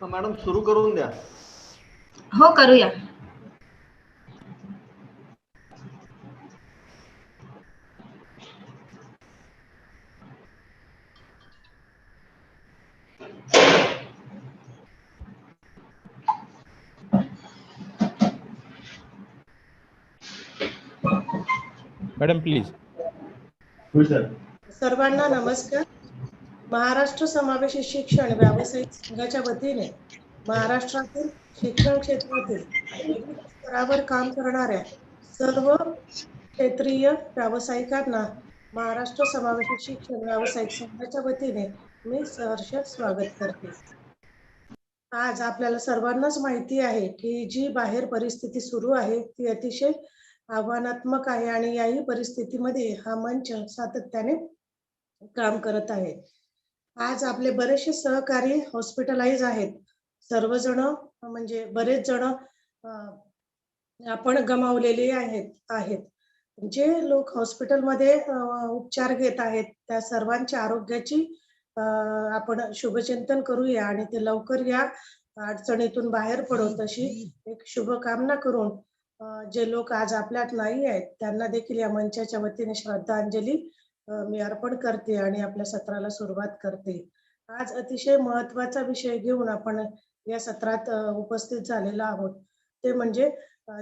Madam सुरू करून द्या. हो करूया. Madam please. सर्वांना नमस्कार. महाराष्ट्र समावेशी शिक्षण व्यावसायिक संघाच्या वतीने महाराष्ट्रातील शिक्षण क्षेत्रातील विविध स्तरावर काम करणाऱ्या सर्व क्षेत्रीय व्यावसायिकांना महाराष्ट्र समावेशी शिक्षण व्यावसायिक संघाच्या वतीने मी सहर्ष स्वागत करते. आज आपल्याला सर्वांनाच माहिती आहे की जी बाहेर परिस्थिती सुरू आहे ती अतिशय आव्हानात्मक आहे आणि याही परिस्थितीमध्ये हा मंच सातत्याने काम करत आहे. आज आपले बरेचसे सहकारी हॉस्पिटलाइज आहेत. सर्वजण म्हणजे बरेच जण आपण गमावलेले आहेत. जे लोक हॉस्पिटलमध्ये उपचार घेत आहेत त्या सर्वांच्या आरोग्याची आपण शुभचिंतन करूया आणि ते लवकर या अडचणीतून बाहेर पडोत अशी एक शुभकामना करून जे लोक आज आपल्यात नाही आहेत त्यांना देखील या मंचाच्या वतीने श्रद्धांजली मी अर्पण करते आणि आपल्या सत्राला सुरुवात करते. आज अतिशय महत्त्वाचा विषय घेऊन आपण या सत्रात उपस्थित झालेलो आहोत. ते म्हणजे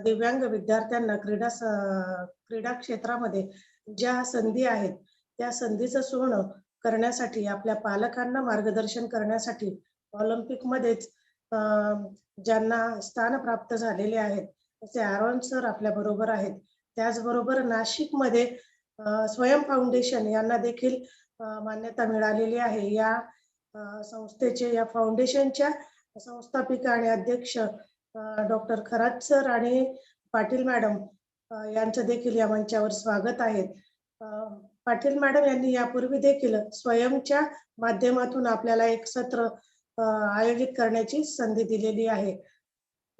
दिव्यांग विद्यार्थ्यांना क्रीडा क्षेत्रामध्ये ज्या संधी आहेत त्या संधीचं सोनं करण्यासाठी आपल्या पालकांना मार्गदर्शन करण्यासाठी ऑलिम्पिकमध्येच ज्यांना स्थान प्राप्त झालेले आहेत असे आरोन सर आपल्या बरोबर आहेत. त्याचबरोबर नाशिकमध्ये स्वयं फाउंडेशन यांना देखील मान्यता मिळालेली आहे. या संस्थेचे या फाउंडेशनच्या संस्थापिका आणि अध्यक्ष डॉक्टर खरात सर आणि पाटील मॅडम यांचं देखील या मंचावर स्वागत आहे. पाटील मॅडम यांनी यापूर्वी देखील स्वयंच्या माध्यमातून आपल्याला एक सत्र आयोजित करण्याची संधी दिलेली आहे.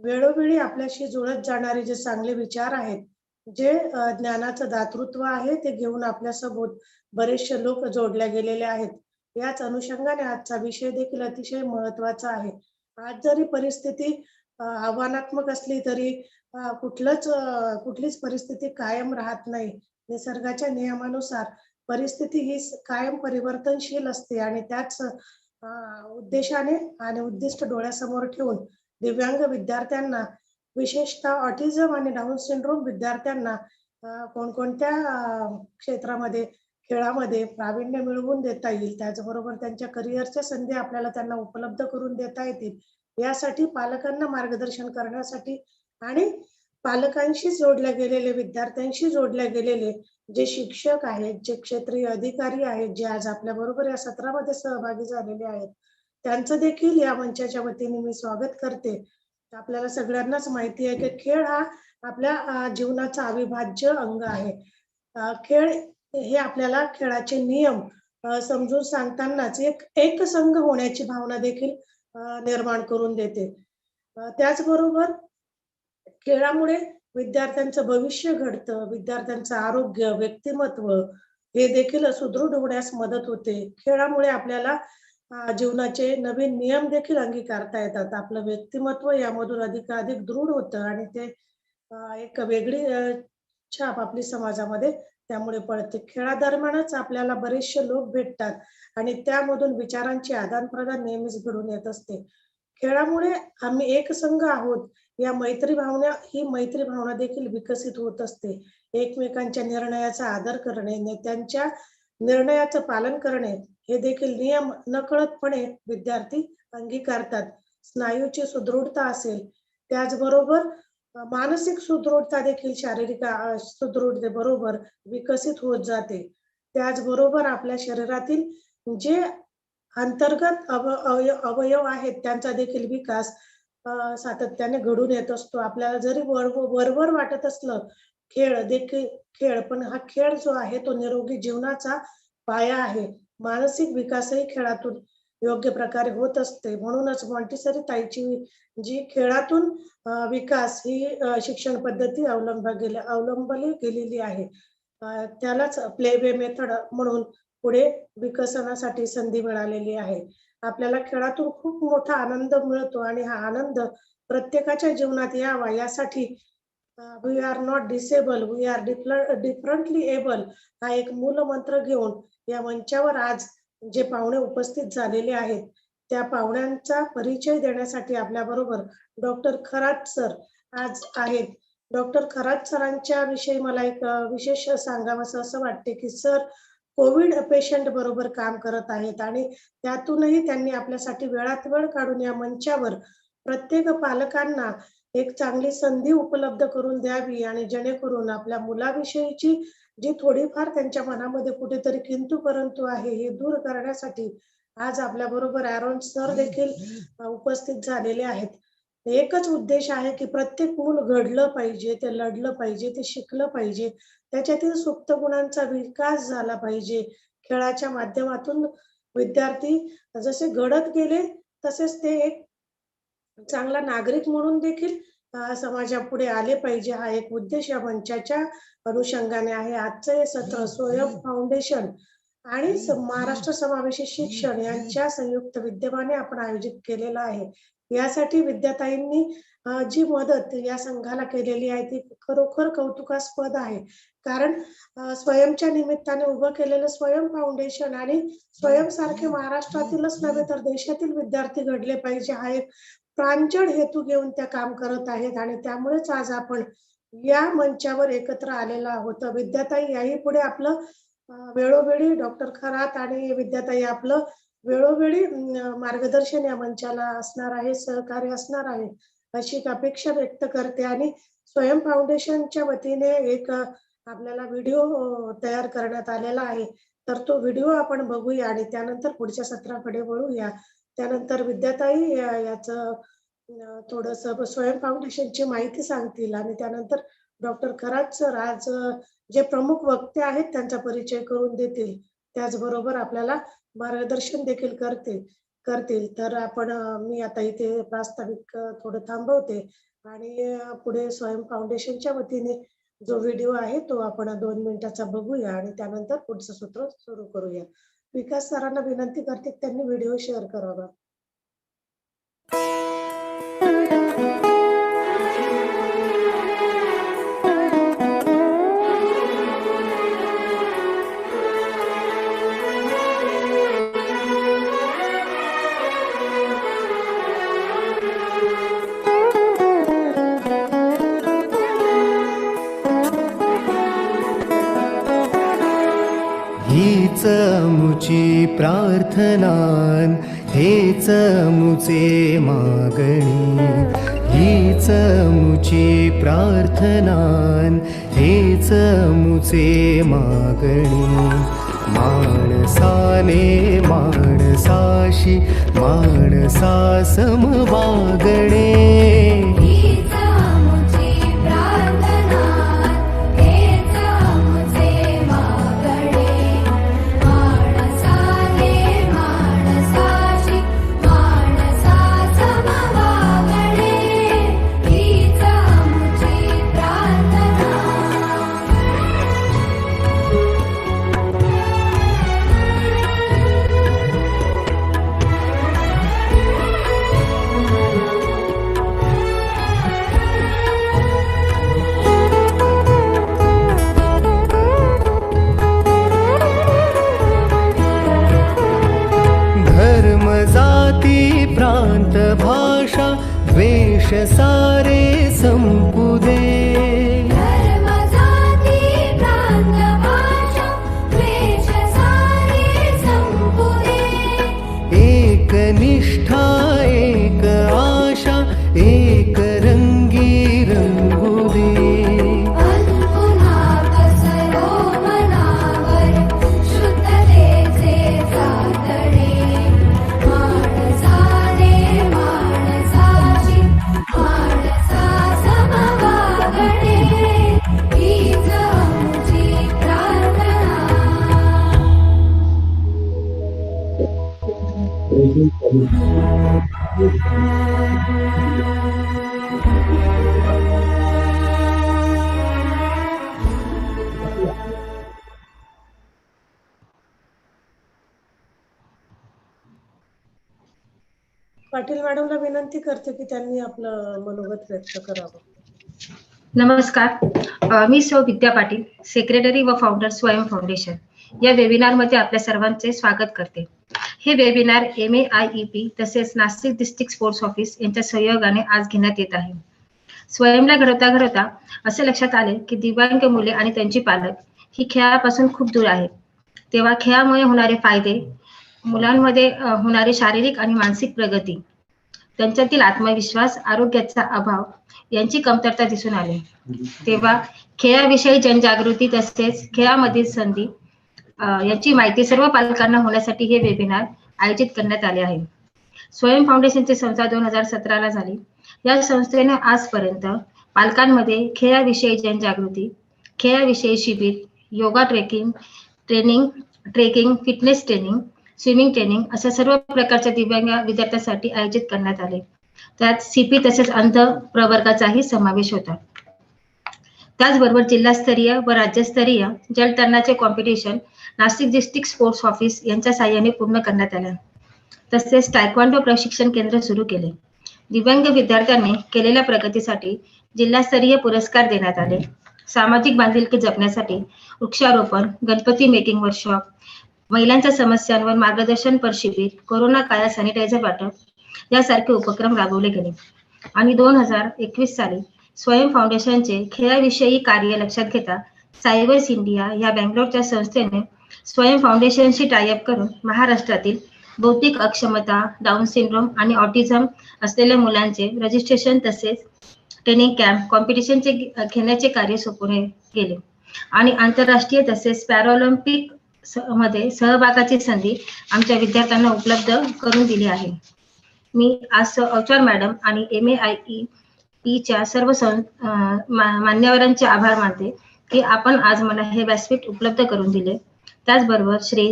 वेळोवेळी आपल्याशी जुळत जाणारे जे चांगले विचार आहेत, जे ज्ञानाचं दातृत्व आहे ते घेऊन आपल्यासोबत बरेचसे लोक जोडले गेलेले आहेत. याच अनुषंगाने आजचा विषय देखील अतिशय महत्त्वाचा आहे. आज जरी परिस्थिती आव्हानात्मक असली तरी कुठलीच परिस्थिती कायम राहत नाही. निसर्गाच्या नियमानुसार परिस्थिती ही कायम परिवर्तनशील असते आणि त्याच उद्देशाने आणि उद्दिष्ट डोळ्यासमोर ठेवून दिव्यांग विद्यार्थ्यांना विशेषतः ऑटिझम आणि डाऊन सिंड्रोम विद्यार्थ्यांना कोणकोणत्या क्षेत्रामध्ये खेळामध्ये प्रावीण्य मिळवून देता येईल, त्याचबरोबर त्यांच्या करिअरच्या संधी आपल्याला त्यांना उपलब्ध करून देता येतील यासाठी पालकांना मार्गदर्शन करण्यासाठी आणि पालकांशी जोडल्या गेलेले विद्यार्थ्यांशी जोडल्या गेलेले जे शिक्षक आहेत, जे क्षेत्रीय अधिकारी आहेत, जे आज आपल्या बरोबर या सत्रामध्ये सहभागी झालेले आहेत त्यांचं देखील या मंचाच्या वतीने मी स्वागत करते. आपल्याला सगळ्यांनाच माहिती आहे की खेळ हा आपल्या जीवनाचा अविभाज्य अंग आहे. खेळ हे आपल्याला खेळाचे नियम समजून सांगतानाच एक संघ होण्याची भावना देखील निर्माण करून देते. त्याचबरोबर खेळामुळे विद्यार्थ्यांचं भविष्य घडतं, विद्यार्थ्यांचं आरोग्य, व्यक्तिमत्व हे देखील सुदृढ होण्यास मदत होते. खेळामुळे आपल्याला जीवनाचे नवीन नियम देखील अंगीकारता येतात. आपलं व्यक्तिमत्व यामधून अधिकाधिक दृढ होतं आणि ते एक वेगळी छाप आपली समाजामध्ये त्यामुळे पडते. खेळादरम्यानच आपल्याला बरेचसे लोक भेटतात आणि त्यामधून विचारांची आदानप्रदान नेहमीच घडून येत असते. खेळामुळे आम्ही एक संघ आहोत या मैत्री भावना देखील विकसित होत असते. एकमेकांच्या निर्णयाचा आदर करणे, नेत्यांच्या निर्णयाचं पालन करणे हे देखील नियम नकळतपणे विद्यार्थी अंगीकारतात. स्नायूची सुदृढता असेल, त्याचबरोबर मानसिक सुदृढता देखील शारीरिक सुदृढतेबरोबर विकसित होत जाते. त्याचबरोबर आपल्या शरीरातील जे अंतर्गत अवयव आहेत त्यांचा देखील विकास सातत्याने घडून येत असतो. आपल्याला जरी वरवर वाटत असलं खेळ पण हा खेळ जो आहे तो निरोगी जीवनाचा पाया आहे. मानसिक विकासही खेळातून योग्य प्रकारे होत असते. म्हणूनच मॉन्टेसरी ताईची जी खेळातून विकास ही शिक्षण पद्धती अवलंबली गेलेली आहे. त्यालाच प्ले वे मेथड म्हणून पुढे विकसनासाठी संधी मिळालेली आहे. आपल्याला खेळातून खूप मोठा आनंद मिळतो आणि हा आनंद प्रत्येकाच्या जीवनात यावा यासाठी we are not disable, we are differently able हा एक मूलमंत्र घेऊन या मंचावर आज जे पाहुणे उपस्थित झालेले आहेत त्या पाहुण्यांचा परिचय देण्यासाठी आपल्याबरोबर डॉक्टर खरात सर आज आहेत. डॉक्टर खरात सरांच्या विषयी मला एक विशेष सांगावंसं असं वाटते की सर कोविड पेशंट बरोबर काम करत आहेत आणि त्यातूनही त्यांनी आपल्यासाठी वेळात वेळ काढून या मंचावर प्रत्येक पालकांना एक चांगली संधी उपलब्ध करून द्यावी आणि जेणेकरून आपल्या मुलाविषयीची जी थोडीफार त्यांच्या मनामध्ये कुठेतरी किंतु परंतु आहे हे दूर करण्यासाठी आज आपल्या बरोबर ॲरोन सर देखील उपस्थित झालेले आहेत. एकच उद्देश आहे की प्रत्येक मूल घडलं पाहिजे, ते लढलं पाहिजे, ते शिकलं पाहिजे, त्याच्यातील सुप्त गुणांचा विकास झाला पाहिजे. खेळाच्या माध्यमातून विद्यार्थी जसे घडत गेले तसेच ते एक चांगला नागरिक म्हणून देखील समाजापुढे आले पाहिजे हा एक उद्देश या मंचाच्या अनुषंगाने आहे. आजचं हे सत्र स्वयं फाउंडेशन आणि महाराष्ट्र समावेशी शिक्षण यांच्या संयुक्त विद्यमाने आपण आयोजित केलेलं आहे. यासाठी विद्याताईंनी जी मदत या संघाला केलेली आहे ती खरोखर कौतुकास्पद आहे. कारण स्वयंच्या निमित्ताने उभं केलेलं स्वयं फाउंडेशन आणि स्वयं सारखे महाराष्ट्रातीलच नव्हे तर देशातील विद्यार्थी घडले पाहिजे हा एक प्रांजळ हेतू घेऊन त्या काम करत आहेत आणि त्यामुळेच आज आपण या मंचावर एकत्र आलेलो आहोत. विद्याताई याही पुढे आपलं वेळोवेळी डॉक्टर खरात आणि विद्याताई आपलं वेळोवेळी मार्गदर्शन या मंचाला असणार आहे, सहकार्य असणार आहे अशी अपेक्षा व्यक्त करते आणि स्वयं फाउंडेशनच्या वतीने एक आपल्याला व्हिडिओ तयार करण्यात आलेला आहे. तर तो व्हिडिओ आपण बघूया आणि त्यानंतर पुढच्या सत्राकडे वळूया. त्यानंतर विद्याताई याचं थोडंसं स्वयं फाउंडेशनची माहिती सांगतील आणि त्यानंतर डॉक्टर खरात सर आज जे प्रमुख वक्ते आहेत त्यांचा परिचय करून देतील. त्याचबरोबर आपल्याला मार्गदर्शन देखील करतील. तर आपण मी आता इथे प्रास्ताविक थोडं थांबवते आणि पुढे स्वयं फाउंडेशनच्या वतीने जो व्हिडिओ आहे तो आपण 2 मिनिटाचा बघूया आणि त्यानंतर पुढचं सूत्र सुरू करूया. विकास सरांना विनंती करते त्यांनी व्हिडिओ शेअर करावा. हीच मुची प्रार्थनान हेच मुचे मागणी, हीच मुची प्रार्थनान हेच मुचे मागणी. माणसाने माणसाशी माणसासम वागणे, प्रांत भाषा द्वेष सारे संपू दे. धर्म जाती प्रांत भाषा द्वेष सारे संपू दे. एक निष्ठा एक आशा एक रंगी रंगू दे. पाटील मॅडमला विनंती करते की त्यांनी आपलं मनोगत व्यक्त करावं. नमस्कार, मी सौ विद्या पाटील, सेक्रेटरी व फाउंडर स्वयं फाउंडेशन या वेबिनारमध्ये आपल्या सर्वांचे स्वागत करते. हे वेबिनार MAIEP तसेच नाशिक डिस्ट्रिक्ट स्पोर्ट्स ऑफिस यांच्या सहयोगाने आज घेण्यात येत आहे. स्वयंला घडवता असे लक्षात आले की दिव्यांग मुले आणि त्यांची पालक ही खेळापासून खूप दूर आहेत. तेव्हा खेळामुळे होणारे फायदे, मुलांमध्ये होणारी शारीरिक आणि मानसिक प्रगती, त्यांच्यातील आत्मविश्वास, आरोग्याचा अभाव यांची कमतरता दिसून आली. तेव्हा खेळाविषयी जनजागृती तसेच खेळामधील संधी याची माहिती सर्व पालकांना होण्यासाठी हे वेबिनार आयोजित करण्यात आले आहे. स्वयं फाउंडेशनची संस्था 2017ला झाली. या संस्थेने आजपर्यंत पालकांमध्ये खेळाविषयी जनजागृती, खेळाविषयी शिबिर, yoga trekking, fitness training, swimming training अशा सर्व प्रकारच्या दिव्यांग विद्यार्थ्यांसाठी आयोजित करण्यात आले. त्यात CP तसेच अंध प्रवर्गाचाही समावेश होता. त्याचबरोबर जिल्हास्तरीय व राज्यस्तरीय जलतरणाचे competition Nashik district sports office यांच्या साहाय्याने पूर्ण करण्यात आले. तसेच टायक्वांडो प्रशिक्षण केंद्र सुरू केले. दिव्यांग विद्यार्थ्यांनी केलेल्या प्रगतीसाठी जिल्हास्तरीय पुरस्कार देण्यात आले. सामाजिक बांधिलकी जपण्यासाठी वृक्षारोपण, गणपती मेकिंग वर्कशॉप, महिलांच्या समस्यांवर मार्गदर्शन पर शिबिर, कोरोना काळात सॅनिटायझर वाटप यासारखे उपक्रम राबवले गेले. आणि 2021 साली स्वयं फाउंडेशनचे खेळाविषयी कार्य लक्षात घेता सायबर्स इंडिया या बेंगलोरच्या संस्थेने स्वयं फाउंडेशनशी टायअप करून महाराष्ट्रातील बौद्धिक अक्षमता, डाऊन सिंड्रोम आणि ऑटिझम असलेल्या मुलांचे रजिस्ट्रेशन तसेच ट्रेनिंग कॅम्प, कॉम्पिटिशनचे घेण्याचे कार्य सोपवले गेले आणि आंतरराष्ट्रीय तसेच पॅराऑलिम्पिक मध्ये सहभागाची संधी आमच्या विद्यार्थ्यांना उपलब्ध करून दिली आहे. मी आज औचार मॅडम आणि MAIEPच्या सर्व मान्यवरांचे आभार मानते की आपण आज मला हे व्यासपीठ उपलब्ध करून दिले. त्याचबरोबर Shri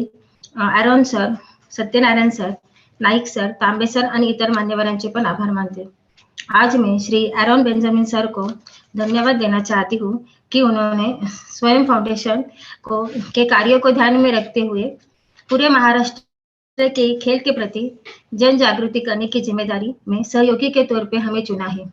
Aaron sir, Satyanarayan sir, Naik sir, तांबे सर आणि इतर मान्यवरांचे पण आभार मानते. आज मैं श्री एरॉन बेंजामिन सर को धन्यवाद देना चाहती हूँ कि उन्होंने स्वयं फाउंडेशन के कार्यों को ध्यान में रखते हुए पूरे महाराष्ट्र के खेल के प्रति जन जागृति करने की जिम्मेदारी में सहयोगी के तौर पे हमें चुना है.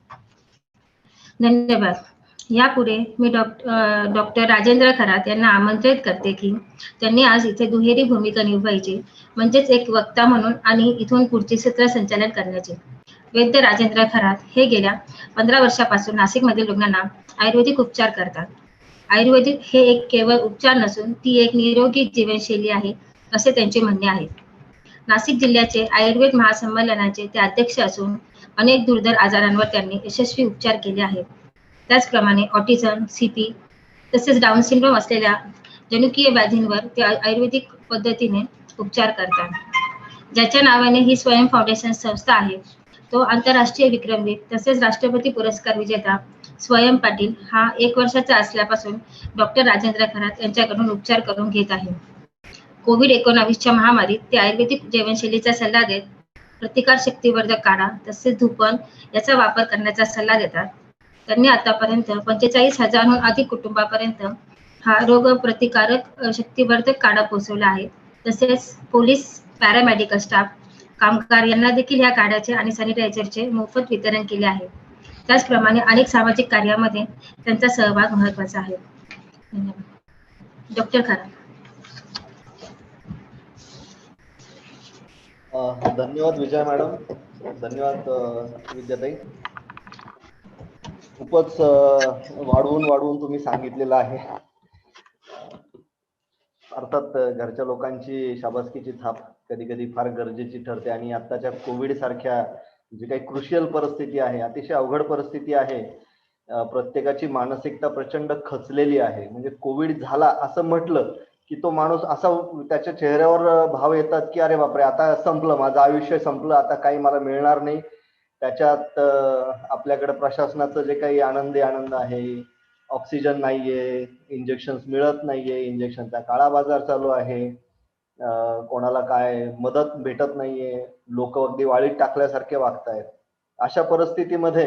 धन्यवाद. यापुढे मी डॉक्टर राजेंद्र खरात यांना आमंत्रित करते की त्यांनी आज इथे दुहेरी भूमिका निभावायची, म्हणजेच एक वक्ता म्हणून आणि इथून पुढचे सूत्रसंचालन करण्याचे. वैद्य राजेंद्र खरात हे गेल्या 15 वर्षापासून नाशिकमधील रुग्णांना आयुर्वेदिक उपचार करतात. आयुर्वेदिक हे एक केवळ उपचार नसून ती एक निरोगी जीवनशैली आहे असे त्यांचे म्हणणे आहे. नाशिक जिल्ह्याचे आयुर्वेद महासंमेलनाचे ते अध्यक्ष असून अनेक दुर्धर आजारांवर त्यांनी यशस्वी उपचार केले आहेत. त्याचप्रमाणे ऑटिझम, CP तसेच डाऊन सिंड्रोम असलेल्या जनुकीय व्याधींवर ते आयुर्वेदिक पद्धतीने उपचार करतात. ज्याच्या नावाने ही स्वयं फाउंडेशन संस्था आहे तो आंतरराष्ट्रीय विक्रमवीर तसेच राष्ट्रपती पुरस्कार विजेता स्वयं पाटील हा 1 वर्षाचा असल्यापासून डॉक्टर राजेंद्र खरात यांच्याकडून उपचार करून घेत आहे. कोविड-19च्या महामारीत ते आयुर्वेदिक जीवनशैलीचा सल्ला देत प्रतिकार शक्तिवर्धक काढा तसेच धूपन याचा वापर करण्याचा सल्ला देतात. त्यांनी आतापर्यंत 45,000हून अधिक कुटुंबापर्यंत हा रोग प्रतिकारक शक्तिवर्धक काढा पोहोचवला आहे. तसेच पोलीस, पॅरामेडिकल स्टाफ, कामगार यांना देखील या काढ्याचे आणि सॅनिटायझरचे मोफत वितरण केले आहे. त्याचप्रमाणे अनेक सामाजिक कार्यामध्ये त्यांचा सहभाग महत्त्वाचा आहे. धन्यवाद. डॉक्टर खरात. धन्यवाद विजय मॅडम, धन्यवाद विद्याताई. खूपच वाढवून तुम्ही सांगितलेलं आहे. अर्थात घरच्या लोकांची शाबासकीची थाप कधी कधी फार गरजेची ठरते आणि आताच्या कोविड सारख्या जी काही क्रुशियल परिस्थिती आहे, अतिशय अवघड परिस्थिती आहे, प्रत्येकाची मानसिकता प्रचंड खचलेली आहे. म्हणजे कोविड झाला असं म्हटलं की तो माणूस असा त्याच्या चेहऱ्यावर भाव येतात की अरे बापरे आता संपलं, माझं आयुष्य संपलं, आता काही मला मिळणार नाही. त्याच्यात आपल्याकडे प्रशासनाचं जे काही आनंद आहे, ऑक्सिजन नाहीये, इंजेक्शन्स मिळत नाहीये, इंजेक्शनचा काळा बाजार चालू आहे, कोणाला काय मदत भेटत नाहीये, लोक अगदी वाळीत टाकल्यासारखे वागतायत. अशा परिस्थितीमध्ये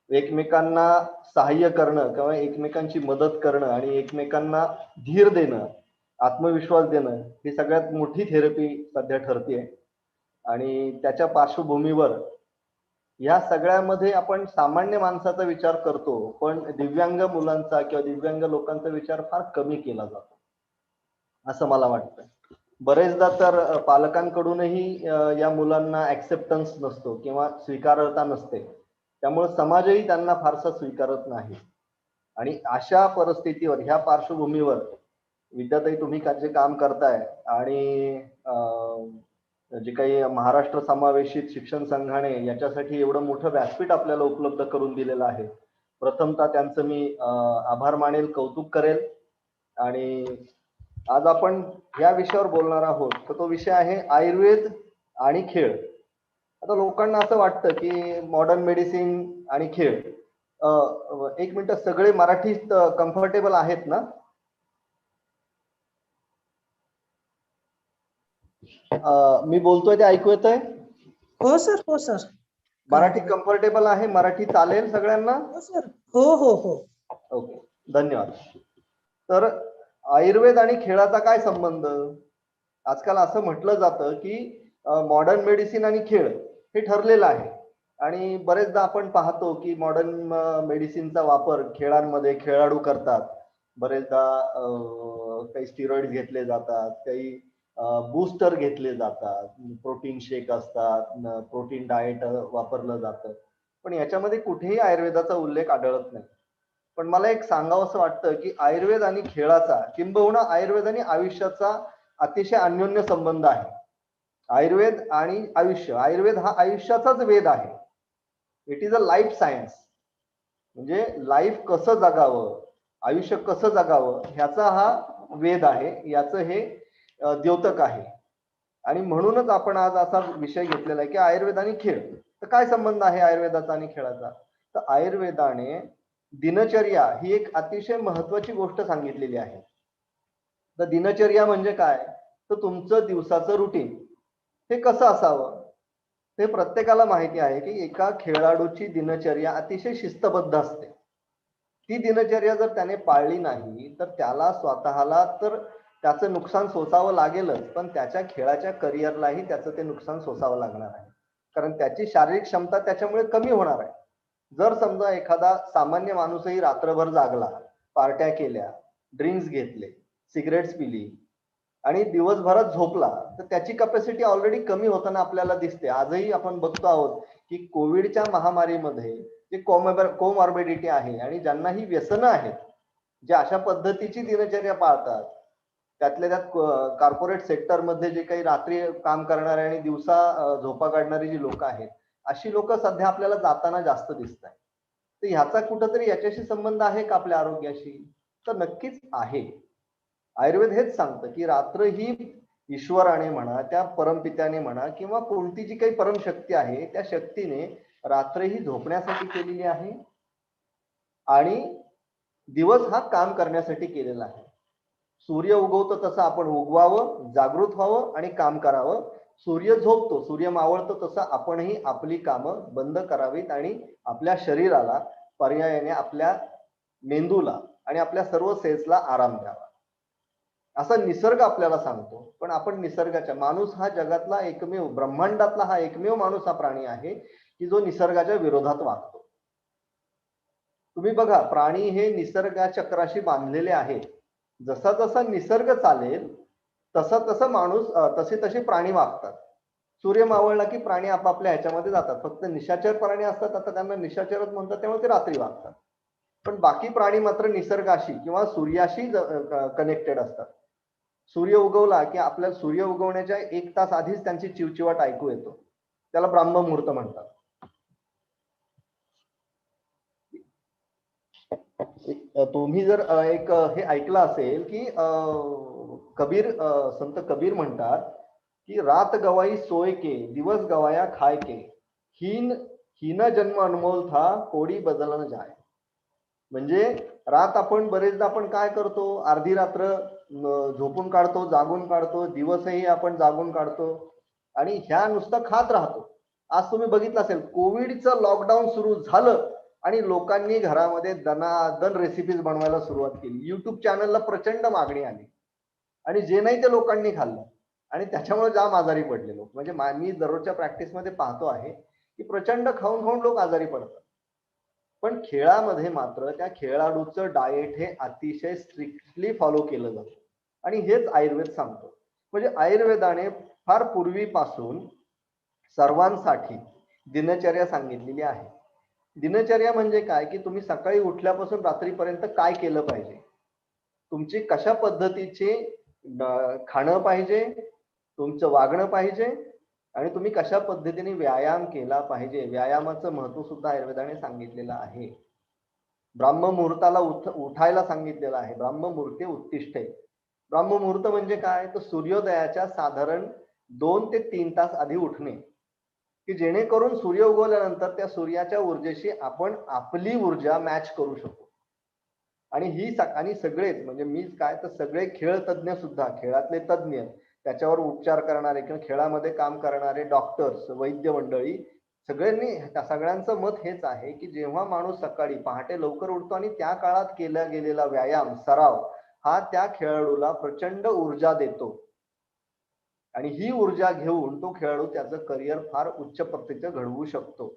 एकमेकांना सहाय्य करणं किंवा एकमेकांची मदत करणं आणि एकमेकांना धीर देणं, आत्मविश्वास देणं ही सगळ्यात मोठी थेरपी सध्या ठरते. आणि त्याच्या पार्श्वभूमीवर ह्या सगळ्यामध्ये आपण सामान्य माणसाचा विचार करतो, पण दिव्यांग मुलांचा किंवा दिव्यांग लोकांचा विचार फार कमी केला जातो असं मला वाटतं. बरेचदा तर पालकांकडूनही या मुलांना ऍक्सेप्टन्स नसतो किंवा स्वीकारता नसते, त्यामुळे समाजही त्यांना फारसा स्वीकारत नाही. आणि अशा परिस्थितीवर, ह्या पार्श्वभूमीवर विद्याताई तुम्ही जे काम करताय आणि जे काही महाराष्ट्र समावेशित शिक्षण संघाने याच्यासाठी एवढं मोठं व्यासपीठ आपल्याला उपलब्ध करून दिलेलं आहे, प्रथमतः त्यांचं मी आभार मानेल, कौतुक करेल. आणि आज आपण या विषयावर बोलणार आहोत, तर तो विषय आहे आयुर्वेद आणि खेळ. आता लोकांना असं वाटतं की मॉडर्न मेडिसिन आणि खेळ, एक मिनिट, सगळे मराठीत कम्फर्टेबल आहेत ना? मी बोलतोय ते ऐकू येतंय? हो सर, हो सर. मराठी कम्फर्टेबल आहे? मराठी चालेल सगळ्यांना? हो सर, हो हो हो. ओके, धन्यवाद. तर आयुर्वेद आणि खेळाचा काय संबंध? आजकाल असं म्हटलं जातं की मॉडर्न मेडिसिन आणि खेळ हे ठरलेलं आहे, आणि बरेचदा आपण पाहतो की मॉडर्न मेडिसिनचा वापर खेळांमध्ये खेळाडू करतात. बरेचदा काही स्टिरॉइड घेतले जातात, काही बूस्टर घेतले जातात, प्रोटीन शेक असतात, प्रोटीन डाएट वापरलं जातं, पण याच्यामध्ये कुठेही आयुर्वेदाचा उल्लेख आढळत नाही. पण मला एक सांगावं असं वाटतं की आयुर्वेद आणि खेळाचा, किंबहुना आयुर्वेद आणि आयुष्याचा अतिशय अन्योन्य संबंध आहे. आयुर्वेद आणि आयुष्य, आयुर्वेद हा आयुष्याचाच वेद आहे. It is a life science. म्हणजे लाईफ कसं जगावं, आयुष्य कसं जगावं, ह्याचा हा वेद आहे, याचं हे द्योतक आहे. आणि म्हणूनच आपण आज असा विषय घेतलेला आहे की आयुर्वेद आणि खेळ. तर काय संबंध आहे आयुर्वेदाचा आणि खेळाचा? तर आयुर्वेदाने दिनचर्या ही एक अतिशय महत्वाची गोष्ट सांगितलेली आहे. तर दिनचर्या म्हणजे काय? तर तुमचं दिवसाचं रुटीन हे कसं असावं ते प्रत्येकाला माहिती आहे की एका खेळाडूची दिनचर्या अतिशय शिस्तबद्ध असते. ती दिनचर्या जर त्याने पाळली नाही तर त्याला स्वतःला तर त्याचं नुकसान सोसावं लागेलच, पण त्याच्या खेळाच्या करिअरलाही त्याचं ते नुकसान सोसावं लागणार आहे, कारण त्याची शारीरिक क्षमता त्याच्यामुळे कमी होणार आहे. जर समजा एखादा सामान्य माणूसही रात्रभर जागला, पार्ट्या केल्या, ड्रिंक्स घेतले, सिगरेट्स पिली आणि दिवसभरात झोपला, तर त्याची कॅपॅसिटी ऑलरेडी कमी होताना आपल्याला दिसते. आजही आपण बघतो आहोत की कोविडच्या महामारीमध्ये जे कोमॉर्बिडिटी आहे आणि ज्यांना ही व्यसनं आहेत, जे अशा पद्धतीची दिनचर्या पाळतात, त्यातल्या त्यात कॉर्पोरेट सेक्टरमध्ये जे काही रात्री काम करणारे आणि दिवसा झोपा काढणारी जी लोक आहेत, अशी लोक सध्या आपल्याला जाताना जास्त दिसत आहेत. तर ह्याचा कुठंतरी याच्याशी संबंध आहे का आपल्या आरोग्याशी? तर नक्कीच आहे. आयुर्वेद हेच सांगतं की रात्र ही ईश्वराने म्हणा, त्या परमपित्याने म्हणा, किंवा कोणती जी काही परमशक्ती आहे त्या शक्तीने रात्र ही झोपण्यासाठी केलेली आहे आणि दिवस हा काम करण्यासाठी केलेला आहे. सूर्य उगवतो तसं आपण उगवावं, जागृत व्हावं आणि काम करावं. सूर्य झोपतो, सूर्य मावळतो तसं आपणही आपली कामं बंद करावीत आणि आपल्या शरीराला, पर्यायाने आपल्या मेंदूला आणि आपल्या सर्व सेल्सला आराम द्यावा, असा निसर्ग आपल्याला सांगतो. पण आपण निसर्गाच्या, माणूस हा जगातला एकमेव, ब्रह्मांडातला हा एकमेव माणूस हा प्राणी आहे की जो निसर्गाच्या विरोधात वागतो. तुम्ही बघा, प्राणी हे निसर्गाचक्राशी बांधलेले आहेत. जसा जसा निसर्ग चालेल तसा तसा माणूस, तसे प्राणी वागतात. सूर्य मावळला की प्राणी आपापल्या ह्याच्यामध्ये जातात. फक्त निशाचर प्राणी असतात, आता त्यांना निशाचरच म्हणतात, त्यामुळे ते रात्री वागतात. पण बाकी प्राणी मात्र निसर्गाशी किंवा सूर्याशी कनेक्टेड असतात. सूर्य उगवला की आपल्याला सूर्य उगवण्याच्या 1 तास आधीच त्यांची चिवचिवाट ऐकू येतो, त्याला ब्राह्ममुहूर्त म्हणतात. तुम्ही जर एक हे ऐकलं असेल की कबीर, संत कबीर म्हणतात की रात गवाई सोय के, दिवस गवाया खाय के, हीन जन्म अनमोल था, कोडी बदल न जाय. म्हणजे रात आपण बरेचदा आपण काय करतो, अर्धी रात्र झोपून काढतो, जागून काढतो, दिवसही आपण जागून काढतो आणि ह्या नुसतं खात राहतो. आज तुम्ही बघितलं असेल, कोविडचं लॉकडाऊन सुरू झालं आणि लोकांनी घरामध्ये दनादन रेसिपीज बनवायला सुरुवात केली. युट्यूब चॅनलला प्रचंड मागणी आली आणि जे नाही ते लोकांनी खाल्लं आणि त्याच्यामुळे जाम आजारी पडले लोक. म्हणजे मी दररोजच्या प्रॅक्टिसमध्ये पाहतो आहे की प्रचंड खाऊन खाऊन लोक आजारी पडतात. पण खेळामध्ये मात्र त्या खेळाडूचं डाएट हे अतिशय स्ट्रिक्टली फॉलो केलं जातं आणि हेच आयुर्वेद सांगतो. म्हणजे आयुर्वेदाने फार पूर्वीपासून सर्वांसाठी दिनचर्या सांगितलेली आहे. दिनचर्या म्हणजे काय, की तुम्ही सकाळी उठल्यापासून रात्रीपर्यंत काय केलं पाहिजे, तुमची कशा पद्धतीचे खाणं पाहिजे, तुमचं वागणं पाहिजे आणि तुम्ही कशा पद्धतीने व्यायाम केला पाहिजे. व्यायामाचं महत्व सुद्धा आयुर्वेदाने सांगितलेलं आहे. ब्राह्ममुहूर्ताला उठायला सांगितलेलं आहे. ब्राह्ममुहूर्ते उत्तिष्ठे. ब्राह्ममुहूर्त म्हणजे काय, तर सूर्योदयाच्या साधारण 2 ते 3 तास आधी उठणे, की जेणेकरून सूर्य उगवल्यानंतर त्या सूर्याच्या ऊर्जेशी आपण आपली ऊर्जा मॅच करू शकतो. आणि सगळेच म्हणजे मीच काय तर सगळे खेळ तज्ञ सुद्धा, खेळातले तज्ञ, त्याच्यावर उपचार करणारे किंवा खेळामध्ये काम करणारे डॉक्टर्स, वैद्य मंडळी, सगळ्यांचं मत हेच आहे की जेव्हा माणूस सकाळी पहाटे लवकर उठतो आणि त्या काळात केला गेलेला व्यायाम सराव हा त्या खेळाडूला प्रचंड ऊर्जा देतो आणि ही ऊर्जा घेऊन तो खेळाडू त्याचं करिअर फार उच्च प्रतीचं घडवू शकतो.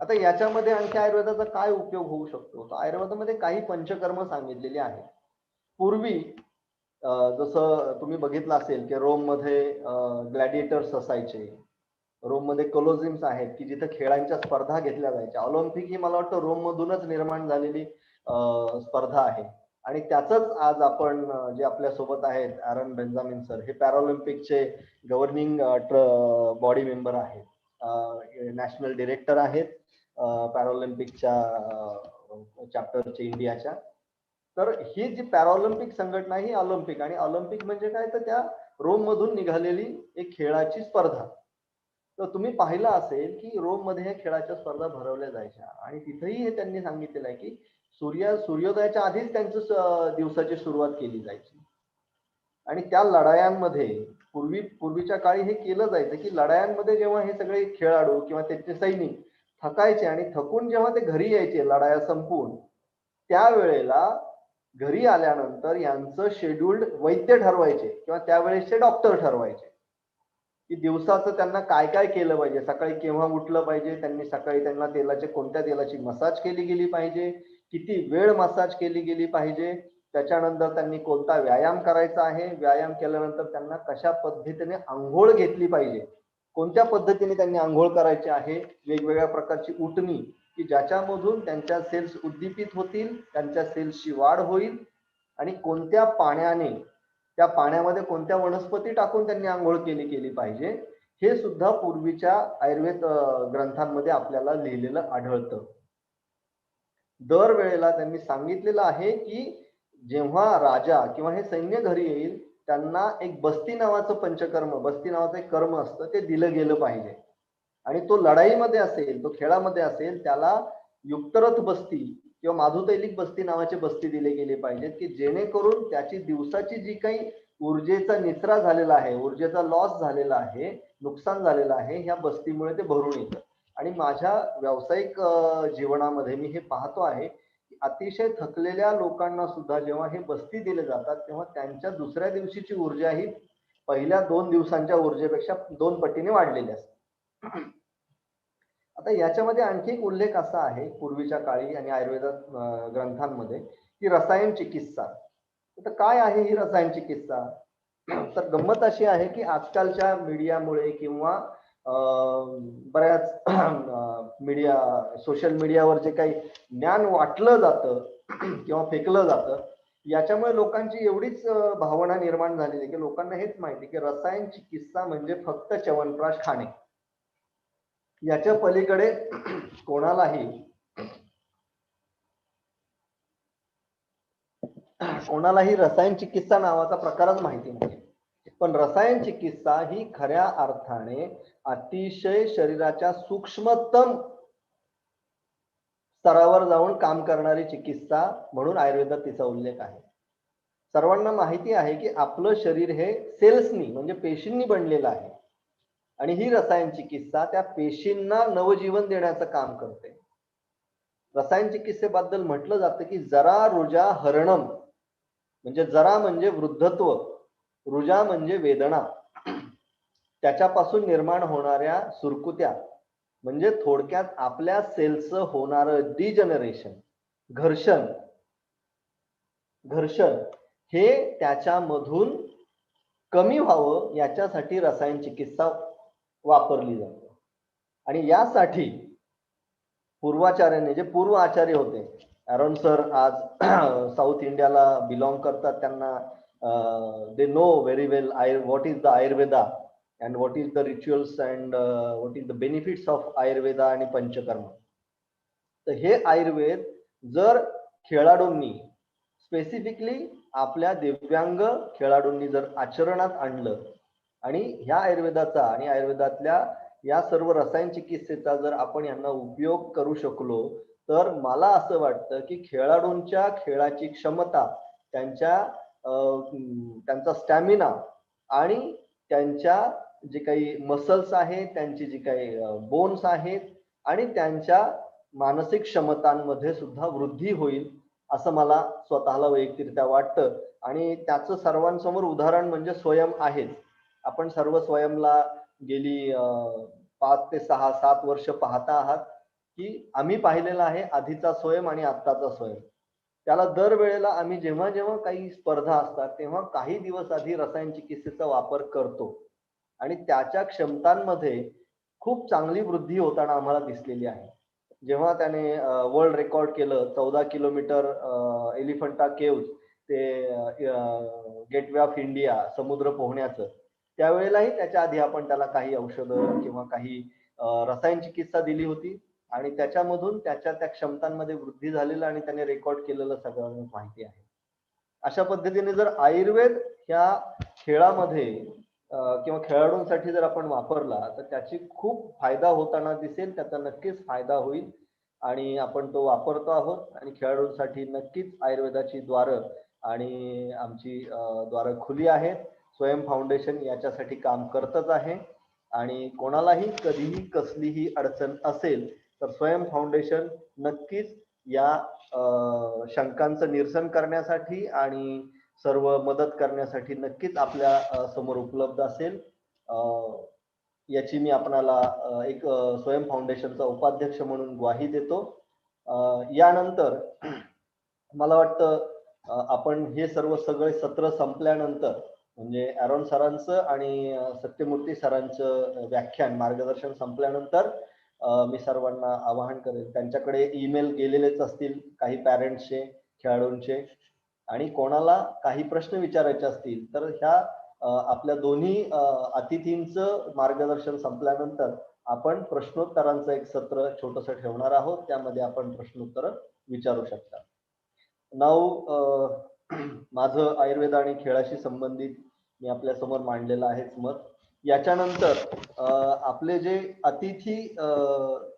आता याच्यामध्ये आणखी आयुर्वेदाचा काय उपयोग होऊ शकतो, तर आयुर्वेदामध्ये काही पंचकर्म सांगितलेली आहे. पूर्वी जसं तुम्ही बघितलं असेल की रोममध्ये ग्लॅडिएटर्स असायचे, रोममध्ये कोलोजिम्स आहेत की जिथे खेळांच्या स्पर्धा घेतल्या जायच्या. ऑलिम्पिक ही मला वाटतं रोम मधूनच निर्माण झालेली स्पर्धा आहे आणि त्याचंच आज आपण जे आपल्या सोबत आहेत ॲरन बेंजामिन सर, हे पॅरालिम्पिकचे गव्हर्निंग बॉडी मेंबर आहेत, नॅशनल डिरेक्टर आहेत पॅरालिम्पिकच्या चॅप्टरचे इंडियाच्या. तर ही जी पॅरालिम्पिक संघटना ही ऑलिम्पिक, आणि ऑलिम्पिक म्हणजे काय तर त्या रोम मधून निघालेली एक खेळाची स्पर्धा. तर तुम्ही पाहिलं असेल की रोम मध्ये ह्या खेळाच्या स्पर्धा भरवल्या जायच्या आणि तिथेही हे त्यांनी सांगितलेलं आहे की सूर्योदयाच्या आधीच त्यांचं दिवसाची सुरुवात केली जायची. आणि त्या लढायांमध्ये पूर्वीच्या काळी हे केलं जायचं की लढायांमध्ये जेव्हा हे सगळे खेळाडू किंवा त्यांचे सैनिक थकायचे आणि थकून जेव्हा ते घरी यायचे लढाया संपवून, त्यावेळेला घरी आल्यानंतर यांचं शेड्यूल्ड वैद्य ठरवायचे किंवा त्यावेळेसचे डॉक्टर ठरवायचे की दिवसाचं त्यांना काय काय केलं पाहिजे, सकाळी केव्हा उठलं पाहिजे, त्यांनी सकाळी त्यांना कोणत्या तेलाची मसाज केली गेली पाहिजे, किती वेळ मसाज केली गेली पाहिजे, त्याच्यानंतर त्यांनी कोणता व्यायाम करायचा आहे, व्यायाम केल्यानंतर त्यांना कशा पद्धतीने आंघोळ घेतली पाहिजे, कोणत्या पद्धतीने त्यांनी आंघोळ करायची आहे, वेगवेगळ्या प्रकारची उटणी की ज्याच्यामधून त्यांच्या सेल्स उद्दीपित होतील, त्यांच्या सेल्सची वाढ होईल आणि कोणत्या पाण्याने, त्या पाण्यामध्ये कोणत्या वनस्पती टाकून त्यांनी आंघोळ केली पाहिजे, हे सुद्धा पूर्वीच्या आयुर्वेद ग्रंथांमध्ये आपल्याला लिहिलेलं आढळतं. दरवेळेला त्यांनी सांगितलेलं आहे की जेव्हा राजा किंवा हे सैन्य घरी येईल त्यांना एक बस्ती नावाचं पंचकर्म, बस्ती नावाचं एक कर्म असतं, ते दिलं गेलं पाहिजे. आणि तो लढाईमध्ये असेल, तो खेळामध्ये असेल, त्याला युक्तरथ बस्ती किंवा माधुतैलिक बस्ती नावाचे बस्ती दिले गेले पाहिजेत की जेणेकरून त्याची दिवसाची जी काही ऊर्जेचा निचरा झालेला आहे, ऊर्जेचा लॉस झालेला आहे, नुकसान झालेलं आहे, ह्या बस्तीमुळे ते भरून येतं. आणि माझ्या व्यावसायिक जीवनामध्ये मी हे पाहतो आहे की अतिशय थकलेल्या लोकांना सुद्धा जेव्हा हे बस्ती दिले जातात तेव्हा त्यांच्या दुसऱ्या दिवशीची ऊर्जा ही पहिल्या 2 दिवसांच्या ऊर्जेपेक्षा 2 पटीने वाढलेली असते. आता याच्यामध्ये आणखी एक उल्लेख असा आहे पूर्वीच्या काळी आणि आयुर्वेद ग्रंथांमध्ये की रसायन चिकित्सा. तर काय आहे ही रसायन चिकित्सा, तर गंमत अशी आहे की आजकालच्या मीडियामुळे किंवा बऱ्याच सोशल मीडियावर जे काही ज्ञान वाटलं जातं किंवा फेकलं जातं, याच्यामुळे लोकांची एवढीच भावना निर्माण झालेली आहे की लोकांना हेच माहिती की रसायन चिकित्सा म्हणजे फक्त च्यवनप्राश खाणे. याच्या पलीकडे कोणालाही रसायन चिकित्सा नावाचा प्रकारच माहिती नाही. पण रसायन चिकित्सा ही खऱ्या अर्थाने अतिशय शरीराच्या सूक्ष्मतम स्तरावर जाऊन काम करणारी चिकित्सा म्हणून आयुर्वेदात तिचा उल्लेख आहे. सर्वांना माहिती आहे की आपलं शरीर हे सेल्सनी म्हणजे पेशींनी बनलेलं आहे आणि ही रसायन चिकित्सा त्या पेशींना नवजीवन देण्याचं काम करते. रसायन चिकित्सेबद्दल म्हटलं जातं की जरा रुजा हरणम, म्हणजे जरा म्हणजे वृद्धत्व, रुजा म्हणजे वेदना, त्याच्यापासून निर्माण होणाऱ्या सुरकुत्या म्हणजे थोडक्यात आपल्या सेल्सचं होणारं डिजनरेशन, घर्षण हे त्याच्यामधून कमी व्हावं याच्यासाठी रसायन चिकित्सा वापरली जाते. आणि यासाठी पूर्वाचार्याने, जे पूर्व आचार्य होते, अॅरोन सर आज साऊथ इंडियाला बिलॉंग करतात, त्यांना they know very well what is the Ayurveda and what is the rituals and what is the benefits of Ayurveda आणि पंचकर्म. तर हे आयुर्वेद जर खेळाडूंनी, स्पेसिफिकली आपल्या दिव्यांग खेळाडूंनी जर आचरणात आणलं आणि ह्या आयुर्वेदाचा आणि आयुर्वेदातल्या या सर्व रसायन चिकित्सेचा जर आपण यांना उपयोग करू शकलो, तर मला असं वाटतं की खेळाडूंच्या खेळाची क्षमता, त्यांचा स्टॅमिना आणि त्यांच्या जे काही मसल्स आहेत, त्यांची जी काही बोन्स आहेत आणि त्यांच्या मानसिक क्षमतांमध्ये सुद्धा वृद्धी होईल असं मला स्वतःला वैयक्तिकरित्या वाटतं. आणि त्याचं सर्वांसमोर उदाहरण म्हणजे स्वयं आहेच. आपण सर्व स्वयंला गेली 5 ते 6-7 वर्ष पाहता आहात की आम्ही पाहिलेला आहे आधीचा स्वयं आणि आत्ताचा स्वयं. त्याला दरवेळेला आम्ही जेव्हा जेव्हा काही स्पर्धा असतात तेव्हा काही दिवस आधी रसायन चिकित्सेचा वापर करतो आणि त्याच्या क्षमतांमध्ये खूप चांगली वृद्धी होताना आम्हाला दिसलेली आहे. जेव्हा त्याने वर्ल्ड रेकॉर्ड केलं 14 किलोमीटर एलिफंटा केव्ज ते गेटवे ऑफ इंडिया समुद्र पोहण्याचं, त्यावेळेलाही त्याच्या आधी आपण त्याला काही औषधं किंवा काही रसायन चिकित्सा दिली होती आणि त्याच्यामधून त्याच्या त्या क्षमतांमध्ये वृद्धी झालेलं आणि त्याने रेकॉर्ड केलेलं सगळ्यांना माहिती आहे. अशा पद्धतीने जर आयुर्वेद ह्या खेळामध्ये किंवा खेळाडूंसाठी जर आपण वापरला तर त्याची खूप फायदा होताना दिसेल, त्याचा नक्कीच फायदा होईल आणि आपण तो वापरतो आहोत. आणि खेळाडूंसाठी नक्कीच आयुर्वेदाची द्वारं आणि आमची द्वारं खुली आहेत. स्वयं फाउंडेशन याच्यासाठी काम करतच आहे आणि कोणालाही कधीही कसलीही अडचण असेल तर स्वयं फाउंडेशन नक्कीच या शंकांचं निरसन करण्यासाठी आणि सर्व मदत करण्यासाठी नक्कीच आपल्या समोर उपलब्ध असेल. याची मी आपणाला एक स्वयं फाउंडेशनचा उपाध्यक्ष म्हणून ग्वाही देतो. यानंतर मला वाटतं आपण हे सगळे सत्र संपल्यानंतर म्हणजे अॅरोन सरांचं आणि सत्यमूर्ती सरांचं व्याख्यान मार्गदर्शन संपल्यानंतर मी सर्वांना आवाहन करेन, त्यांच्याकडे ईमेल गेलेलेच असतील काही पॅरेंट्सचे, खेळाडूंचे, आणि कोणाला काही प्रश्न विचारायचे असतील तर ह्या आपल्या दोन्ही अतिथींचं मार्गदर्शन संपल्यानंतर आपण प्रश्नोत्तरांचं एक सत्र छोटंसं ठेवणार आहोत, त्यामध्ये आपण प्रश्नोत्तर विचारू शकता. नाव माझं आयुर्वेद आणि खेळाशी संबंधित मी आपल्या समोर मांडलेलं आहेच मत. याच्यानंतर आपले जे अतिथी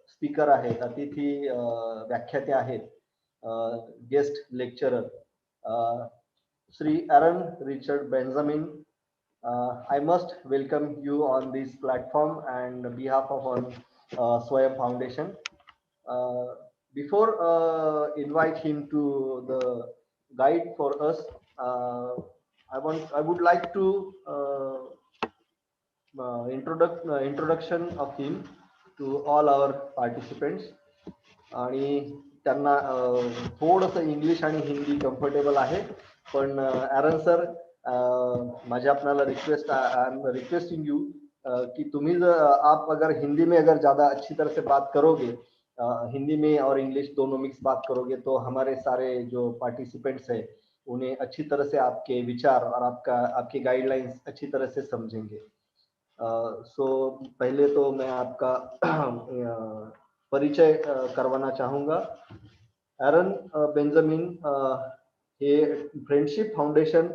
स्पीकर आहेत, अतिथी व्याख्याते आहेत, guest lecturer Sri Aaron Richard Benjamin, I must welcome you on this platform and behalf of SWAYAM Foundation. Before invite him to the guide for us, I would like to introduction of him to all our participants. आणि त्यांना थोडंसं English आणि Hindi comfortable आहे, पण Aaron sir माझे आपणाला request, I am requesting you कि तुम्ही आप अगर हिंदी में अगर ज़्यादा अच्छी तरह से बात करोगे, हिंदी में और इंग्लिश दोनों मिक्स बात करोगे तो हमारे सारे जो पार्टिसिपेंट्स हैं उन्हें अच्छी तरह से आपके विचार और आपकी गाइडलाइंस अच्छी तरह से समझेंगे. सो पहले तो मैं आपका परिचय करवाना चाहूँगा. ॲरन बेंजामिन हे फ्रेंडशिप फाउंडेशन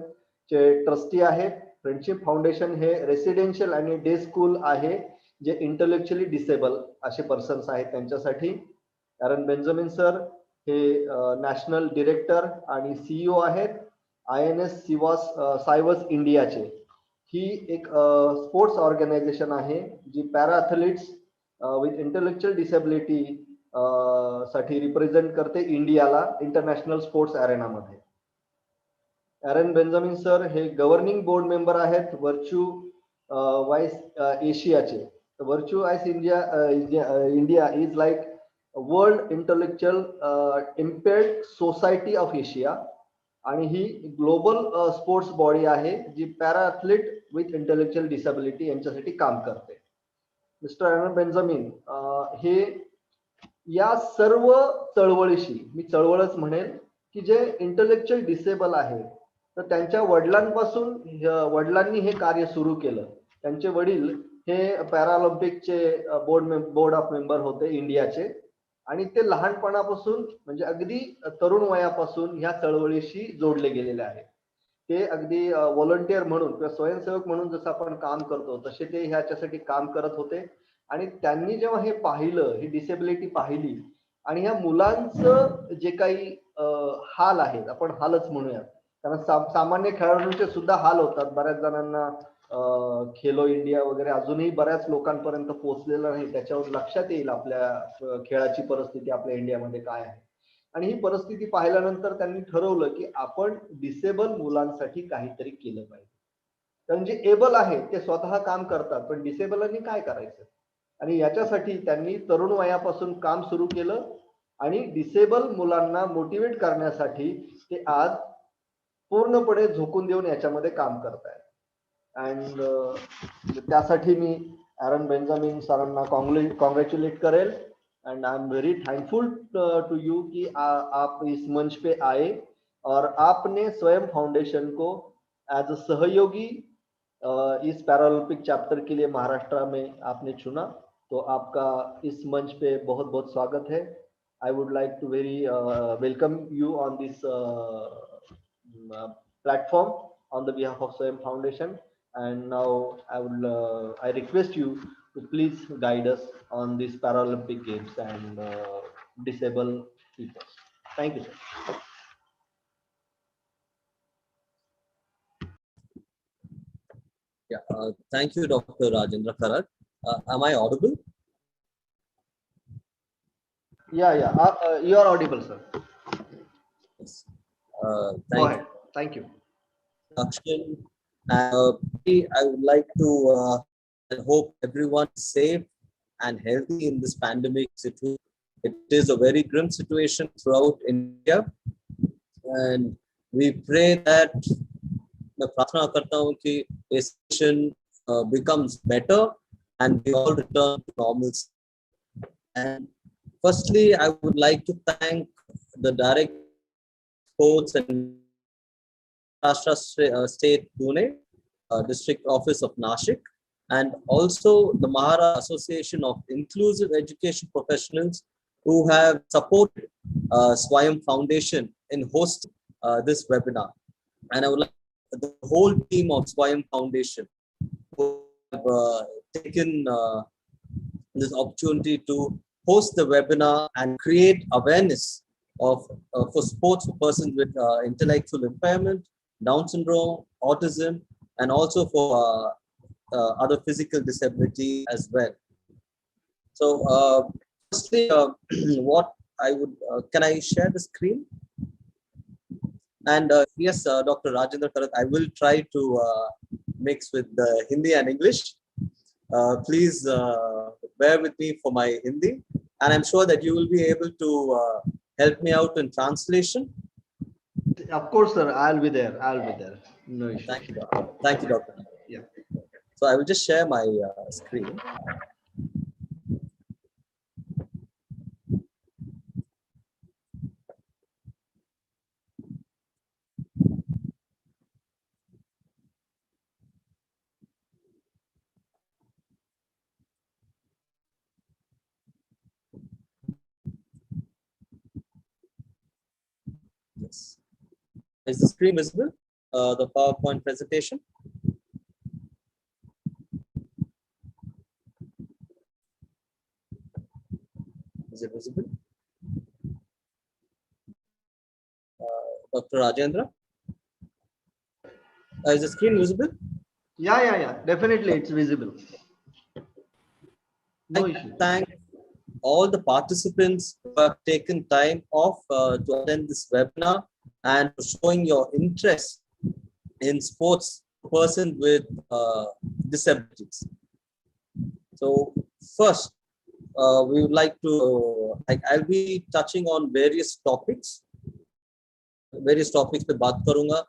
चे ट्रस्टी आहेत. फ्रेंडशिप फाउंडेशन हे रेसिडेन्शियल आणि डे स्कूल आहे जे इंटेलेक्च्युअली डिसेबल असे पर्सन्स आहेत त्यांच्यासाठी. ॲरन बेंजामिन सर हे नॅशनल डिरेक्टर आणि CEO आहेत INS सायवस इंडियाचे. ही एक स्पोर्ट्स ऑर्गनायझेशन आहे जी para athletes with intellectual disability साठी रिप्रेझेंट करते इंडियाला इंटरनॅशनल स्पोर्ट्स अरेनामध्ये. ॲरन बेंजामिन सर हे गव्हर्निंग बोर्ड मेंबर आहेत वर्च्यू वाईस एशियाचे. Virtuous India is like a World Intellectual Impaired Society of Asia, आणि ही ग्लोबल स्पोर्ट्स बॉडी आहे जी para athlete with intellectual disability यांच्यासाठी काम करते. मिस्टर ॲरन बेंजामिन हे या सर्व चळवळीशी, मी चळवळच म्हणेल, की जे इंटेलेक्च्युअल डिसेबल आहे तर त्यांच्या वडिलांनी हे कार्य सुरू केलं. त्यांचे वडील हे पॅराऑलिम्पिकचे बोर्ड ऑफ मेंबर होते इंडियाचे, आणि ते लहानपणापासून म्हणजे अगदी तरुण वयापासून ह्या चळवळीशी जोडले गेलेले आहेत. ते अगदी व्हॉलंटियर म्हणून किंवा स्वयंसेवक म्हणून जसं आपण काम करतो तसे ते ह्याच्यासाठी काम करत होते. आणि त्यांनी जेव्हा हे पाहिलं, ही डिसेबिलिटी पाहिली, आणि ह्या मुलांचं जे काही हाल आहेत, आपण हालच म्हणूयात, कारण सामान्य खेळाडूंचे सुद्धा हाल होतात. बऱ्याच जणांना खेलो इंडिया वगैरे अजूनही बऱ्याच लोकांपर्यंत पोहोचलेलं नाही. त्याच्यावर लक्षात येईल आपल्या खेळाची परिस्थिती आपल्या इंडियामध्ये काय आहे. आणि ही परिस्थिती पाहिल्यानंतर त्यांनी ठरवलं की आपण डिसेबल मुलांसाठी काहीतरी केलं पाहिजे. कारण जे एबल आहे ते स्वतः काम करतात, पण डिसेबलांनी काय करायचं. आणि याच्यासाठी त्यांनी तरुण वयापासून काम सुरू केलं, आणि डिसेबल मुलांना मोटिवेट करण्यासाठी ते आज पूर्णपणे झोकून देऊन याच्यामध्ये काम करतायत. अँड त्यासाठी मी ॲरन बेंजामिन सरांना कॉन्ग्रॅच्युलेट करेल. And I am very thankful to you कि आप इस मंच पे आए और आपने स्वयं फाउंडेशन को एज अ सहयोगी इस पैरालंपिक चैप्टर के लिए महाराष्ट्र में आपने चुना. तो आपका इस मंच पे बहुत बहुत स्वागत है. I would like to very welcome you on this platform on the behalf of SWAYAM Foundation. And now I request you to please guide us on these Paralympic Games and disabled people. Thank you, sir. Yeah, thank you, Dr. Rajendra Karat. Am I audible? Yeah. You are audible, sir. Yes. Go ahead. Thank you. I would like to hope everyone is safe and healthy in this pandemic situation. It is a very grim situation throughout India, and we pray that the प्रार्थना करता हूँ कि this situation becomes better and we all return to normalcy. And firstly, I would like to thank the Director of Sports and Maharashtra State Pune District Office of Nashik, and also the Maharashtra Association of Inclusive Education Professionals, who have supported SWAYAM Foundation in hosting this webinar. And I would like the whole team of SWAYAM Foundation who have taken this opportunity to host the webinar and create awareness of for sports for persons with intellectual impairment, Down syndrome, autism, and also for other physical disability as well. So, firstly, what I would can I share the screen? And yes, Dr. Rajendra Karat, I will try to mix with Hindi and English. Please bear with me for my Hindi, and I'm sure that you will be able to help me out in translation. Of course, sir. I'll be there. No issue. Thank you, Doctor. Thank you, Doctor. Yeah. So I will just share my screen. Yes. Is the screen visible? The PowerPoint presentation? Is it visible? Dr. Rajendra? Is the screen visible? Yeah. Definitely, it's visible. No issue. Thank all the participants who have taken time off to attend this webinar and for showing your interest in sports for persons with disabilities. So So first, we would like to, I'll be touching on various topics पे बात करूंगा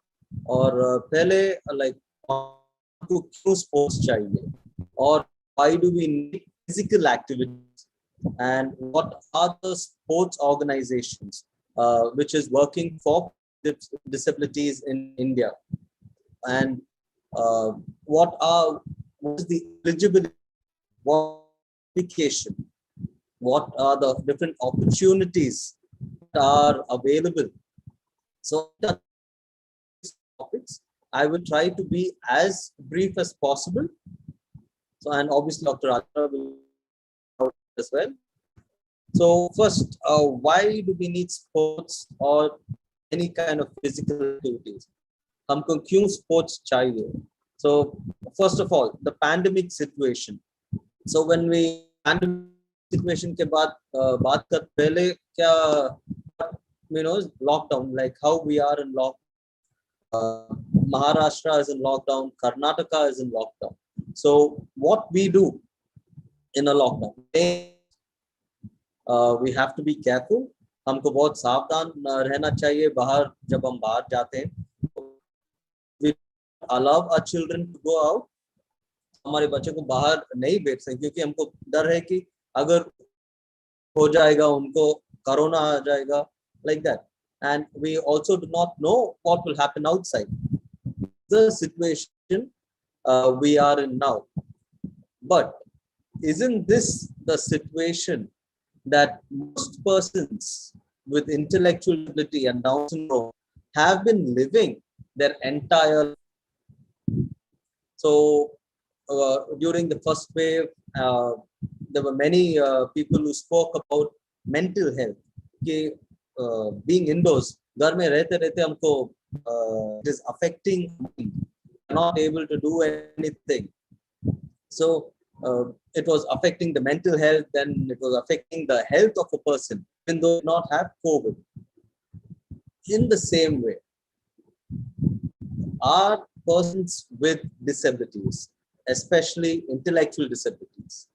और पहले like आपको क्यों sports चाहिए और why do we need physical activities and what are the sports organizations which is working for disabilities in India and what is the eligibility, what application, what are the different opportunities that are available. So the topics I will try to be as brief as possible. So and obviously Dr. Rajra will as well. So first, why do we need sports or any kind of physical activities? हमको क्यों sports चाहिए? So first of all, the pandemic situation. So when we pandemic situation के बाद बात कर पहले क्या lockdown, like how we are in lockdown. Maharashtra is in lockdown, Karnataka is in lockdown. So what we do in a lockdown, we have to be careful. हमको बहुत सावधान रहना चाहिए बाहर जब हम बाहर जाते हैं. We allow our children to go out. हमारे बच्चों को बाहर नहीं भेज सकते क्योंकि हमको डर है कि अगर हो जाएगा उनको कोरोना आ जाएगा, like that. And we also do not know what will happen outside. The situation we are in now. But isn't this the situation that most persons with intellectual ability and Down syndrome have been living their entire life? So during the first wave, there were many people who spoke about mental health. Being indoors, घर में रहते रहते हमको it is affecting mind, not able to do anything. So it was affecting the mental health, then it was affecting the health of a person, even though not have COVID. In the same way, are persons with disabilities, especially intellectual disabilities,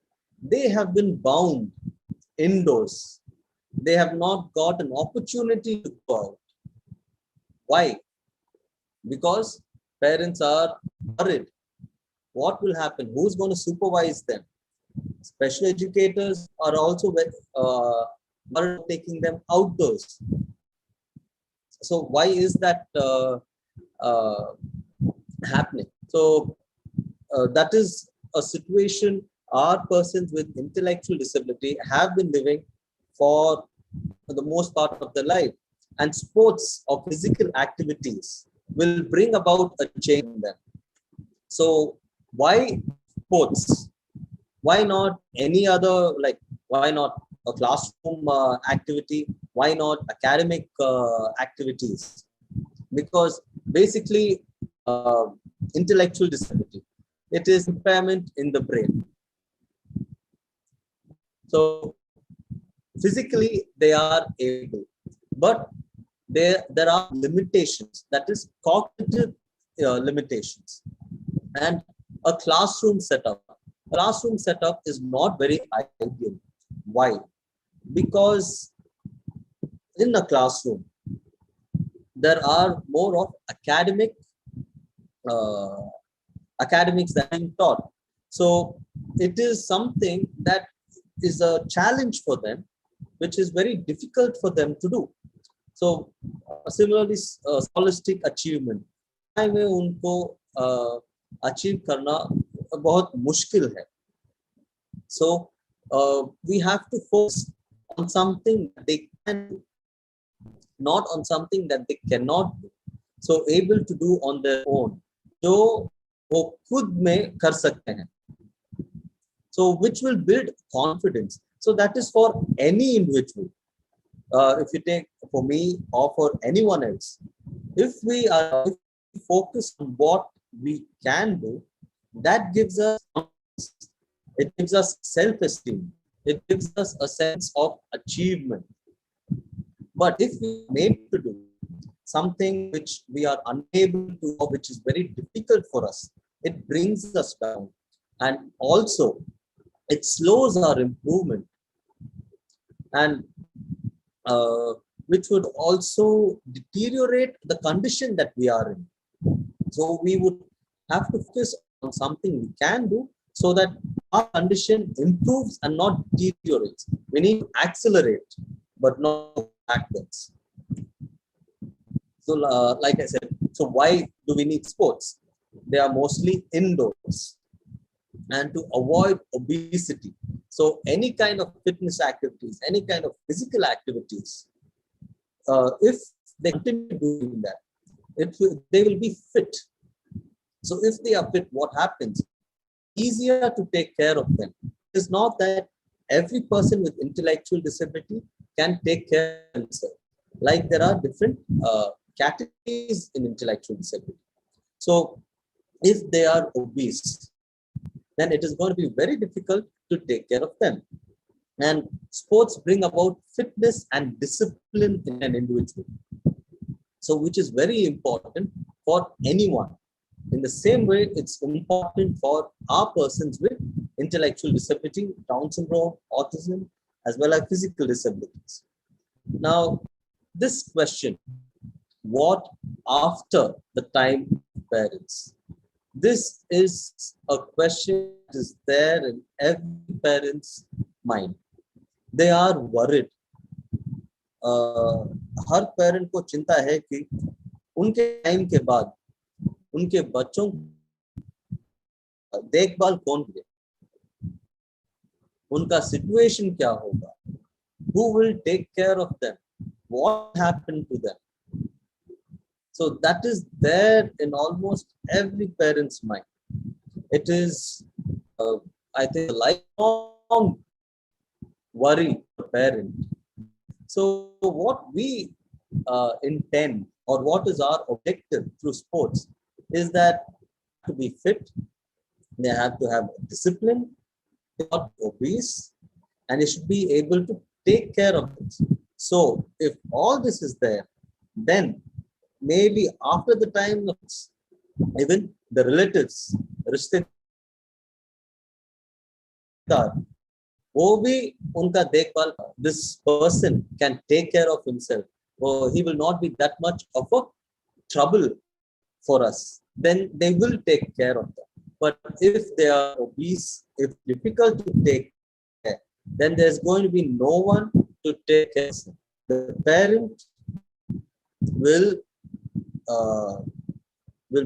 they have been bound indoors. They have not got an opportunity to go out. Why? Because parents are worried. What will happen? Who's going to supervise them? Special educators are also taking them outdoors. So why is that happening? So that is a situation our persons with intellectual disability have been living for the most part of their life. And sports or physical activities will bring about a change in them. So why sports? Why not any other, like why not a classroom activity? Why not academic activities? Because basically intellectual disability, it is impairment in the brain. So physically they are able, but there are limitations, that is cognitive limitations. And a classroom setup is not very ideal. Why? Because in a classroom there are more of academics that are being taught. So it is something that is a challenge for them, which is very difficult for them to do. So similarly, scholastic achievement में उनको achieve करना बहुत मुश्किल है. So we have to focus on something they can do, not on something that they cannot do. So able to do on their own, जो वो खुद में कर सकते हैं. So which will build confidence. So that is for any individual. If you take for me or for anyone else, if we focus on what we can do, that gives us, it gives us self-esteem. It gives us a sense of achievement. But if we are made to do something which we are unable to, or which is very difficult for us, it brings us down. And also, it slows our improvement, and which would also deteriorate the condition that we are in. So we would have to focus on something we can do so that our condition improves and not deteriorates. We need to accelerate, but not go backwards. So like I said, so why do we need sports? They are mostly indoors, and to avoid obesity. So any kind of fitness activities, any kind of physical activities, if they continue doing that, they will be fit. So if they are fit, what happens? Easier to take care of them. It's not that every person with intellectual disability can take care of themselves. Like there are different categories in intellectual disability. So if they are obese, then it is going to be very difficult to take care of them. And sports bring about fitness and discipline in an individual. So which is very important for anyone. In the same way, it's important for our persons with intellectual disability, Down syndrome, autism, as well as physical disabilities. Now, this question, what after the time of parents? This is a question that is there in every parent's mind. They are worried. Her parent को चिंता है कि उनके time के बाद उनके बच्चों देखभाल कौन करेगा, उनका सिचुएशन क्या होगा, who will take care of them, what happened to them. So that is there in almost every parent's mind. It is, I think, a lifelong worry for parent. So what we intend, or what is our objective through sports, is that to be fit, they have to have discipline, not obese, and they should be able to take care of it. So if all this is there, then maybe after the time, even the relatives, this person can take care of himself, or he will not be that much of a trouble for us, then they will take care of them. But if they are obese, if difficult to take care, then there's going to be no one to take care of them. The parent will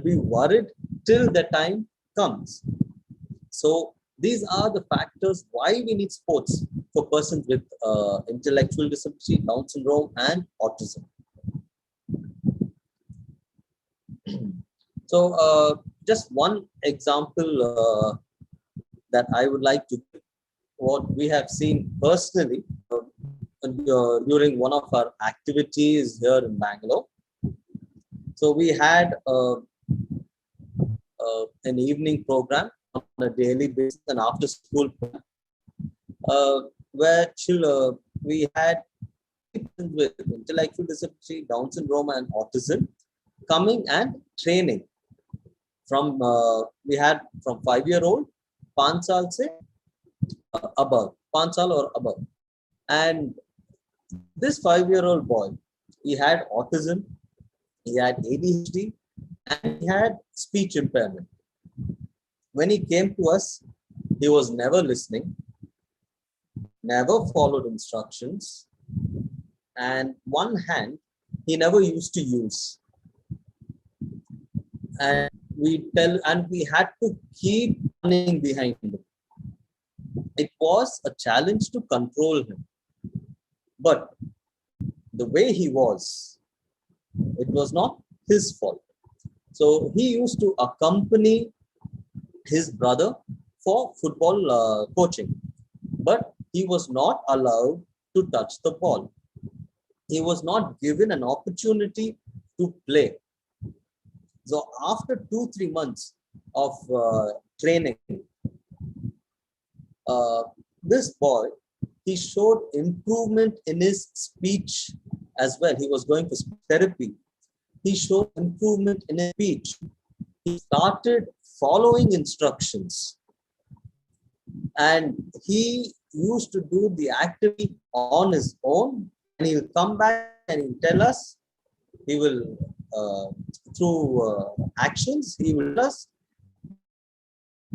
be worried till the time comes. So these are the factors why we need sports for persons with intellectual disability, Down syndrome, and autism. So just one example that I would like to give, what we have seen personally during one of our activities here in Bangalore. So we had an evening program on a daily basis, an after school program, where we had people with intellectual disability, Down syndrome, and autism coming and training. From we had from 5-year-old, 5 saal se above, 5 saal or above, and this 5-year-old boy, he had autism, he had ADHD, and he had speech impairment. When he came to us, he was never listening, never followed instructions, and one hand he never used to use. And we had to keep running behind him. It was a challenge to control him. But the way he was, it was not his fault. So he used to accompany his brother for football coaching, but he was not allowed to touch the ball. He was not given an opportunity to play. So after 2-3 months of training, this boy, he showed improvement in his speech as well. He was going for therapy. He showed improvement in his speech. He started following instructions. and he used to do the activity on his own, and he will come back and he'll tell us, he will through actions, he will tell us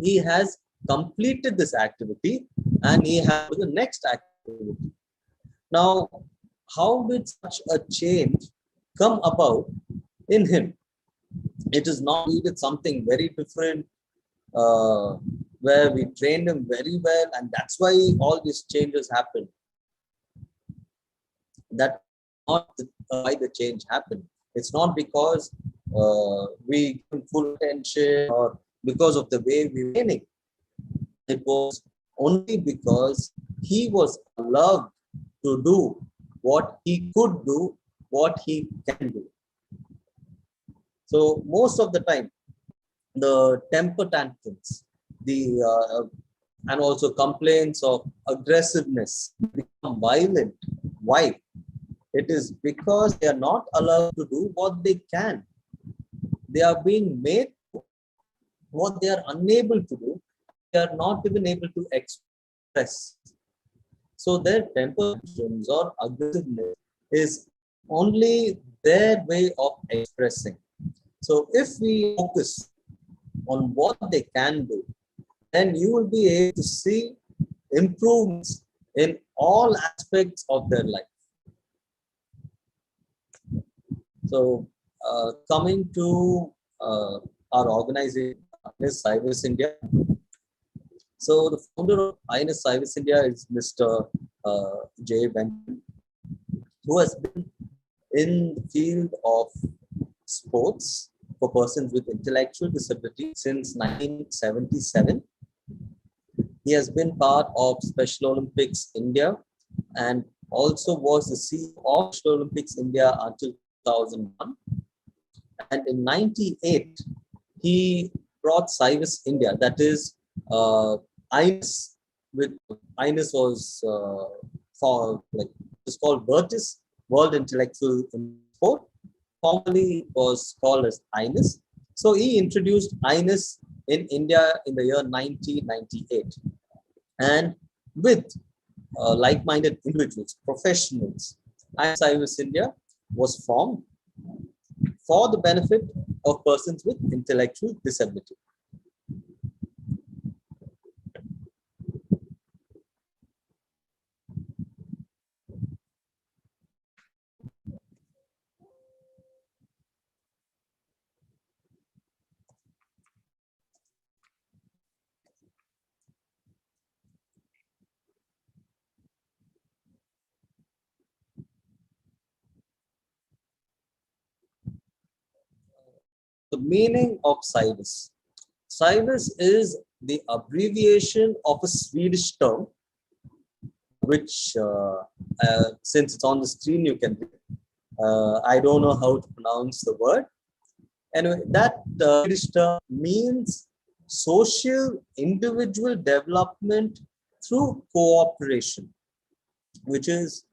he has completed this activity and he has the next activity. Now, how did such a change come about in him? It is not needed something very different, where we trained him very well, and that's why all these changes happened. That's not why the change happened. It's not because we give him full attention or because of the way we were training. It was only because he was allowed to do what he could do, what he can do. So most of the time, the temper tantrums, and also complaints of aggressiveness become violent. Why? It is because they are not allowed to do what they can. They are being made to what they are unable to do. They are not even able to express. So their temper tantrums or aggressiveness is only their way of expressing. So if we focus on what they can do, then you will be able to see improvements in all aspects of their life. So coming to our organization, Cybers India. So the founder of INS Cybers India is Mr. J. Benjamin, who has been in the field of sports for persons with intellectual disability since 1977. He has been part of Special Olympics India and also was the CEO of Special Olympics India until 2001. And in 98, he brought Cybers India, that is INS. With INS was it's called Vertis, World Intellectual Sport. Formerly was called as INS. So he introduced INS in India in the year 1998. And with like-minded individuals, professionals, INS Cybers India was formed for the benefit of persons with intellectual disability. The meaning of Cybers. Cybers is the abbreviation of a Swedish term, which since it's on the screen, you can read. I don't know how to pronounce the word. Anyway, that Swedish term means social individual development through cooperation, which is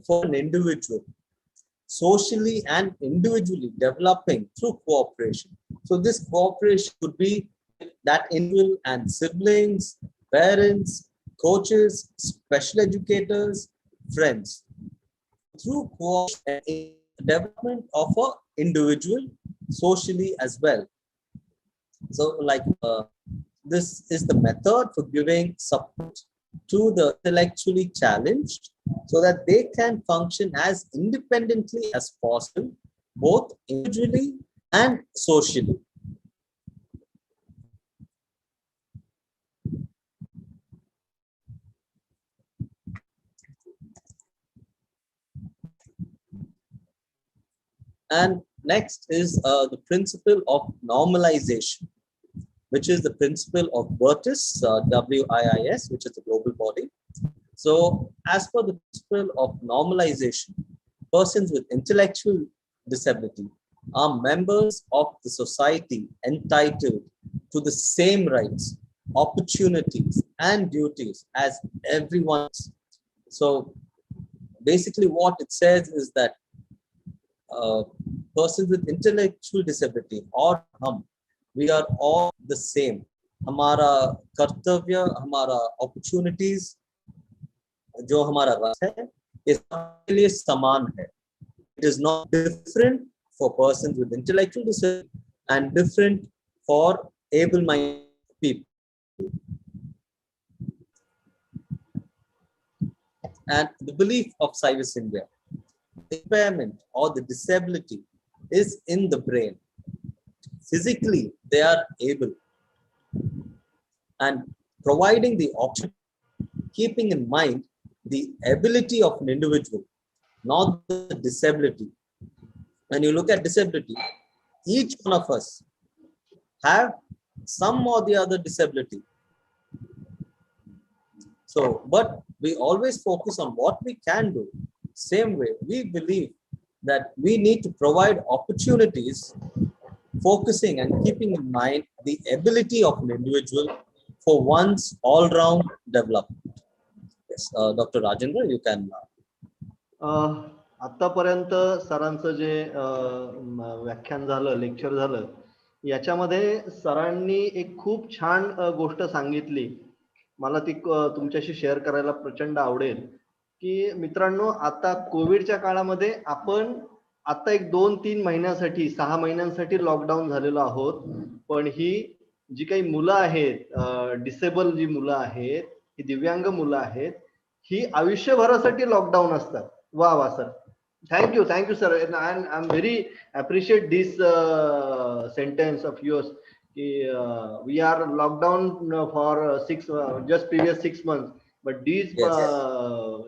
for an individual, socially and individually developing through cooperation. So this cooperation could be that individual and siblings, parents, coaches, special educators, friends. Through cooperation, development of an individual socially as well. So like this is the method for giving support to the intellectually challenged so that they can function as independently as possible, both individually and socially. And next is the principle of normalization, which is the principle of WIRTIS, WIIS, which is the global body. So as per the principle of normalization, persons with intellectual disability are members of the society entitled to the same rights, opportunities, and duties as everyone else. So basically what it says is that persons with intellectual disability or we are all the same. हमारा कर्तव्य, हमारा opportunities, जो हमारा रास्ता है, ये सबके लिए समान है. It is not different for persons with intellectual disability and different for able-minded people. And the belief of Cyrus India, the impairment or the disability is in the brain. Physically, they are able, and providing the option, keeping in mind the ability of an individual, not the disability. When you look at disability, each one of us have some or the other disability. So, but we always focus on what we can do. Same way, we believe that we need to provide opportunities, focusing and keeping in mind the ability of an individual for one's all-round development. Yes, Dr. Rajendra, you can. आतापर्यंत सरांचं जे व्याख्यान झालं, lecture झालं, याच्यामध्ये सरांनी एक खूप छान गोष्ट सांगितली. मला ती तुमच्याशी शेअर करायला प्रचंड आवडेल की मित्रांनो, आता कोविडच्या काळामध्ये आपण आता एक 2-3 महिन्यासाठी 6 महिन्यांसाठी लॉकडाऊन झालेलो आहोत. पण ही जी काही मुलं आहेत, डिसेबल जी मुलं आहेत, ही दिव्यांग मुलं आहेत, ही आयुष्यभरासाठी लॉकडाऊन असतात. वा वा sir, thank you sir. I am very appreciate this sentence of yours की we are lockdown for 6 months, but these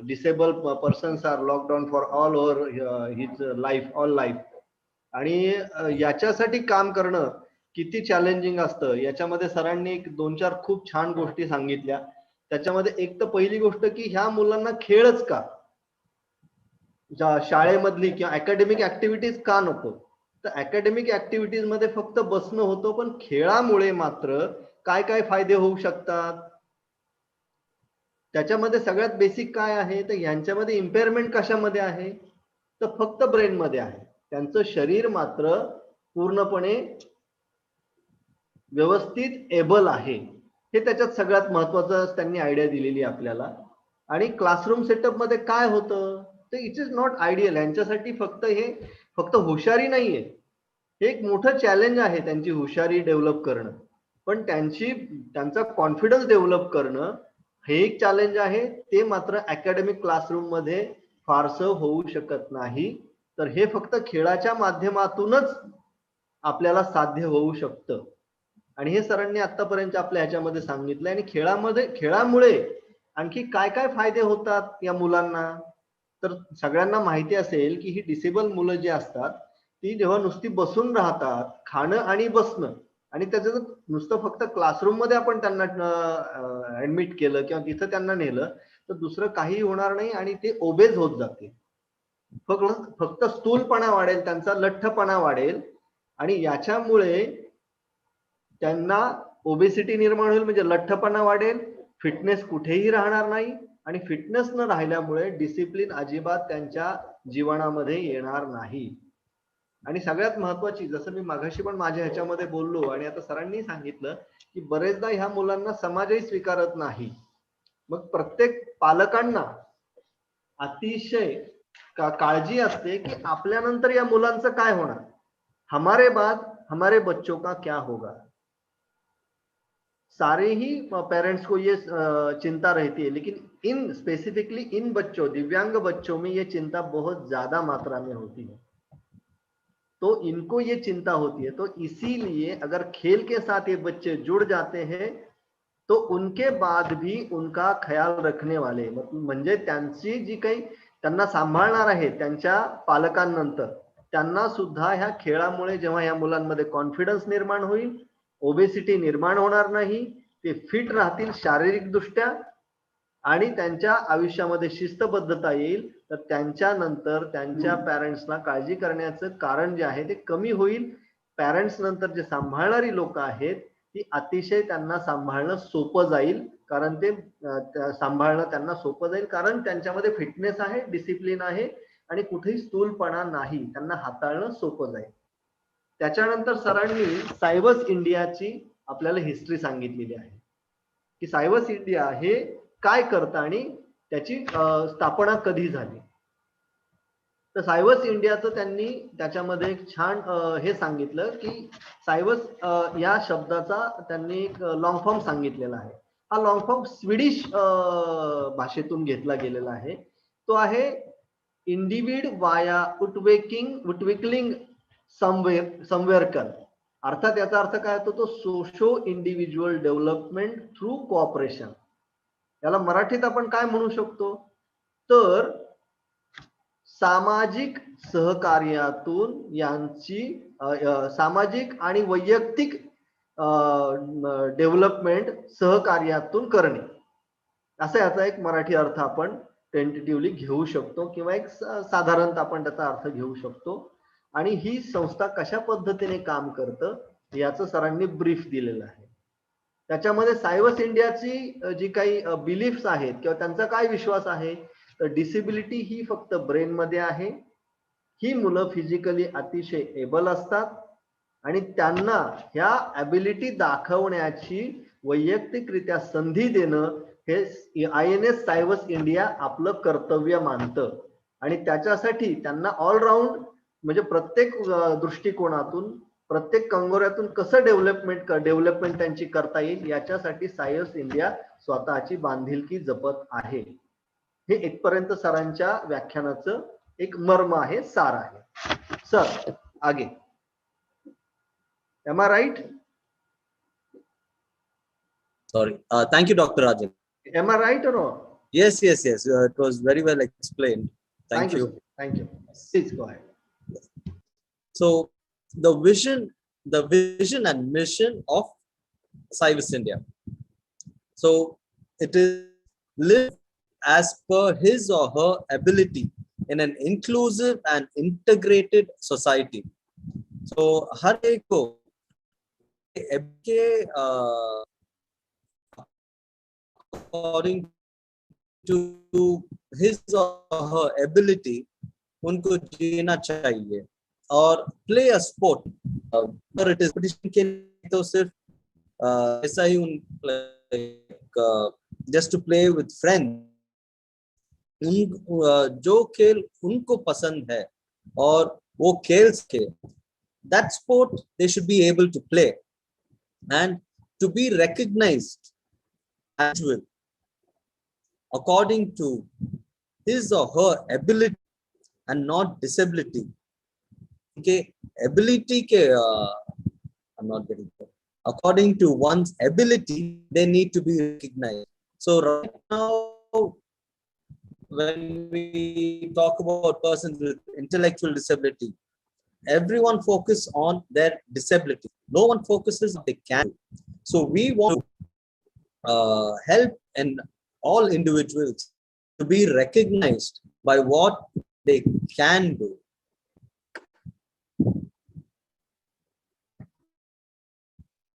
disabled persons are locked down for all over his life, all life. आणि याच्यासाठी काम करणं किती challenging असतं, याच्यामध्ये सरांनी 2-4 खूप छान गोष्टी सांगितल्या. त्याच्यामध्ये एक तर पहिली गोष्ट की ह्या मुलांना खेळच का, शाळेमधली किंवा अकॅडमिक ऍक्टिव्हिटीज का नको. तर अकॅडमिक ऍक्टिव्हिटीज मध्ये फक्त बसणं होतं, पण खेळामुळे मात्र काय काय फायदे होऊ शकतात. त्याच्यामध्ये सगळ्यात बेसिक काय आहे, तर यांच्यामध्ये इम्पेअरमेंट कशामध्ये आहे, तर फक्त ब्रेन मध्ये आहे. त्यांचं शरीर मात्र पूर्णपणे व्यवस्थित एबल आहे. हे त्याच्यात सगळ्यात महत्वाचं त्यांनी आयडिया दिलेली आपल्याला. आणि क्लासरूम सेटअप मध्ये काय होतं, तर इट इज नॉट आयडियल. यांच्यासाठी फक्त हुशारी नाहीये, हे एक मोठं चॅलेंज आहे त्यांची हुशारी डेव्हलप करणं. पण त्यांचा कॉन्फिडन्स डेव्हलप करणं हे एक चॅलेंज आहे. ते मात्र अकॅडमिक क्लासरूम मध्ये फारसं होऊ शकत नाही. तर हे फक्त खेळाच्या माध्यमातूनच आपल्याला साध्य होऊ शकतं. आणि हे सरांनी आतापर्यंत आपल्या ह्याच्यामध्ये सांगितलं. आणि खेळामुळे आणखी काय काय फायदे होतात या मुलांना, तर सगळ्यांना माहिती असेल की ही डिसेबल मुलं जी असतात ती जेव्हा नुसती बसून राहतात, खाणं आणि बसणं, आणि त्याचं नुसतं फक्त क्लासरूम मध्ये आपण त्यांना ऍडमिट केलं किंवा तिथं त्यांना नेलं तर दुसरं काही होणार नाही आणि ते ओबेज होत जाते. फक्त स्थूलपणा वाढेल, त्यांचा लठ्ठपणा वाढेल आणि याच्यामुळे त्यांना ओबेसिटी निर्माण होईल, म्हणजे लठ्ठपणा वाढेल, फिटनेस कुठेही राहणार नाही. आणि फिटनेस न राहिल्यामुळे डिसिप्लिन अजिबात त्यांच्या जीवनामध्ये येणार नाही. आणि सगळ्यात महत्वाची, जसं मी मागाशी पण माझ्या ह्याच्यामध्ये बोललो आणि आता सरांनी सांगितलं की बरेचदा ह्या मुलांना समाजही स्वीकारत नाही. मग प्रत्येक पालकांना अतिशय काळजी असते की आपल्यानंतर या मुलांचं काय होणार, हमारे बाद हमारे बच्चों का क्या होगा. सारे ही पेरेंट्स को ये चिंता रहती है, लेकिन स्पेसिफिकली इन बच्चों, दिव्यांग बच्चों में ये चिंता बहुत ज्यादा मात्रा में होती है. तो इनको ये चिंता होती है. तो इसीलिए अगर खेल के साथ ये बच्चे जुड़ जाते हैं तो उनके बाद भी उनका ख्याल रखने वाले, म्हणजे त्यांची जी काही त्यांना सांभाळणार आहे त्यांच्या पालकांनंतर, त्यांना सुद्धा ह्या खेळामुळे जेव्हा या मुलांमध्ये कॉन्फिडन्स निर्माण होईल, ओबेसिटी निर्माण होणार नाही, ते फिट राहतील शारीरिक दृष्ट्या आणि त्यांच्या आयुष्यामध्ये शिस्तबद्धता येईल, तर त्यांच्यानंतर त्यांच्या पॅरेंट्सला काळजी करण्याचं कारण जे आहे ते कमी होईल. पॅरेंट्स नंतर जे सांभाळणारी लोक आहेत ती अतिशय त्यांना सांभाळणं सोपं जाईल, कारण ते सांभाळणं त्यांना सोपं जाईल, कारण त्यांच्यामध्ये फिटनेस आहे, डिसिप्लिन आहे आणि कुठेही स्थूलपणा नाही, त्यांना हाताळणं सोपं जाईल. त्याच्यानंतर सरांनी सायबस इंडियाची आपल्याला हिस्ट्री सांगितलेली आहे की सायवस इंडिया हे काय करतं आणि त्याची स्थापना कधी झाली. तर सायवस इंडियाचं त्यांनी त्याच्यामध्ये एक छान हे सांगितलं की सायवस या शब्दाचा त्यांनी एक लॉंग फॉर्म सांगितलेला आहे. हा लॉंग फॉर्म स्वीडिश भाषेतून घेतला गेलेला आहे. तो आहे इंडिविड वाया उटविकलिंग समवेअरकन. अर्थात याचा अर्थ काय होतो, तो socio individual development through cooperation. याला मराठीत आपण काय म्हणू शकतो, तर सामाजिक सहकार्यातून यांची सामाजिक आणि वैयक्तिक डेव्हलपमेंट सहकार्यातून करणे, असा याचा एक मराठी अर्थ आपण टेंटेटिव्हली घेऊ शकतो किंवा एक साधारणतः आपण त्याचा अर्थ घेऊ शकतो. आणि ही संस्था कशा पद्धतीने काम करतं याचं सरांनी ब्रीफ दिलेलं आहे. त्याच्यामध्ये सायवस इंडियाची जी काही बिलीफ्स आहेत किंवा त्यांचा काय विश्वास आहे, तर डिसेबिलिटी ही फक्त ब्रेन मध्ये आहे. ही मुलं फिजिकली अतिशय एबल असतात आणि त्यांना ह्या ॲबिलिटी दाखवण्याची वैयक्तिकरित्या संधी देणं हे INS सायवस इंडिया आपलं कर्तव्य मानतं. आणि त्याच्यासाठी त्यांना ऑलराऊंड म्हणजे प्रत्येक दृष्टिकोनातून प्रत्येक कंगोऱ्यातून कसं डेव्हलपमेंट त्यांची करता येईल याच्यासाठी सायवस इंडिया स्वतःची बांधिलकी जपत आहे. हे इथपर्यंत सरांच्या व्याख्यानाचं एक मर्म आहे, सार आहे. सर आगे, am I right? Sorry. Thank you, Dr. Rajan. Am I right or no? Yes. It was very well explained. Thank you. Thank you. Please go ahead. So the vision and mission of Cyvus India. So it is live as per his or her ability in an inclusive and integrated society. So हर एक को according to his or her ability उनको जीना चाहिए और play a sport. अगर it is competition के लिए तो सिर्फ ऐसा ही just to play with friends. जो खेल उनको पसंद है और वो खेल सके, that sport they should be able to play and to be recognized as well according to his or her ability and not disability. Okay, ability ke I'm not getting it. According to one's ability, they need to be recognized. So right now, when we talk about persons with intellectual disability, everyone focuses on their disability. No one focuses on what they can do. So we want to help in all individuals to be recognized by what they can do.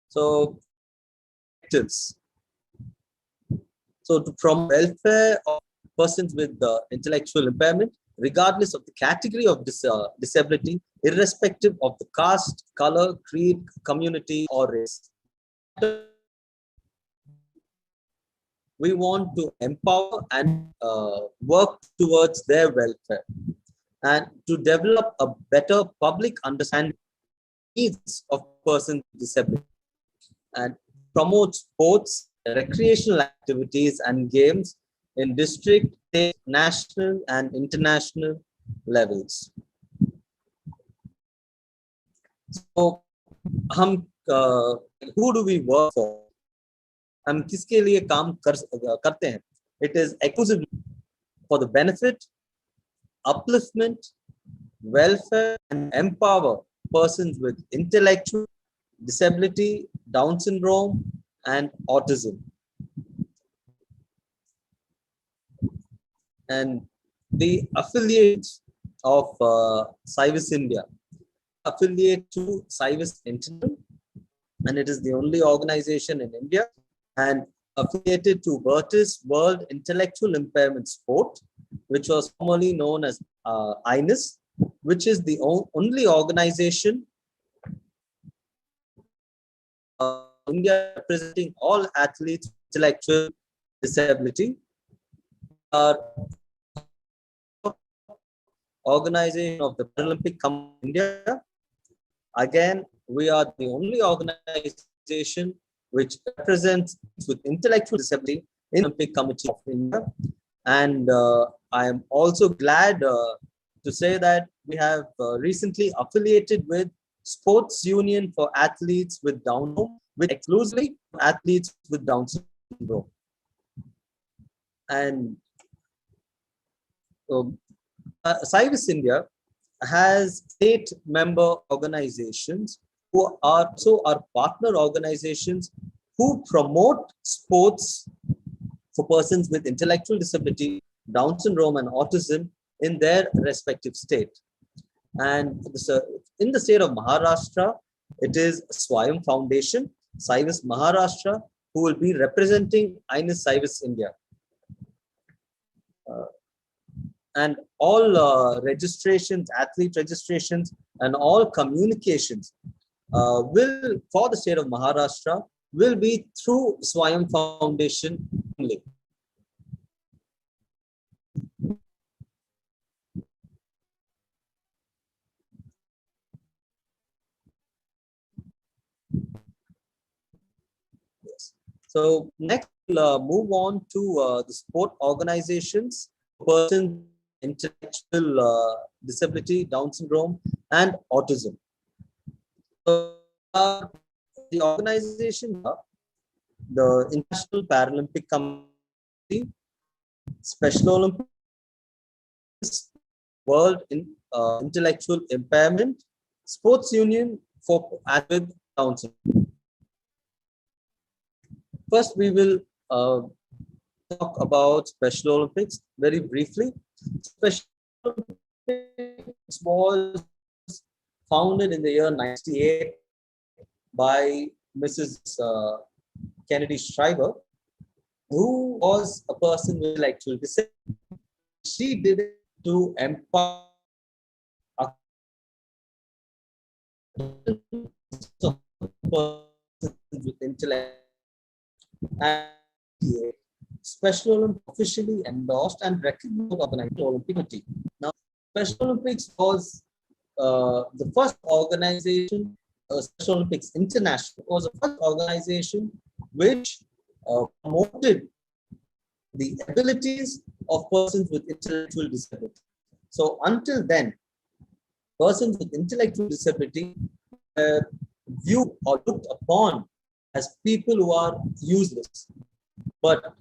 So to promote welfare of persons with intellectual impairment, regardless of the category of disability, irrespective of the caste, color, creed, community, or race. We want to empower and work towards their welfare and to develop a better public understanding of the needs of persons with disability and promote sports, recreational activities and games in district, state, national and international levels. So, who do we work for? हम किसके लिए काम करते हैं? It is exclusively for the benefit, upliftment, welfare and empower persons with intellectual disability, Down syndrome and autism. And the affiliates of Cyvus India affiliate to Cyvus International, and it is the only organization in India and affiliated to Vertis World Intellectual Impairment Sport, which was formerly known as INIS, which is the only organization India representing all athletes with intellectual disability. Our organization of the Paralympic Committee of India. Again, we are the only organization which represents with intellectual disability in the Olympic Committee of India. And I am also glad to say that we have recently affiliated with Sports Union for Athletes with Down syndrome, with exclusively athletes with Down syndrome. And SIVIS India has 8 member organizations who are also our partner organizations who promote sports for persons with intellectual disability, Down syndrome and autism in their respective state. And in the state of Maharashtra, it is SWAYAM Foundation, SIVIS Maharashtra, who will be representing INIS SIVIS India. And all registrations, athlete registrations, and all communications will, for the state of Maharashtra, will be through SWAYAM Foundation only. Yes. So next, we'll move on to the sport organizations, persons intellectual disability, Down syndrome, and autism. So, the organization, the International Paralympic Committee, Special Olympics, World Intellectual Impairment, Sports Union for Athletes with Down syndrome. First, we will talk about Special Olympics very briefly. Special Olympics was founded in the year 1968 by Mrs. Kennedy Shriver, who was a person with intellectual disability. She did it to empower persons with intellect. And Special Olympics officially endorsed and recognized by the International Olympic Committee. Now, Special Olympics was the first organization, Special Olympics International, was the first organization which promoted the abilities of persons with intellectual disability. So until then, persons with intellectual disability were viewed or looked upon as people who are useless. But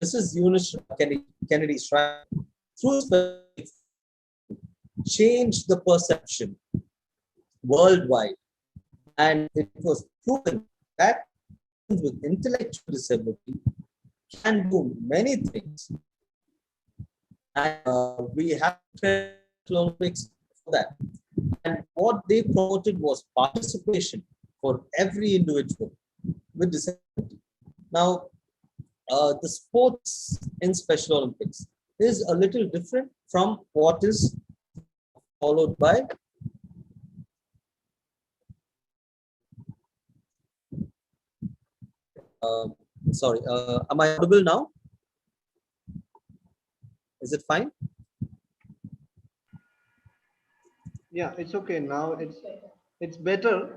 Mrs. Kennedy Shriver, through changed the perception worldwide, and it was proven that persons with intellectual disability can do many things, and we have Olympics for that. And what they promoted was participation for every individual with disability. Now, the sports in Special Olympics is a little different from what is followed by am I audible now? Is it fine? Yeah, it's okay. Now it's better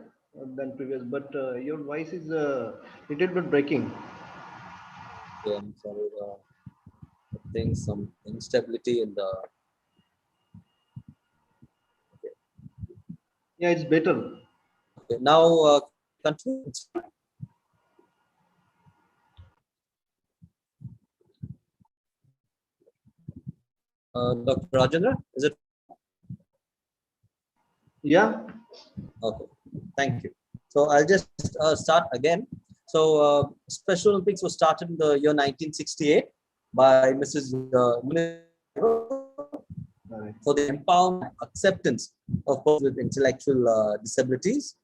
than previous, but your voice is a little bit breaking. Okay, I'm sorry. I think some instability in the. Okay. Yeah, it's better. Okay, now continue. Dr. Rajendra, is it? Yeah. Okay, thank you. So I'll just start again. So Special Olympics was started in the year 1968 by Mrs. For the empowerment acceptance of persons with intellectual disabilities.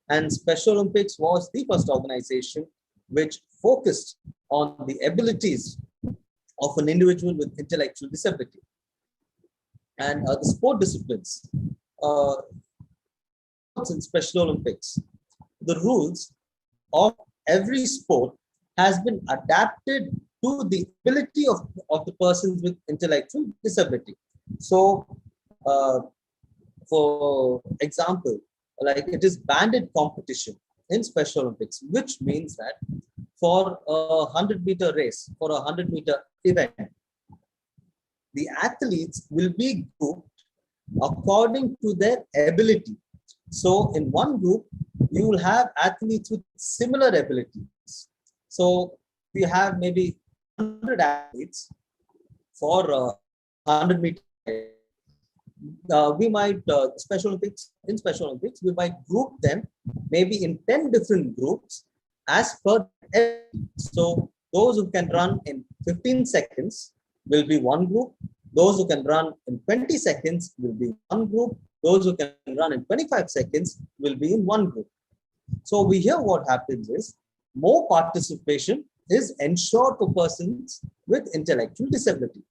And Special Olympics was the first organization which focused on the abilities of an individual with intellectual disability. And the sport disciplines in Special Olympics, the rules of every sport has been adapted to the ability of the persons with intellectual disability. So, for example, like it is banded competition in Special Olympics, which means that for a 100-meter race, for a 100-meter event, the athletes will be grouped according to their ability. So in one group, you will have athletes with similar abilities. So we have maybe 100 athletes for 100-meter. We might Special Olympics, we might group them maybe in 10 different groups as per. So those who can run in 15 seconds will be one group. Those who can run in 20 seconds will be one group. Those who can run in 25 seconds will be in one group. So we hear what happens is more participation is ensured for persons with intellectual disability,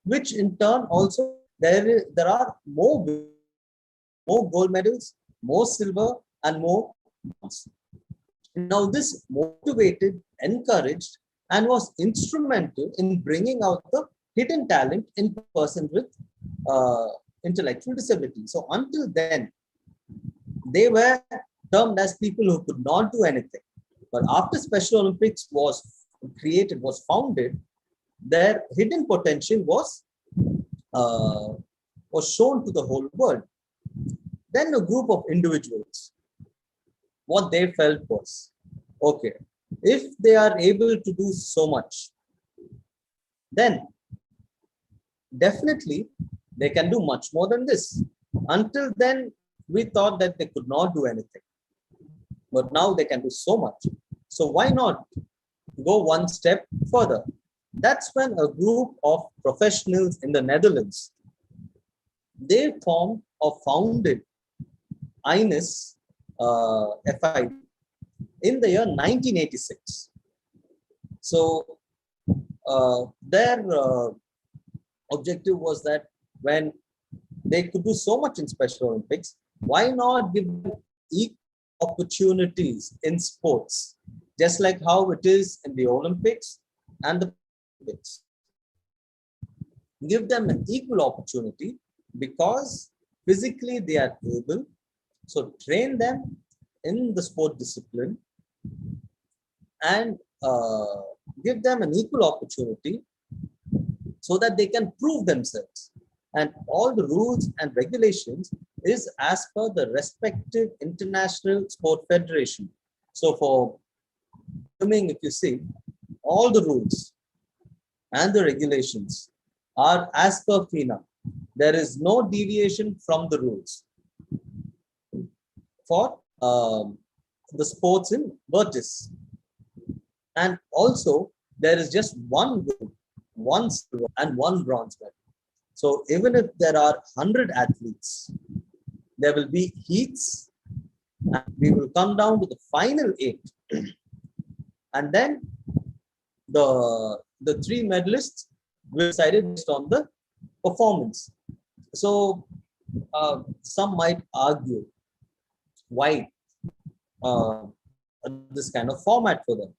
which in turn also there are more gold medals, more silver, and more bronze. Now this motivated, encouraged, and was instrumental in bringing out the hidden talent in persons with intellectual disability. So until then, they were termed as people who could not do anything. But after Special Olympics was created, was founded, their hidden potential was shown to the whole world. Then a group of individuals, what they felt was, okay, if they are able to do so much, then definitely they can do much more than this. Until then, we thought that they could not do anything. But now they can do so much. So why not go one step further? That's when a group of professionals in the Netherlands, they formed or founded INES FID in the year 1986. So their objective was that when they could do so much in Special Olympics, why not give them equal opportunities in sports, just like how it is in the Olympics and the Olympics. Give them an equal opportunity because physically they are able. So train them in the sport discipline and give them an equal opportunity so that they can prove themselves. And all the rules and regulations is as per the respective international sport federation. So for swimming, if you see, all the rules and the regulations are as per FINA. There is no deviation from the rules. For the sports in vertice. And also, there is just one gold, one silver, and one bronze medal. So even if there are 100 athletes, there will be heats, and we will come down to the final 8. And then the 3 medalists will be decided based on the performance. So some might argue why this kind of format for them.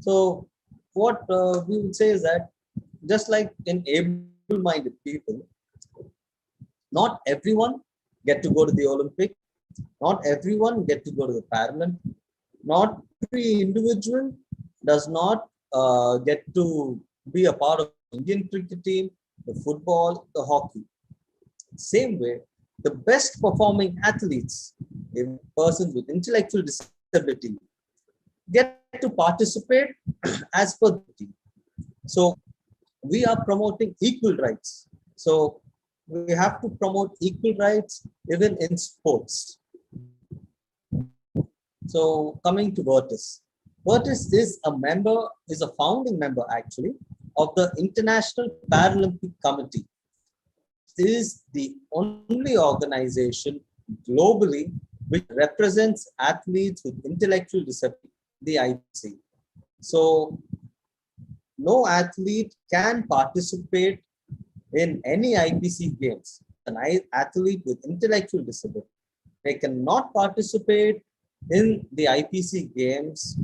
So what we will say is that just like in able-minded people, not everyone get to go to the Olympic, not everyone get to go to the Paralympic, not every individual does not get to be a part of the Indian cricket team, the football, the hockey. Same way, the best performing athletes, persons with intellectual disability, get to participate as per the team. So we are promoting equal rights. So we have to promote equal rights even in sports. So coming to Vertis. Vertis is a founding member actually of the International Paralympic Committee. It is the only organization globally which represents athletes with intellectual disability, the IPC. So no athlete can participate in any IPC games. An athlete with intellectual disability, they cannot participate in the IPC games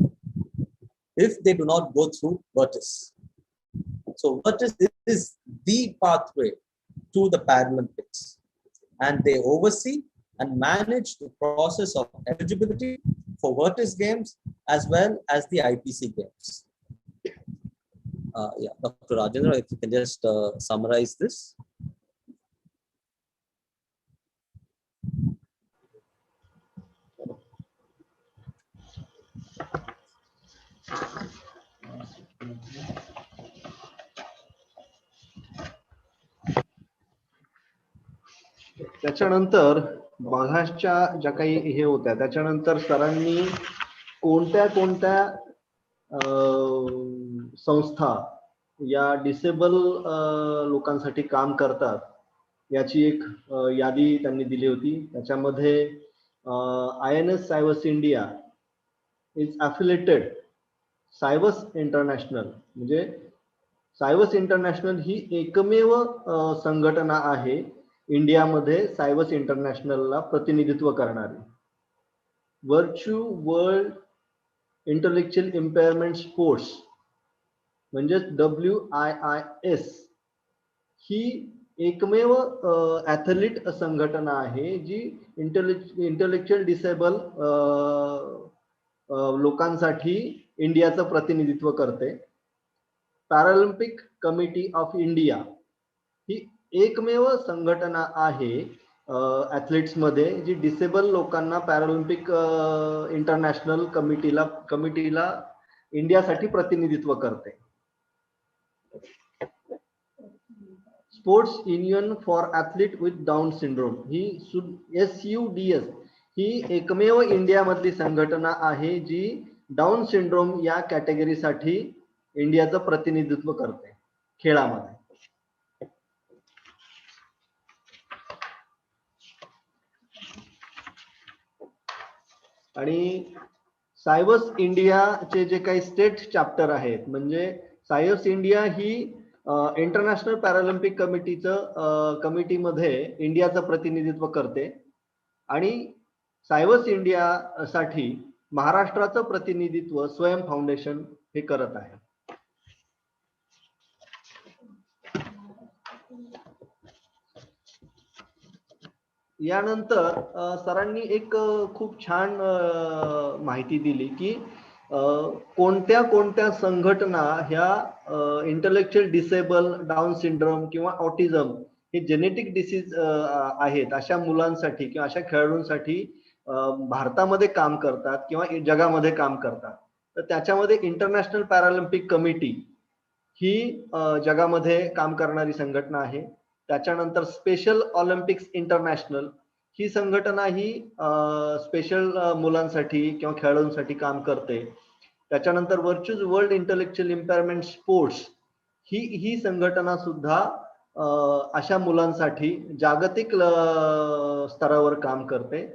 if they do not go through Vertis. So Vertis is the pathway to the Paralympics, and they oversee and manage the process of eligibility for Vertis Games as well as the IPC Games. Yeah, Dr. Rajendra, if you can just summarize this. त्याच्यानंतर मागासच्या ज्या काही हे होत्या त्याच्यानंतर सरांनी कोणत्या कोणत्या संस्था या डिसेबल लोकांसाठी काम करतात याची एक यादी त्यांनी दिली होती. त्याच्यामध्ये INS cybers India is affiliated cybers international, म्हणजे सायबर्स इंटरनॅशनल ही एकमेव संघटना आहे इंडियामध्ये सायबर्स इंटरनॅशनलला प्रतिनिधित्व करणारी. Virtue world intellectual impairment sports म्हणजे WIIS ही एकमेव ॲथलीट संघटना आहे जी इंटेलेक्च्युअल डिसेबल लोकांसाठी इंडियाचं प्रतिनिधित्व करते. पॅरालिम्पिक कमिटी ऑफ इंडिया ही एकमेव संघटना आहे ॲथलीट्स मध्ये जी डिसेबल लोकांना पॅरालिम्पिक इंटरनॅशनल कमिटीला इंडियासाठी प्रतिनिधित्व करते. Sports union for athlete with down syndrome he SUDS ही एकमेव इंडियामधली संघटना आहे जी डाऊन सिंड्रोम या कॅटेगरीसाठी इंडियाचं प्रतिनिधित्व करते खेळामध्ये. आणि सायबर्स इंडियाचे जे काही स्टेट चॅप्टर आहेत, म्हणजे सायबर्स इंडिया ही इंटरनॅशनल पॅरालिम्पिक कमिटीमध्ये इंडियाचं प्रतिनिधित्व करते आणि सायबर्स इंडियासाठी महाराष्ट्राचं प्रतिनिधित्व स्वयं फाउंडेशन हे करत आहे. यानंतर सरांनी एक खूप छान माहिती दिली की कोणत्या कोणत्या संघटना ह्या इंटेलेक्च्युअल डिसेबल, डाऊन सिंड्रोम किंवा ऑटिझम हे जेनेटिक डिसीज आहेत अशा मुलांसाठी किंवा अशा खेळाडूंसाठी भारतामध्ये काम करतात किंवा जगामध्ये काम करतात. तर त्याच्यामध्ये इंटरनॅशनल पॅरालिम्पिक कमिटी ही जगामध्ये काम करणारी संघटना आहे. त्याच्यानंतर स्पेशल ऑलिम्पिक्स इंटरनॅशनल ही संघटना ही स्पेशल मुलांसाठी किंवा खेळाडूंसाठी काम करते. त्याच्यानंतर virtual world intellectual impairment sports ही संघटना सुद्धा अशा मुलांसाठी जागतिक स्तरावर काम करते.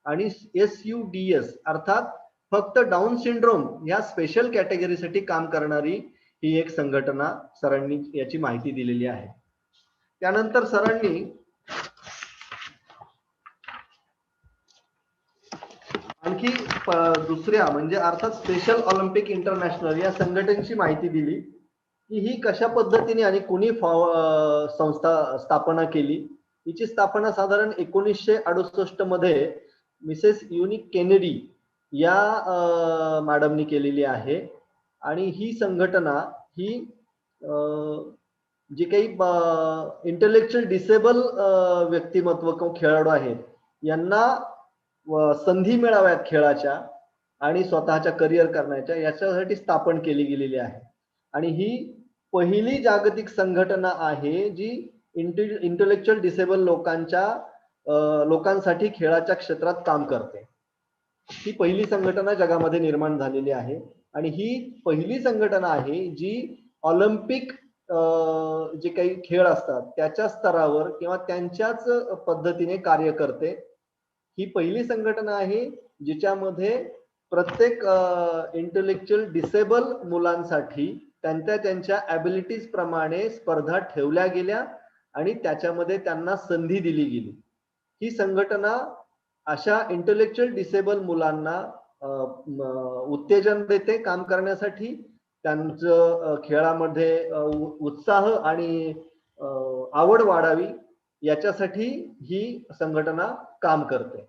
आणि SUDS अर्थात फक्त डाऊन सिंड्रोम या स्पेशल कॅटेगरीसाठी काम करणारी ही एक संघटना सरांनी याची माहिती दिलेली आहे. त्यानंतर सरांनी आणखी दुसऱ्या म्हणजे अर्थात स्पेशल ऑलिम्पिक इंटरनॅशनल या संघटनेची माहिती दिली की ही कशा पद्धतीने आणि कोणी संस्था स्थापना केली. हिची स्थापना साधारण 1968 मध्ये मिसेस युनिक केनेडी या मॅडमनी केलेली आहे. आणि ही संघटना ही जे काही इंटेलेक्च्युअल डिसेबल व्यक्तिमत्व किंवा खेळाडू आहेत यांना संधी मिळाव्यात खेळाच्या आणि स्वतःच्या करिअर करण्याच्या याच्यासाठी स्थापन केली गेलेली आहे. आणि ही पहिली जागतिक संघटना आहे जी इंटेलेक्च्युअल डिसेबल लोकांसाठी खेळाच्या क्षेत्रात काम करते. ही पहिली संघटना जगामध्ये निर्माण झालेली आहे आणि ही पहिली संघटना आहे जी ऑलिम्पिक जे काही खेळ असतात त्याच्या स्तरावर किंवा त्यांच्याच पद्धतीने कार्य करते. ही पहिली संघटना आहे जिच्यामध्ये प्रत्येक इंटेलेक्च्युअल डिसेबल मुलांसाठी त्यांच्या ॲबिलिटीज प्रमाणे स्पर्धा ठेवल्या गेल्या आणि त्याच्यामध्ये त्यांना संधी दिली गेली. ही संघटना अशा इंटेलेक्च्युअल डिसेबल मुलांना उत्तेजन देते काम करण्यासाठी, त्यांचं खेळामध्ये उत्साह आणि आवड वाढावी याच्यासाठी ही संघटना काम करते.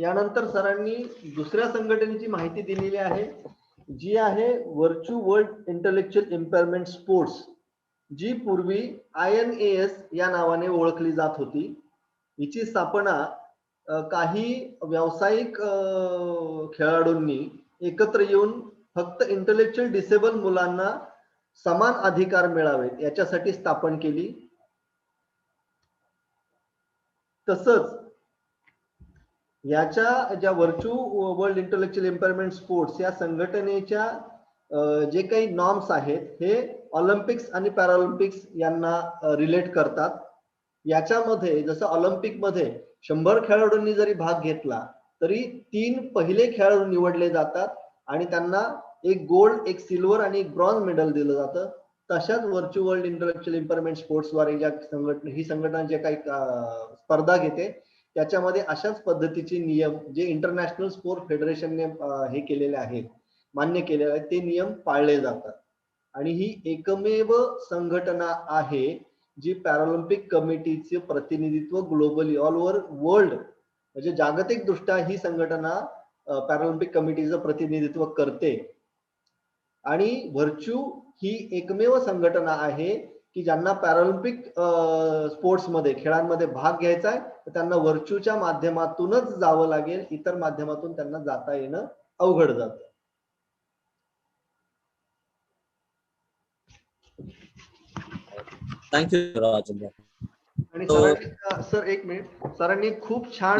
यानंतर सरांनी दुसऱ्या संघटनेची माहिती दिलेली आहे, जी आहे Virtus world intellectual impairment sports, जी पूर्वी INAS या नावाने ओळखली जात होती. हिची स्थापना काही व्यावसायिक खेळाडूंनी एकत्र येऊन फक्त इंटेलेक्च्युअल डिसेबल मुलांना समान अधिकार मिळावेत याच्यासाठी स्थापन केली. तसंच याच्या ज्या virtue world intellectual impairment sports या संघटनेच्या जे काही नॉर्म्स आहेत हे ऑलिम्पिक्स आणि पॅरालिम्पिक्स यांना रिलेट करतात. याच्यामध्ये जसं ऑलिम्पिकमध्ये 100 खेळाडूंनी जरी भाग घेतला तरी 3 पहिले खेळाडू निवडले जातात आणि त्यांना एक गोल्ड, एक सिल्वर आणि एक ब्रॉन्झ मेडल दिलं जातं. तशाच व्हर्च्यू वर्ल्ड इंटेलेक्च्युअल इम्पेअरमेंट स्पोर्ट्सद्वारे ज्या ही संघटना जे काही स्पर्धा घेते त्याच्यामध्ये अशाच पद्धतीचे नियम जे इंटरनॅशनल स्पोर्ट फेडरेशनने हे केलेले आहेत, मान्य केलेले आहेत, ते नियम पाळले जातात. आणि ही एकमेव संघटना आहे जी पॅरालिम्पिक कमिटीचे प्रतिनिधित्व ग्लोबली ऑल ओव्हर वर्ल्ड म्हणजे जागतिक दृष्ट्या ही संघटना पॅरालिम्पिक कमिटीचं प्रतिनिधित्व करते. आणि व्हर्च्यू ही एकमेव संघटना आहे की ज्यांना पॅरालिम्पिक स्पोर्ट्समध्ये खेळांमध्ये भाग घ्यायचा आहे तर त्यांना व्हर्च्यूच्या माध्यमातूनच जावं लागेल, इतर माध्यमातून त्यांना जाता येणं अवघड जातं. थँक्यू राजेंद्र. आणि सरांनी सर एक मिनिट, सरांनी खूप छान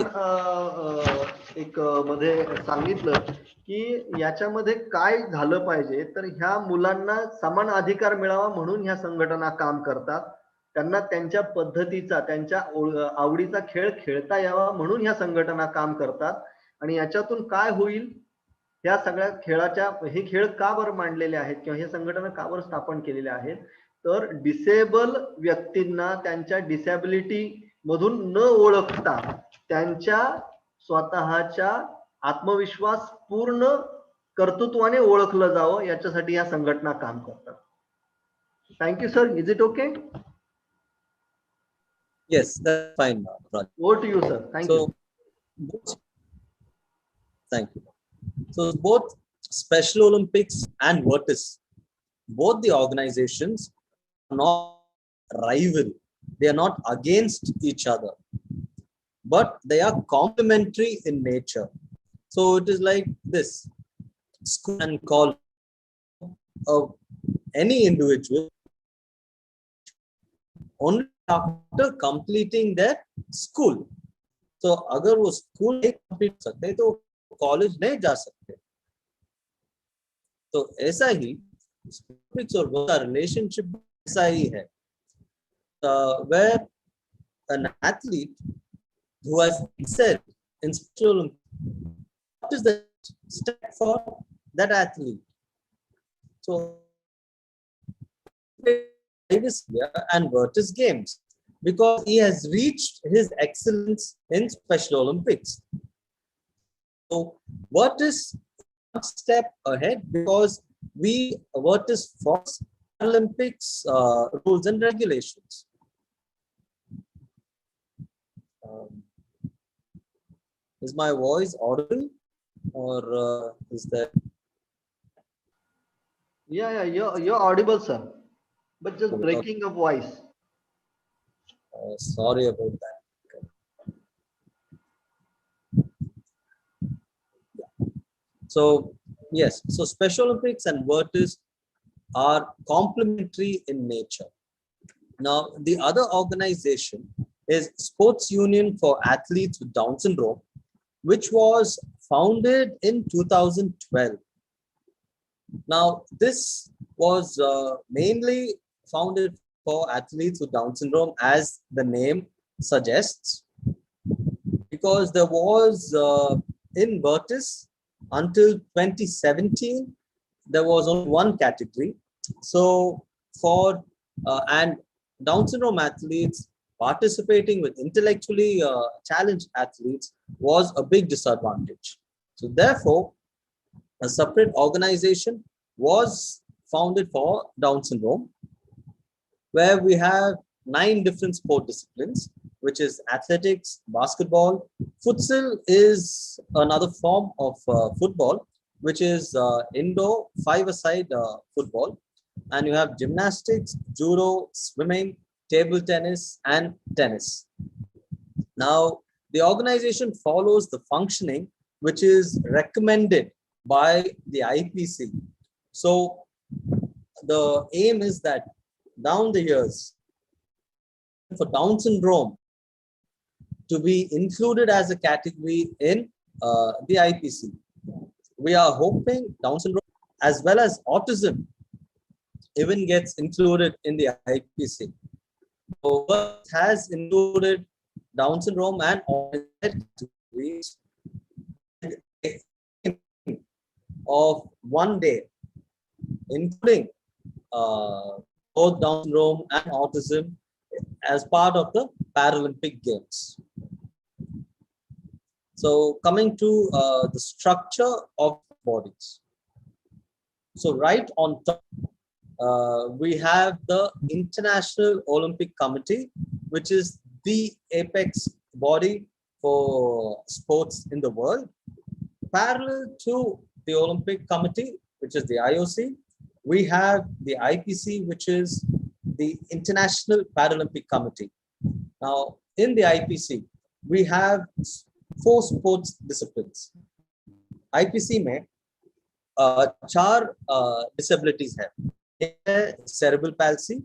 एक मध्ये सांगितलं की याच्यामध्ये काय झालं पाहिजे, तर ह्या मुलांना समान अधिकार मिळावा म्हणून ह्या संघटना काम करतात. त्यांना त्यांच्या पद्धतीचा, त्यांच्या आवडीचा खेळ खेळता यावा म्हणून ह्या संघटना काम करतात. आणि याच्यातून काय होईल, ह्या सगळ्या खेळाच्या हे खेळ का बरं मांडलेले आहेत किंवा हे संघटना का बरं स्थापन केलेले आहेत, तर डिसेबल व्यक्तींना त्यांच्या डिसॅबिलिटी मधून न ओळखता त्यांच्या स्वतःच्या आत्मविश्वास पूर्ण कर्तृत्वाने ओळखलं जावं याच्यासाठी या संघटना काम करतात. Thank you sir. Is it okay? Yes, that's fine. Over to you, sir. Thank you. Thank you. So both Special Olympics and Virtus, both the organizations are not rival. They are not against each other, but they are complementary in nature. So it is like this: school and college of any individual only after completing their school. So अगर वो school नहीं complete सकते तो college नहीं जा सकते. तो ऐसा ही स्पोर्ट्स और वो रिलेशनशिप ऐसा ही है, where an athlete who has excelled in special, what is the step for that athlete? So and Virtus Games, because he has reached his excellence in Special Olympics. So Virtus one step ahead because Virtus follows Olympics rules and regulations. Is my voice audible or is that? Yeah, you're audible, sir, but just breaking of voice. Sorry about that. So yes, so Special Olympics and Virtus are complementary in nature. Now the other organization is Sports Union for Athletes with Down Syndrome, which was founded in 2012. Now this was mainly founded for athletes with Down syndrome, as the name suggests, because there was in Virtus until 2017 there was only one category. So for and Down syndrome athletes participating with intellectually challenged athletes was a big disadvantage. So therefore, a separate organization was founded for Down syndrome, where we have 9 different sport disciplines, which is athletics, basketball. Futsal is another form of football, which is indoor 5-a-side football. And you have gymnastics, judo, swimming, table tennis, and tennis. Now, the organization follows the functioning which is recommended by the IPC. So the aim is that down the years, for Down syndrome to be included as a category in the IPC. We are hoping Down syndrome as well as autism even gets included in the IPC. So what has included Down syndrome and autism of one day, including both Down syndrome and autism as part of the Paralympic Games. So coming to the structure of bodies. So right on top, we have the International Olympic Committee, which is the apex body for sports in the world. Parallel to the Olympic Committee, which is the IOC, we have the IPC, which is the International Paralympic Committee. Now, in the IPC, we have 4 sports disciplines. IPC में 4 disabilities have. Cerebral palsy,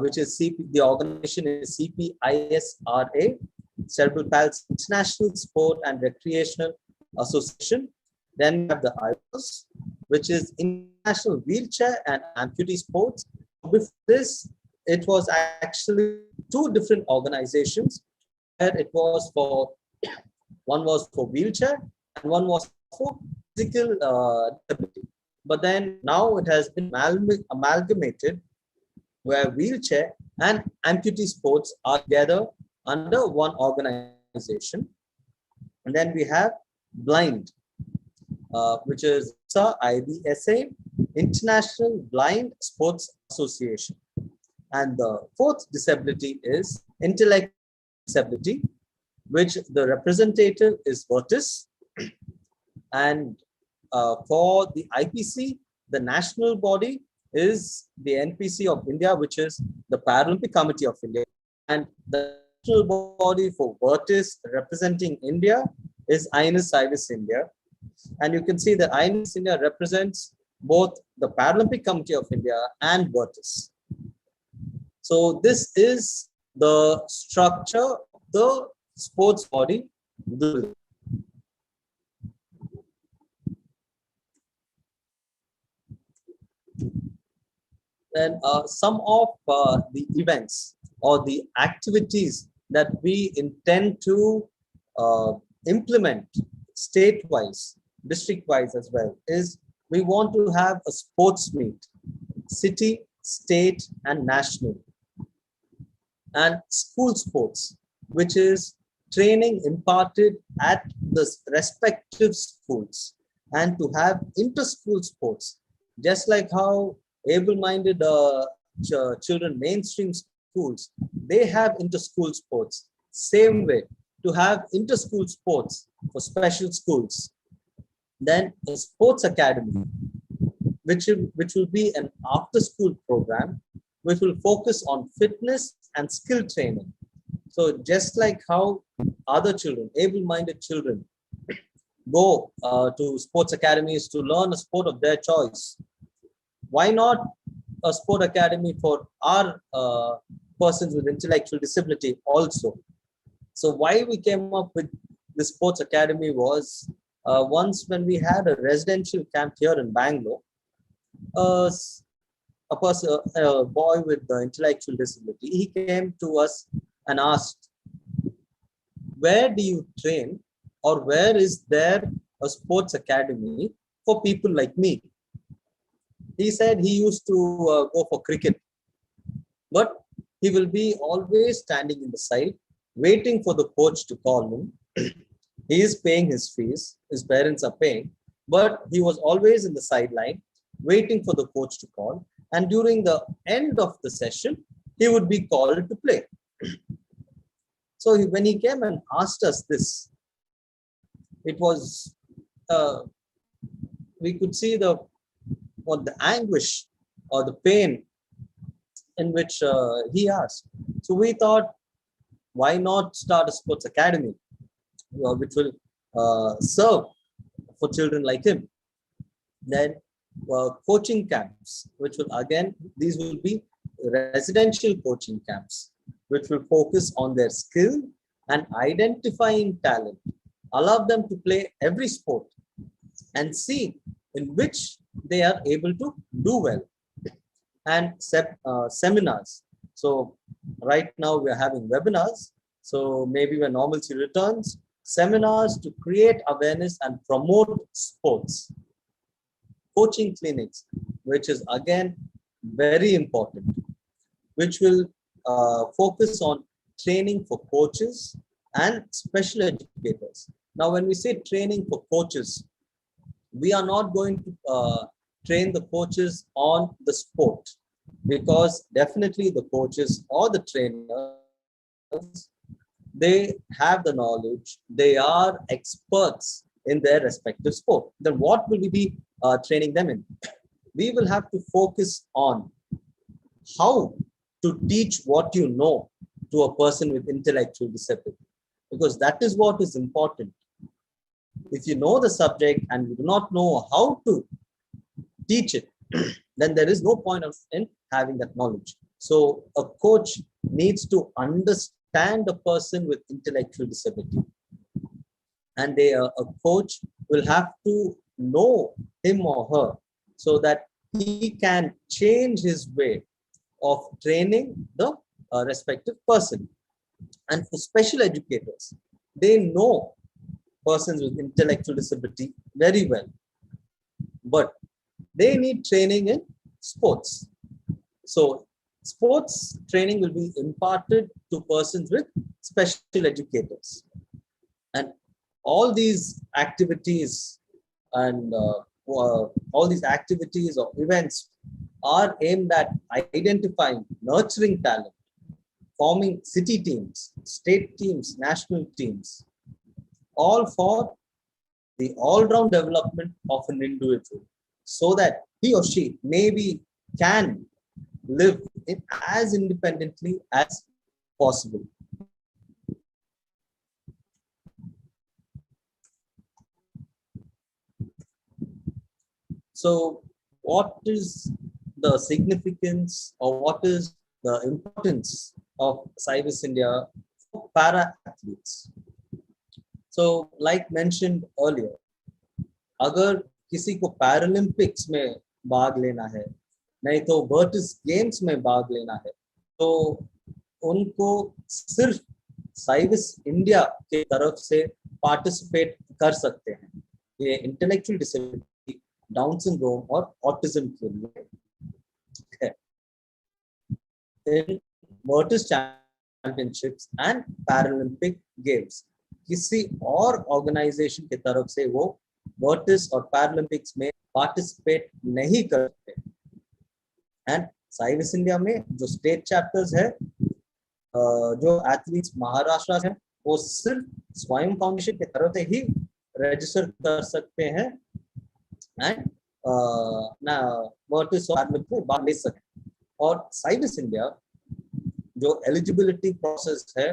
which is the organization is CPISRA, Cerebral Palsy International Sport and Recreational Association. Then we have the IOS, which is International Wheelchair and Amputee Sports. Before this, it was actually 2 different organizations, where it was for, one was for wheelchair and one was for physical disability. But then now it has been amalgamated, where wheelchair and amputee sports are together under one organization. And then we have blind, which is IBSA, International Blind Sports Association. And the 4th disability is intellectual disability, which the representative is Vertis. And for the IPC, the national body is the NPC of India, which is the Paralympic Committee of India. And the national body for Vertis representing India is INS IVIS India. And you can see that INS India represents both the Paralympic Committee of India and Vertis. So this is the structure of the sports body. And some of the events or the activities that we intend to implement state-wise, district-wise as well, is we want to have a sports meet, city, state, and national. And school sports, which is training imparted at the respective schools, and to have inter-school sports, just like how able-minded children, mainstream schools, they have inter-school sports. Same way, to have inter-school sports for special schools. Then a sports academy, which will be an after-school program, which will focus on fitness and skill training. So just like how other children, able-minded children, go to sports academies to learn a sport of their choice, why not a sport academy for our persons with intellectual disability also? So why we came up with the sports academy was once when we had a residential camp here in Bangalore, a boy with the intellectual disability, he came to us and asked, where do you train, or where is there a sports academy for people like me? He said he used to go for cricket, but he will be always standing in the side, waiting for the coach to call him. He is paying his fees, his parents are paying, but he was always in the sideline waiting for the coach to call. And during the end of the session, he would be called to play. So when he came and asked us this, it was, we could see the anguish or the pain in which he asked. So we thought, why not start a sports academy, which will serve for children like him. Then coaching camps, which will again, these will be residential coaching camps, which will focus on their skill and identifying talent, allow them to play every sport and see in which they are able to do well. And seminars. So right now we are having webinars. So maybe when normalcy returns, seminars to create awareness and promote sports. Coaching clinics, which is again very important, which will focus on training for coaches and special educators. Now, when we say training for coaches, we are not going to train the coaches on the sport, because definitely the coaches or the trainers, they have the knowledge, they are experts in their respective sport. Then what will we be training them in? We will have to focus on how to teach what you know to a person with intellectual disability, because that is what is important. If you know the subject and you do not know how to teach it, then there is no point in having that knowledge. So a coach needs to understand a person with intellectual disability, and a coach will have to know him or her so that he can change his way of training the respective person. And for special educators, they know persons with intellectual disability very well, but they need training in sports. So sports training will be imparted to persons with special educators. And all these activities and all these activities or events are aimed at identifying, nurturing talent, forming city teams, state teams, national teams, all for the all-round development of an individual, so that he or she maybe can live as independently as possible. So what is the significance, or what is the importance of Cybis India for para athletes? So like mentioned earlier, अगर किसी को Paralympics में भाग लेना है, नहीं तो vertices games में भाग लेना है, तो उनको सिर्फ साइविस इंडिया के तरफ से पार्टिसिपेट कर सकते हैं। ये इंटेलेक्चुअल डिसेबिलिटी, डाउन सिंड्रोम और ऑटिज्म के लिए है। इन Virtus championships and Paralympic games किसी और ऑर्गेनाइजेशन की तरफ से वो वर्टिस और पैरालंपिक्स में पार्टिसिपेट नहीं करते। एंड साइविस इंडिया में जो स्टेट चैप्टर्स है, जो एथलीट्स महाराष्ट्र है, वो सिर्फ स्वयं फाउंडेशन की तरफ से ही रजिस्टर कर सकते हैं एंड वर्टिस और पैरालंपिक में भाग ले सकते। और साइविस इंडिया जो एलिजिबिलिटी प्रोसेस है,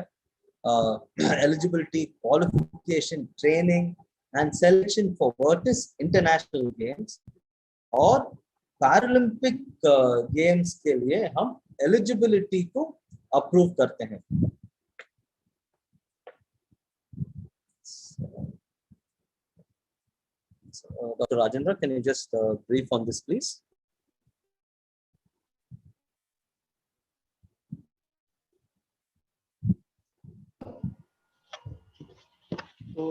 eligibility, qualification, training and selection for Vertis International Games और Paralympic Games के लिए हम eligibility को approve करते हैं। Dr. Rajendra, can you just brief on this, please? तो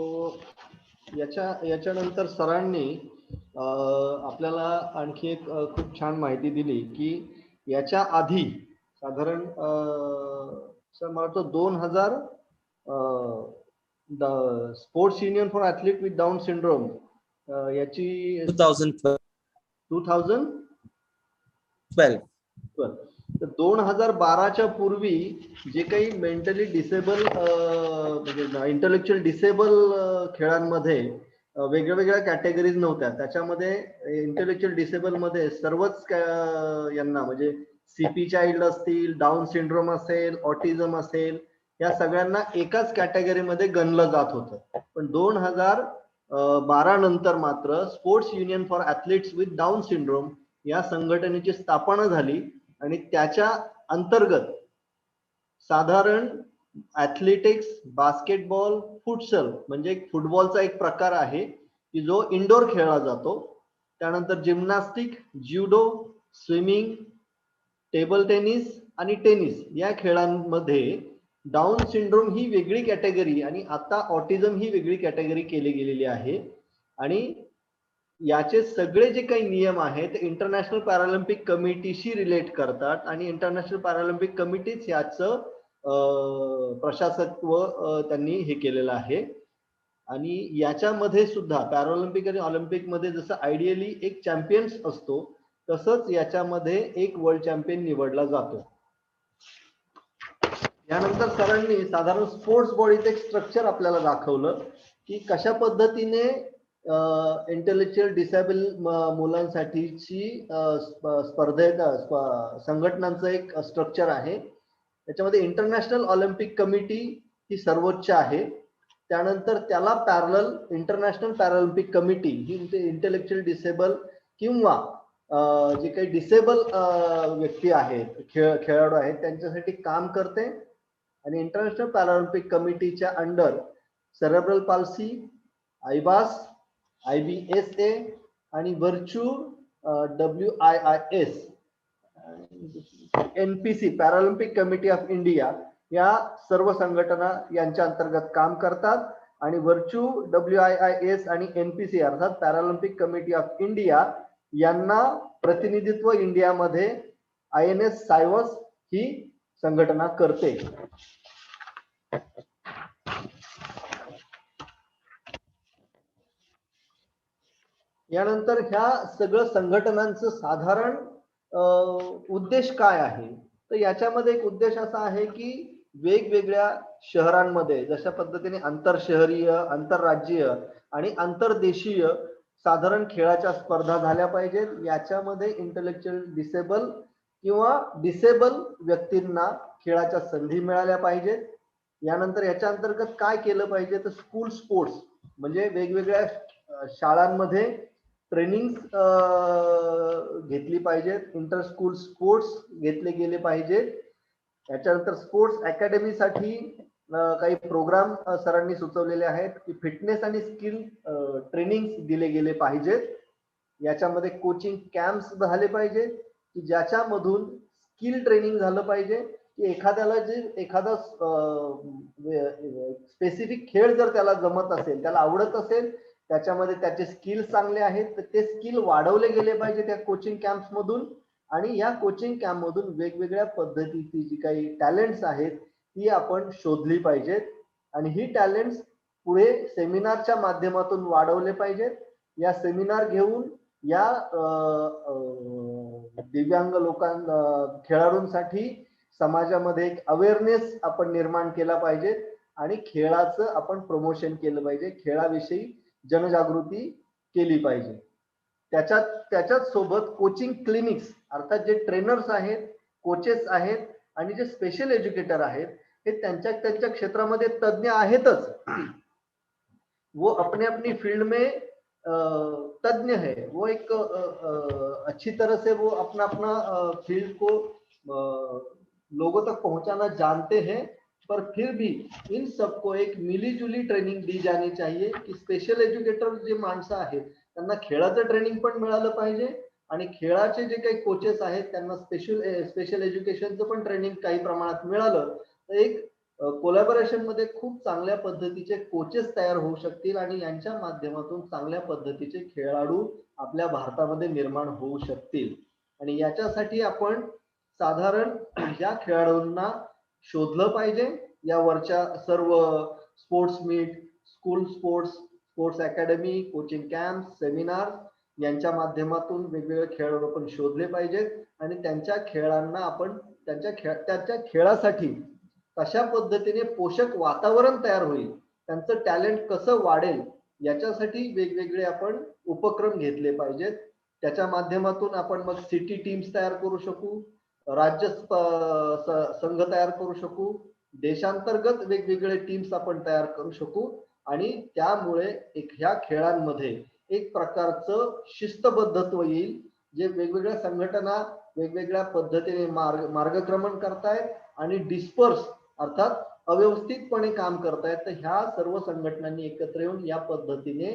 याच्यानंतर सरांनी आपल्याला आणखी एक खूप छान माहिती दिली की याच्या आधी साधारण सर मला वाटतं sports union for athlete with down syndrome याची 2012. 2012. तर 2012च्या पूर्वी जे काही मेंटली डिसेबल म्हणजे इंटेलेक्च्युअल डिसेबल खेळांमध्ये वेगळ्या वेगळ्या कॅटेगरीज नव्हत्या. त्याच्यामध्ये इंटेलेक्च्युअल डिसेबल मध्ये सर्वच यांना म्हणजे सीपी चाइल्ड असतील, डाऊन सिंड्रोम असेल, ऑटिझम असेल, या सगळ्यांना एकाच कॅटेगरीमध्ये गणलं जात होतं. पण 2012 नंतर मात्र sports union for athletes with down syndrome या संघटनेची स्थापना झाली आणि त्याच्या अंतर्गत साधारण ऍथलेटिक्स, बास्केटबॉल, फुटसल म्हणजे फुटबॉलचा एक प्रकार आहे की जो इंडोर खेळला जातो. त्यानंतर gymnastic, judo, swimming, table tennis आणि टेनिस या खेळांमध्ये डाऊन सिंड्रोम ही वेगळी कॅटेगरी आणि आता ऑटिझम ही वेगळी कॅटेगरी केली गेलेली आहे. आणि याचे सगळे जे काही नियम आहेत ते इंटरनॅशनल पॅरालिम्पिक कमिटीशी रिलेट करतात आणि इंटरनॅशनल पॅरालिम्पिक कमिटीच याचं प्रशासकत्व त्यांनी हे केलेलं आहे. आणि याच्यामध्ये सुद्धा पॅरालिम्पिक आणि ऑलिम्पिक मध्ये जसं आयडियली एक चॅम्पियन्स असतो तसंच याच्यामध्ये एक वर्ल्ड चॅम्पियन निवडला जातो. यानंतर सरांनी साधारण स्पोर्ट्स बॉडीचं एक स्ट्रक्चर आपल्याला दाखवलं की कशा पद्धतीने इंटेलेक्च्युअल डिसेबल मुलांसाठीची संघटनांचं एक स्ट्रक्चर आहे. त्याच्यामध्ये इंटरनॅशनल ऑलिम्पिक कमिटी ही सर्वोच्च आहे. त्यानंतर त्याला पॅरलल इंटरनॅशनल पॅरालिम्पिक कमिटी ही इंटेलेक्च्युअल डिसेबल किंवा जे काही डिसेबल व्यक्ती आहेत, खेळाडू आहेत त्यांच्यासाठी काम करते. आणि इंटरनॅशनल पॅरालिम्पिक कमिटीच्या अंडर सेरेब्रल पाल्सी, आयबास, IBSA आणि virtue WIIS, NPC Paralympic committee of India या सर्व संघटना यांच्या अंतर्गत काम करतात. आणि व्हर्च्यू WIIS आणि NPC अर्थात पॅरालिम्पिक कमिटी ऑफ इंडिया यांना प्रतिनिधित्व इंडियामध्ये INS सायवस ही संघटना करते. यानंतर ह्या सगळं संघटनांचं साधारण उद्देश काय आहे, तर याच्यामध्ये एक उद्देश असा आहे की वेगवेगळ्या शहरांमध्ये जशा पद्धतीने आंतरशहरीय, आंतरराज्यीय आणि आंतरदेशीय साधारण खेळाच्या स्पर्धा झाल्या पाहिजेत. याच्यामध्ये इंटेलेक्च्युअल डिसेबल किंवा डिसेबल व्यक्तींना खेळाच्या संधी मिळाल्या पाहिजेत. यानंतर याच्या अंतर्गत काय केलं पाहिजे तर स्कूल स्पोर्ट्स म्हणजे वेगवेगळ्या शाळांमध्ये ट्रेनिंग घेतली पाहिजेत. इंटर स्कूल स्पोर्ट्स घेतले गेले पाहिजेत. याच्यानंतर स्पोर्ट्स अकॅडमीसाठी काही प्रोग्राम सरांनी सुचवलेले आहेत की फिटनेस आणि स्किल ट्रेनिंग दिले गेले पाहिजेत. याच्यामध्ये कोचिंग कॅम्प्स झाले पाहिजेत की ज्याच्यामधून स्किल ट्रेनिंग झालं पाहिजे की एखाद्याला जे एखादा स्पेसिफिक खेळ जर त्याला जमत असेल, त्याला आवडत असेल, त्याच्यामध्ये त्याचे स्किल चांगले आहेत तर ते स्किल वाढवले गेले पाहिजे त्या कोचिंग कॅम्प्स मधून. आणि या कोचिंग कॅम्प मधून वेगवेगळ्या पद्धतीची जी काही टॅलेंट्स आहेत ती आपण शोधली पाहिजेत आणि ही टॅलेंट्स पुढे सेमिनारच्या माध्यमातून वाढवले पाहिजेत. या सेमिनार घेऊन या दिव्यांग खेळाडूंसाठी समाजामध्ये एक अवेअरनेस आपण निर्माण केला पाहिजे आणि खेळाचं आपण प्रमोशन केलं पाहिजे, खेळाविषयी जनजागृती केली पाहिजे. त्याच्याच सोबत कोचिंग क्लिनिक्स अर्थात जे ट्रेनर्स आहेत, कोचेस आहेत आणि जे स्पेशल एज्युकेटर आहेत हे त्यांच्या क्षेत्रामध्ये तज्ञ आहेतच, वो अपनी फील्ड में तज्ञ है, वो एक अच्छी तरह से वो अपना फील्ड को लोगों तक पहुंचाना जानते हैं. पर फिर भी इन सबको एक मिलीजुली ट्रेनिंग दी जानी चाहिए की स्पेशल एज्युकेटर जे माणसं आहेत त्यांना खेळाचं ट्रेनिंग पण मिळालं पाहिजे आणि खेळाचे जे काही कोचेस आहेत त्यांना स्पेशल एज्युकेशनचं पण ट्रेनिंग काही प्रमाणात मिळालं तर एक कोलॅबोरेशन मध्ये खूप चांगल्या पद्धतीचे कोचेस तयार होऊ शकतील आणि यांच्या माध्यमातून चांगल्या पद्धतीचे खेळाडू आपल्या भारतामध्ये निर्माण होऊ शकतील. आणि याच्यासाठी आपण साधारण या खेळाडूंना शोधलं पाहिजे. यावरच्या सर्व sports meet school sports, sports academy, coaching camp, seminar यांच्या माध्यमातून वेगवेगळे खेळ आपण शोधले पाहिजेत आणि त्यांच्या खेळांना आपण त्यांच्या खेळासाठी कशा पद्धतीने पोषक वातावरण तयार होईल, त्यांचं टॅलेंट कसं वाढेल याच्यासाठी वेगवेगळे आपण उपक्रम घेतले पाहिजेत. त्याच्या माध्यमातून आपण मग सिटी टीम्स तयार करू शकू, राज्य संघ तयार करू शकू, देशांतर्गत वेगवेगळे टीम्स आपण तयार करू शकू आणि त्यामुळे ह्या खेळांमध्ये एक प्रकारचं शिस्तबद्धत्व येईल, जे वेगवेगळ्या संघटना वेगवेगळ्या पद्धतीने मार्गक्रमण करतायत आणि डिस्पर्स अर्थात अव्यवस्थितपणे काम करतायत. तर ह्या सर्व संघटनांनी एकत्र येऊन या पद्धतीने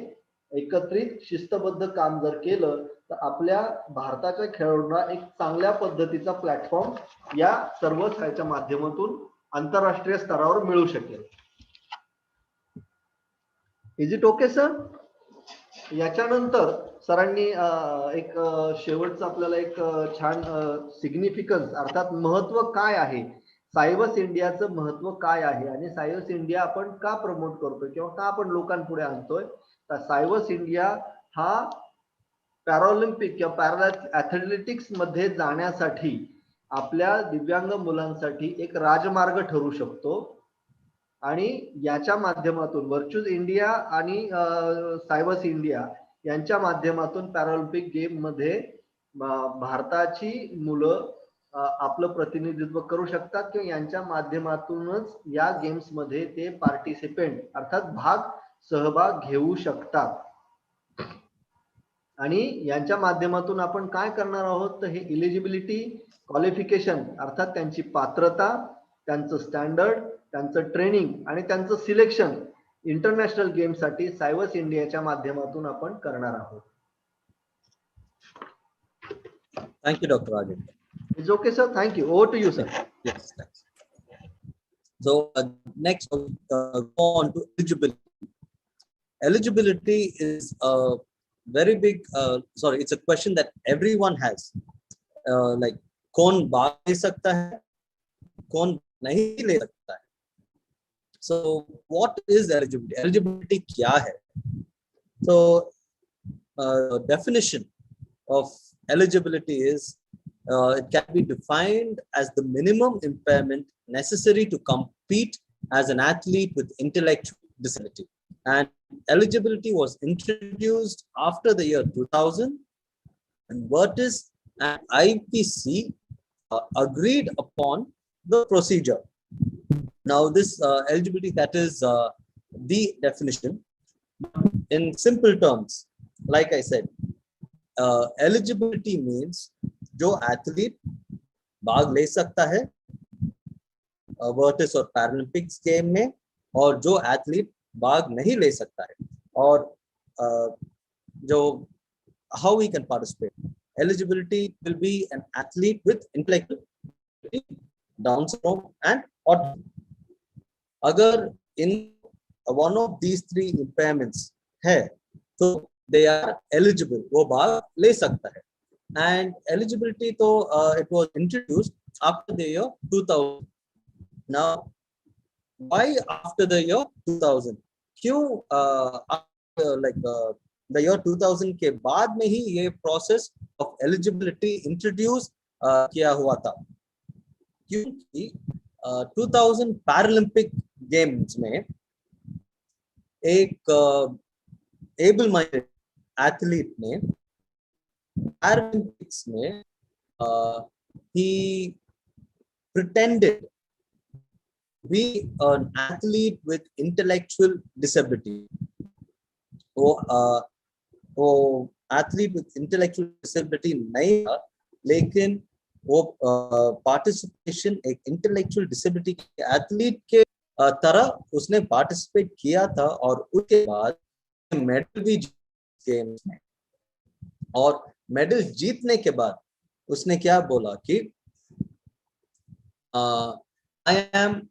एकत्रित शिस्तबद्ध काम जर केलं तर आपल्या भारताच्या खेळाडूंना एक चांगल्या पद्धतीचा प्लॅटफॉर्म या सर्व खेळाच्या माध्यमातून आंतरराष्ट्रीय स्तरावर मिळू शकेल. Is it okay sir? याच्यानंतर सरांनी एक शेवटचं आपल्याला एक छान सिग्निफिकन्स अर्थात महत्व काय आहे, सायबस इंडियाचं महत्व काय आहे आणि सायबस इंडिया आपण का प्रमोट करतोय किंवा का आपण लोकांपुढे आणतोय. तर सायबस इंडिया हा पॅरालिम्पिक किंवा पॅरा ऍथलेटिक्स मध्ये जाण्यासाठी आपल्या दिव्यांग मुलांसाठी एक राजमार्ग ठरू शकतो आणि याच्या माध्यमातून व्हर्च्युअल इंडिया आणि सायबस इंडिया यांच्या माध्यमातून पॅरालिम्पिक गेम मध्ये भारताची मुलं आपलं प्रतिनिधित्व करू शकतात किंवा यांच्या माध्यमातूनच या गेम्स मध्ये ते पार्टिसिपेंट अर्थात सहभाग घेऊ शकतात. आणि यांच्या माध्यमातून आपण काय करणार आहोत तर हे इलिजिबिलिटी, क्वालिफिकेशन अर्थात त्यांची पात्रता, त्यांचं स्टँडर्ड, त्यांचं ट्रेनिंग आणि त्यांचं सिलेक्शन इंटरनॅशनल गेम साठी सायबस इंडियाच्या माध्यमातून आपण करणार आहोत. Thank you, Dr. Rajan. It's okay, sir. Thank you. Over to you, sir. Yes, thanks. So next, go on to eligibility. Eligibility is a very big, it's a question that everyone has. Like, कौन भाग ले सकता है, कौन नहीं ले सकता है. So what is eligibility? Eligibility क्या है? So definition of eligibility is it can be defined as the minimum impairment necessary to compete as an athlete with intellectual disability. And eligibility was introduced after the year 2000, and Vertis and IPC agreed upon the procedure. Now this eligibility, that is the definition. In simple terms, like I said, eligibility means जो athlete भाग ले सकता है vertices और Paralympics game में, और जो athlete भाग नहीं ले सकता है, और जो how we can participate. Eligibility will be an athlete with intellectual disability, Down syndrome and autism. अगर in one of these three impairments है तो they are eligible, वो भाग ले सकता है. And eligibility तो it was introduced after the year 2000. Now why after the year 2000? क्यों the year 2000 के बाद में ही ये process of eligibility introduce किया हुआ था? क्योंकि 2000 पैरालंपिक गेम्स में एक एबल माइंडेड एथलीट ने Paralympics में he pretended to be an athlete with intellectual disability. वो athlete with intellectual disability नहीं था, लेकिन वो participation एक intellectual disability के athlete के तरह उसने participate किया था, और उसके बाद मेडल भी गेम्स में, और मेडल जीतने के बाद उसने क्या बोला कि I am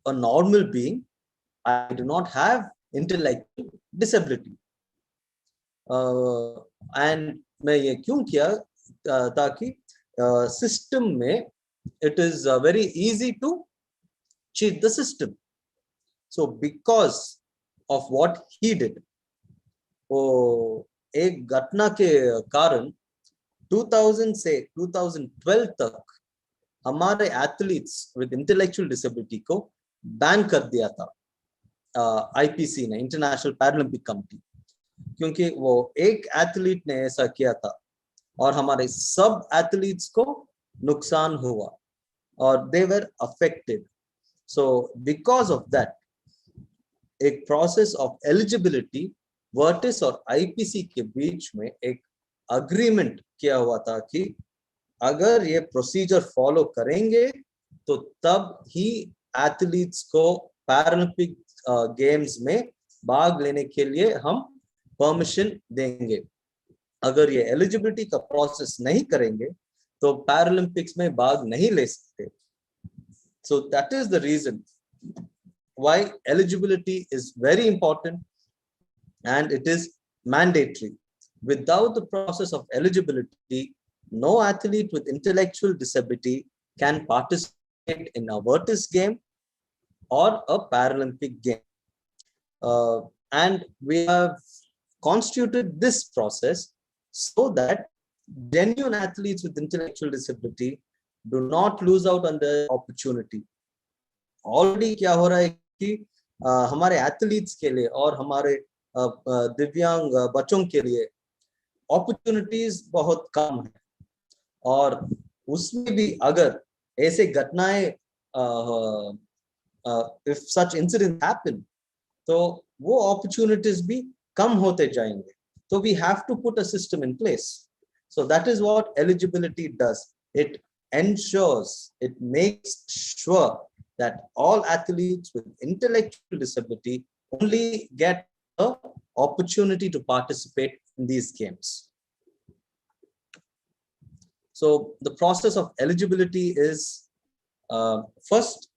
a normal being, I do not have intellectual disability. And मैं ये क्यों किया, ताकि सिस्टम में it is very easy to cheat the system. So because of what he did. वो एक घटना के कारण 2000 से 2012 तक हमारे एथलीट्स विद इंटेलेक्चुअल डिसेबिलिटी को बैन कर दिया था आईपीसी ने, इंटरनेशनल पैरालंपिक कमेटी, क्योंकि वो एक एथलीट ने ऐसा किया था और हमारे सब एथलीट्स को नुकसान हुआ और they were affected. So because of that एक प्रोसेस ऑफ एलिजिबिलिटी वर्टिस और आईपीसी के बीच में एक अग्रीमेंट किया हुआ था कि अगर ये प्रोसीजर फॉलो करेंगे तो तब ही एथलीट्स को पैरालंपिक गेम्स में भाग लेने के लिए हम परमिशन देंगे. अगर ये एलिजिबिलिटी का प्रोसेस नहीं करेंगे तो पैरालंपिक्स में भाग नहीं ले सकते. So that is the reason why eligibility is very important and it is mandatory. Without the process of eligibility, no athlete with intellectual disability can participate in a Virtus game or a Paralympic game. And we have constituted this process so that genuine athletes with intellectual disability do not lose out on the opportunity. Already क्या हो रहा है कि हमारे athletes के लिए और हमारे दिव्यांग बच्चों के लिए अपॉर्चुनिटीज बहुत कम है, और उसमें भी अगर ऐसे घटनाएं if such incidents happen, तो वो opportunities भी कम होते जाएंगे. So we have to put a system in place. So that is what eligibility does. It ensures, it makes sure that all athletes with intellectual disability only get the opportunity to participate in these games. So the process of eligibility is first,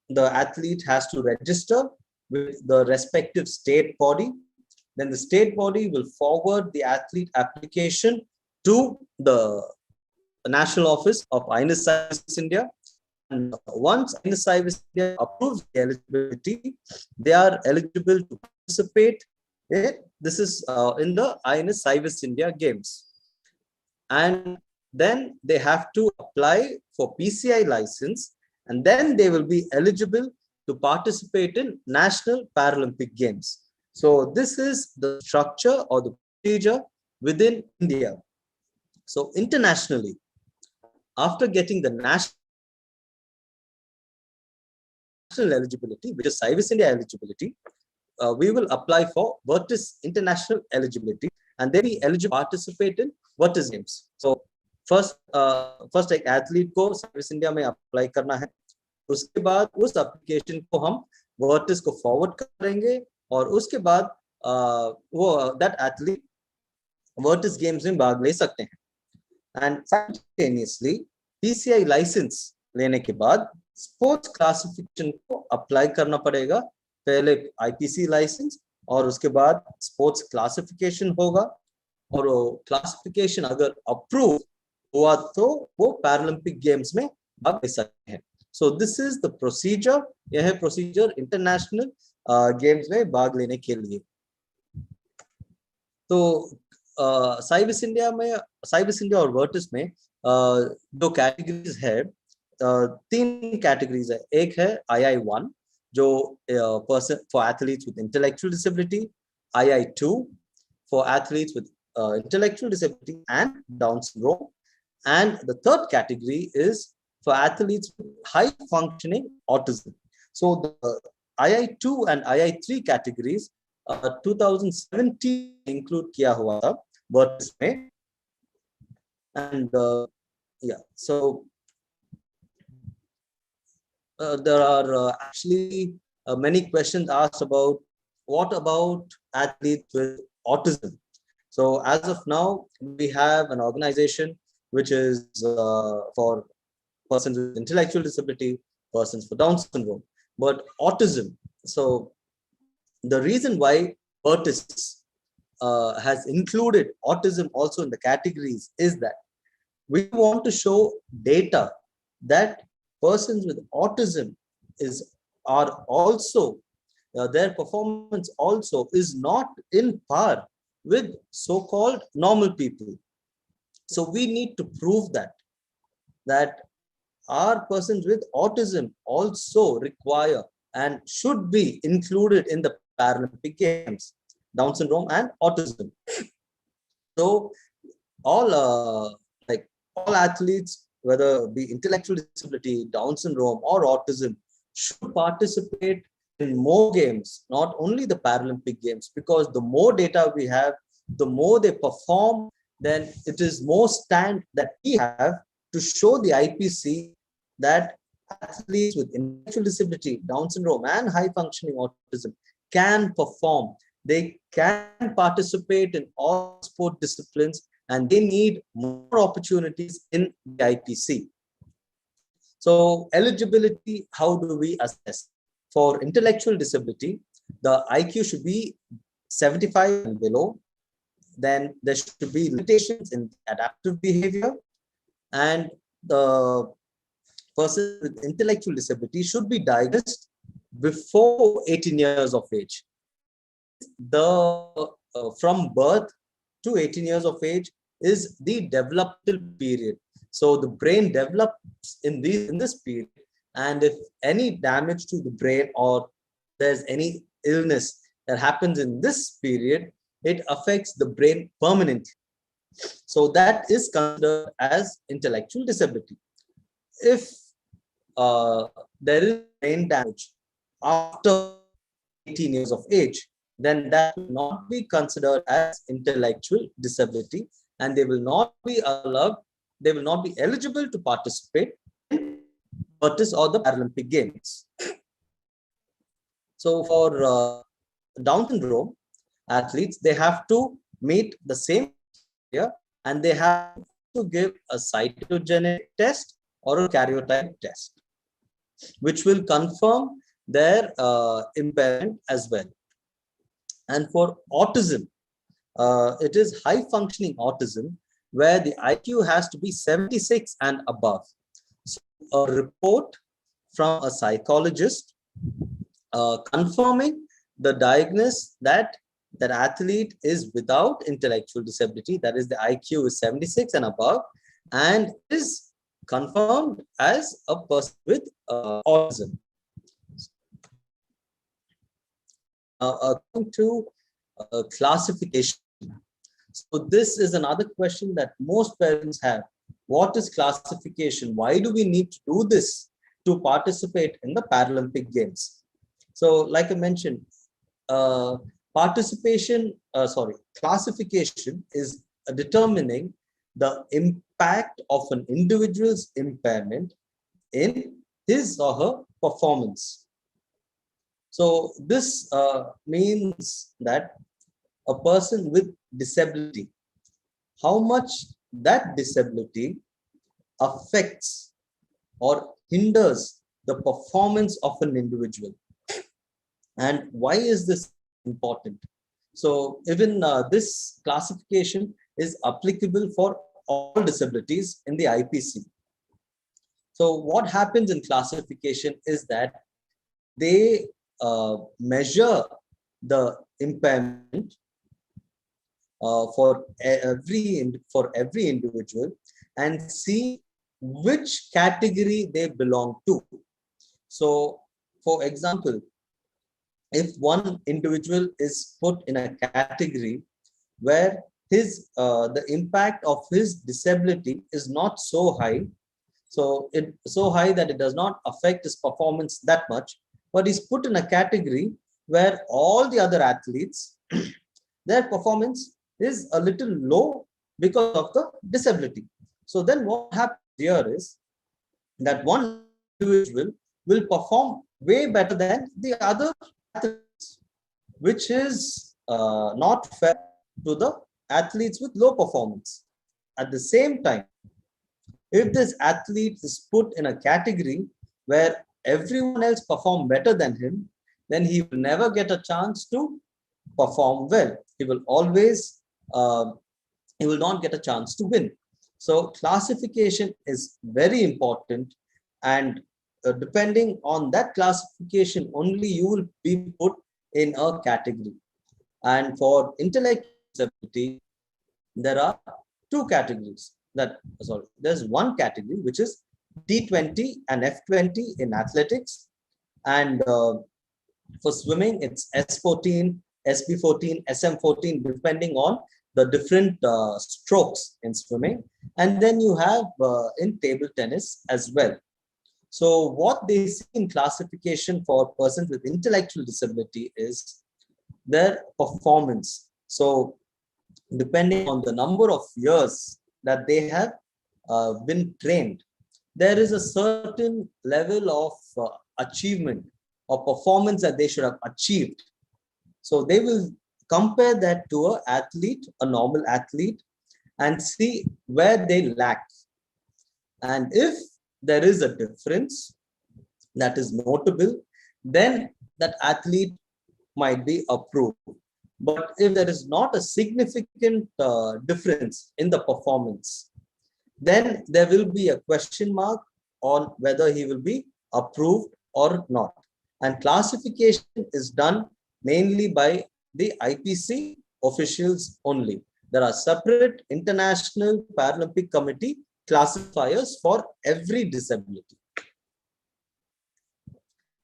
the athlete has to register with the respective state body. Then the state body will forward the athlete application to the national office of INS Service India. And once INS Service India approves the eligibility, they are eligible to participate. This is in the INS Service India Games. And then they have to apply for PCI license, and then they will be eligible to participate in National Paralympic Games. So this is the structure or the procedure within India. So internationally, after getting the national eligibility, which is Service India eligibility, we will apply for Virtus International eligibility, and then be eligible to participate in Virtus Games. So first एक athlete को service India में apply करना है, उसके बाद उस application को हम वर्टिस को फॉरवर्ड करेंगे और उसके बाद वो दैट एथलीट वर्टिस गेम्स में भाग ले सकते हैं. एंड साइमल्टेनियसली पीसीआई लाइसेंस लेने के बाद स्पोर्ट्स क्लासिफिकेशन को अप्लाई करना पड़ेगा. पहले आईपीसी लाइसेंस और उसके बाद स्पोर्ट्स क्लासिफिकेशन होगा, और क्लासिफिकेशन अगर अप्रूव हुआ तो वो पैरालंपिक गेम्स में भाग ले सकते हैं. So this is the procedure. यह है प्रोसीजर इंटरनेशनल गेम्स में भाग लेने के लिए. तो सर्विस इंडिया और वर्टिस में दो कैटेगरीज है, तीन कैटेगरीज है. एक है II1 जो person for athletes with intellectual disability, II2 for athletes with intellectual disability and Down syndrome, and the third category is for athletes with high functioning autism. So the II2 and II3 categories 2017 include kiya hua tha Virtus mein, and yeah, so there are actually many questions asked about what about athletes with autism. So as of now, we have an organization which is for persons with intellectual disability, persons with Down syndrome, but autism. So the reason why Virtus has included autism also in the categories is that we want to show data that persons with autism are also their performance also is not in par with so-called normal people. So we need to prove that our persons with autism also require and should be included in the Paralympic Games, Down syndrome and autism. So all all athletes, whether it be intellectual disability, Down syndrome or autism, should participate in more games, not only the Paralympic Games, because the more data we have, the more they perform, then it is more stand that we have to show the IPC that athletes with intellectual disability, Down syndrome and high functioning autism can perform. They can participate in all sport disciplines, and they need more opportunities in the IPC. So eligibility, how do we assess? For intellectual disability, the IQ should be 75 and below. Then there should be limitations in adaptive behavior, and the person with intellectual disability should be diagnosed before 18 years of age. From birth to 18 years of age is the developmental period. So the brain develops in this period, and if any damage to the brain or there's any illness that happens in this period, it affects the brain permanently. So that is considered as intellectual disability. If there is brain damage after 18 years of age, then that will not be considered as intellectual disability, and they will not be allowed, they will not be eligible to participate in Curtis or the Paralympic Games. So for Down syndrome athletes, they have to meet the same criteria, and they have to give a cytogenetic test or a karyotype test, which will confirm their impairment as well. And for autism, it is high functioning autism, where the IQ has to be 76 and above. So a report from a psychologist confirming the diagnosis that that athlete is without intellectual disability, that is the IQ is 76 and above, and is confirmed as a person with autism. Coming to classification. So this is another question that most parents have. What is classification? Why do we need to do this to participate in the Paralympic Games? So like I mentioned, classification is determining the impact of an individual's impairment in his or her performance. So this means that a person with disability, how much that disability affects or hinders the performance of an individual. And why is this important? So even this classification is applicable for all disabilities in the IPC. So what happens in classification is that they measure the impairment for every individual and see which category they belong to. So for example, if one individual is put in a category where his the impact of his disability is not so high, so it's so high that it does not affect his performance that much, but he's put in a category where all the other athletes, their performance is a little low because of the disability. So then what happens here is that one individual will perform way better than the other athletes, which is not fair to the athletes with low performance. At the same time, if this athlete is put in a category where everyone else perform better than him, then he will never get a chance to perform well. He will always, he will not get a chance to win. So classification is very important, and depending on that classification, only you will be put in a category. And for intellectual disability, there are two categories. There's one category which is D20 and F20 in athletics, and for swimming it's S14, SB14, SM14, depending on the different strokes in swimming. And then you have in table tennis as well. So what they see in classification for persons with intellectual disability is their performance. So depending on the number of years that they have been trained, there is a certain level of achievement or performance that they should have achieved. So they will compare that to an athlete, a normal athlete, and see where they lack. And if there is a difference that is notable, then that athlete might be approved. But if there is not a significant difference in the performance, then there will be a question mark on whether he will be approved or not. And classification is done mainly by the IPC officials only. There are separate International Paralympic Committee classifiers for every disability.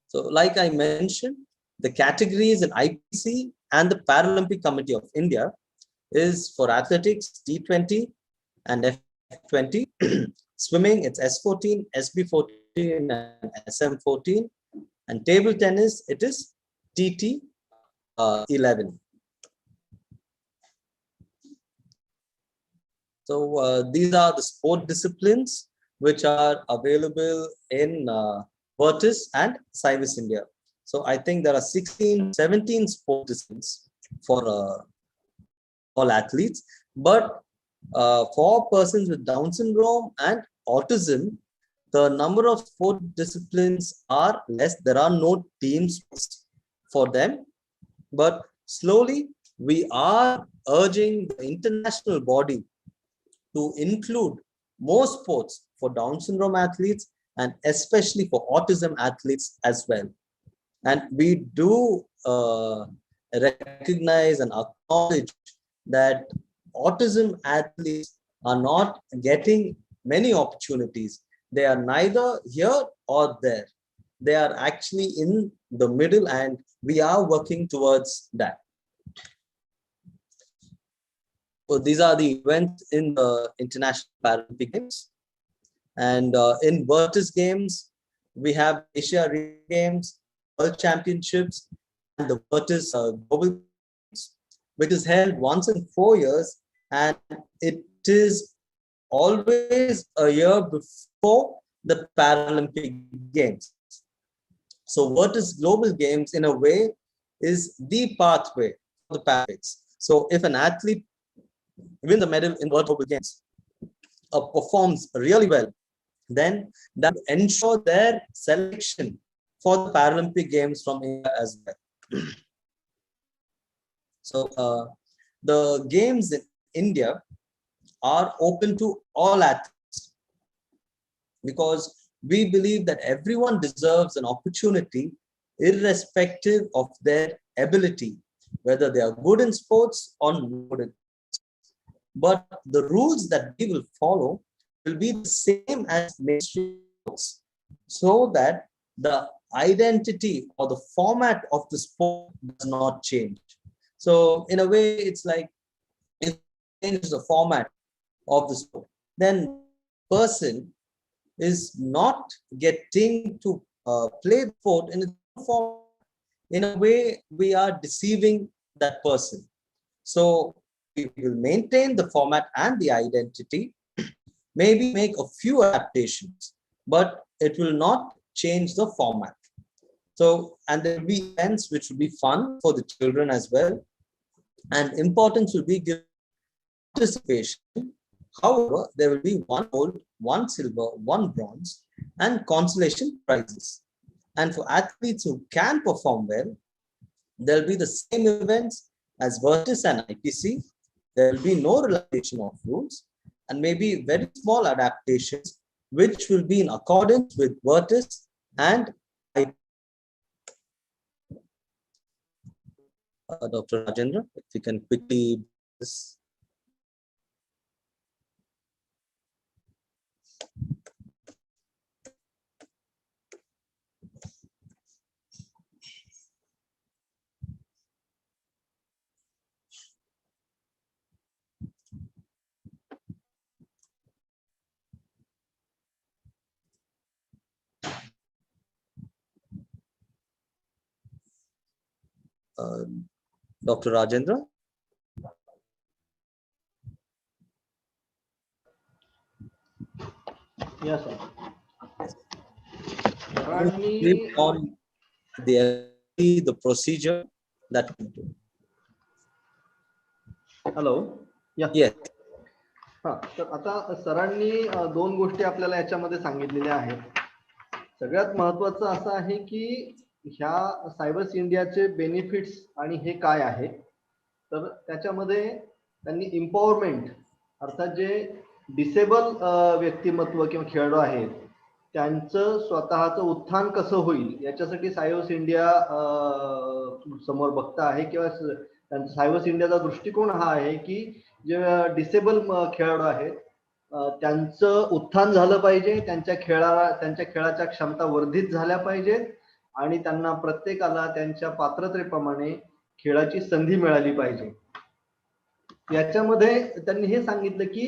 So like I mentioned, the categories in IPC and the Paralympic Committee of India is for athletics D20 and F20, swimming it's S14, SB14 and SM14, and table tennis it is TT 11. So these are the sport disciplines which are available in Vertis and Civis India. So I think there are 17 sport disciplines for all athletes, but for persons with Down syndrome and autism, the number of sport disciplines are less. There are no teams for them, but slowly we are urging the international body to include more sports for Down syndrome athletes and especially for autism athletes as well. And we do recognize and acknowledge that autism athletes are not getting many opportunities. They are neither here or there. They are actually in the middle, and we are working towards that. So these are the events in the International Paralympic Games. And in Vertis Games, we have Asia Games, World Championships, and the Vertis Global Games, which is held once in 4 years, and it is always a year before the Paralympic Games. So Vertis Global Games, in a way, is the pathway for the Paralympics. So if an athlete wins the medal in World Global Games or performs really well, then that will ensure their selection for the Paralympic Games from India as well. So the games in India are open to all athletes because we believe that everyone deserves an opportunity irrespective of their ability, whether they are good in sports or not good in sports. But the rules that we will follow will be the same as mainstream sports, so that the identity or the format of the sport does not change. So in a way, it's like if it changes the format of the sport, then person is not getting to play the sport in a form. In a way, we are deceiving that person. So we will maintain the format and the identity, maybe make a few adaptations, but it will not change the format. So, and there will be events which will be fun for the children as well, and importance will be given participation. However, there will be 1 gold, 1 silver, 1 bronze, and consolation prizes. And for athletes who can perform well, there will be the same events as Vertis and IPC. There will be no relaxation of rules, and maybe very small adaptations which will be in accordance with Vertis And Dr. Rajendra, if you can quickly this. Dr. Rajendra. Yes, sir. On the procedure that. Hello. Yes. हा, तर आता सरांनी दोन गोष्टी आपल्याला याच्यामध्ये सांगितलेल्या आहेत. सगळ्यात महत्वाचं असं आहे की ह्या सायबर्स इंडियाचे बेनिफिट्स आणि हे काय आहे. तर त्याच्यामध्ये त्यांनी एम्पॉवरमेंट अर्थात जे डिसेबल व्यक्तिमत्व किंवा खेळाडू आहेत त्यांचं स्वतःचं उत्थान कसं होईल याच्यासाठी सायबर्स इंडिया समोर बघता आहे किंवा त्यांचा सायबर्स इंडियाचा दृष्टिकोन हा आहे की जे डिसेबल खेळाडू आहेत त्यांचं उत्थान झालं पाहिजे, त्यांच्या खेळाच्या क्षमता वर्धित झाल्या पाहिजेत आणि त्यांना प्रत्येकाला त्यांच्या पात्रतेप्रमाणे खेळाची संधी मिळाली पाहिजे. याच्यामध्ये त्यांनी हे सांगितलं की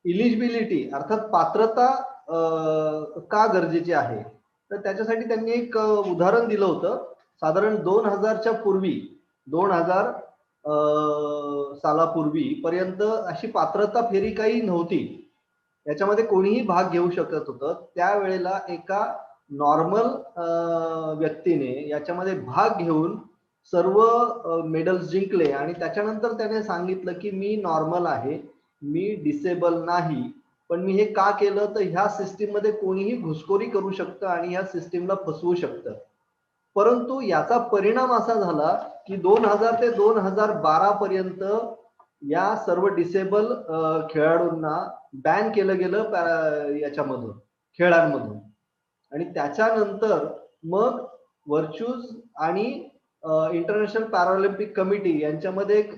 इलिजिबिलिटी अर्थात पात्रता का गरजेची आहे. तर त्याच्यासाठी त्यांनी एक उदाहरण दिलं होतं. साधारण 2000च्या पूर्वी 2000 सालापूर्वी पर्यंत अशी पात्रता फेरी काही नव्हती. याच्यामध्ये कोणीही भाग घेऊ शकत होतं. त्यावेळेला एका नॉर्मल व्यक्तीने याच्यामध्ये भाग घेऊन सर्व मेडल्स जिंकले आणि त्याच्यानंतर त्याने सांगितलं की मी नॉर्मल आहे, मी डिसेबल नाही, पण मी हे का केलं तर ह्या सिस्टीम मध्ये कोणीही घुसखोरी करू शकतं आणि ह्या सिस्टीमला फसवू शकतं. परंतु याचा परिणाम असा झाला की 2000 ते 2012 पर्यंत या सर्व डिसेबल खेळाडूंना बॅन केलं गेलं याच्यामधून खेळांमधून. आणि त्याच्यानंतर मग व्हर्च्यूज आणि इंटरनॅशनल पॅरालिम्पिक कमिटी यांच्यामध्ये एक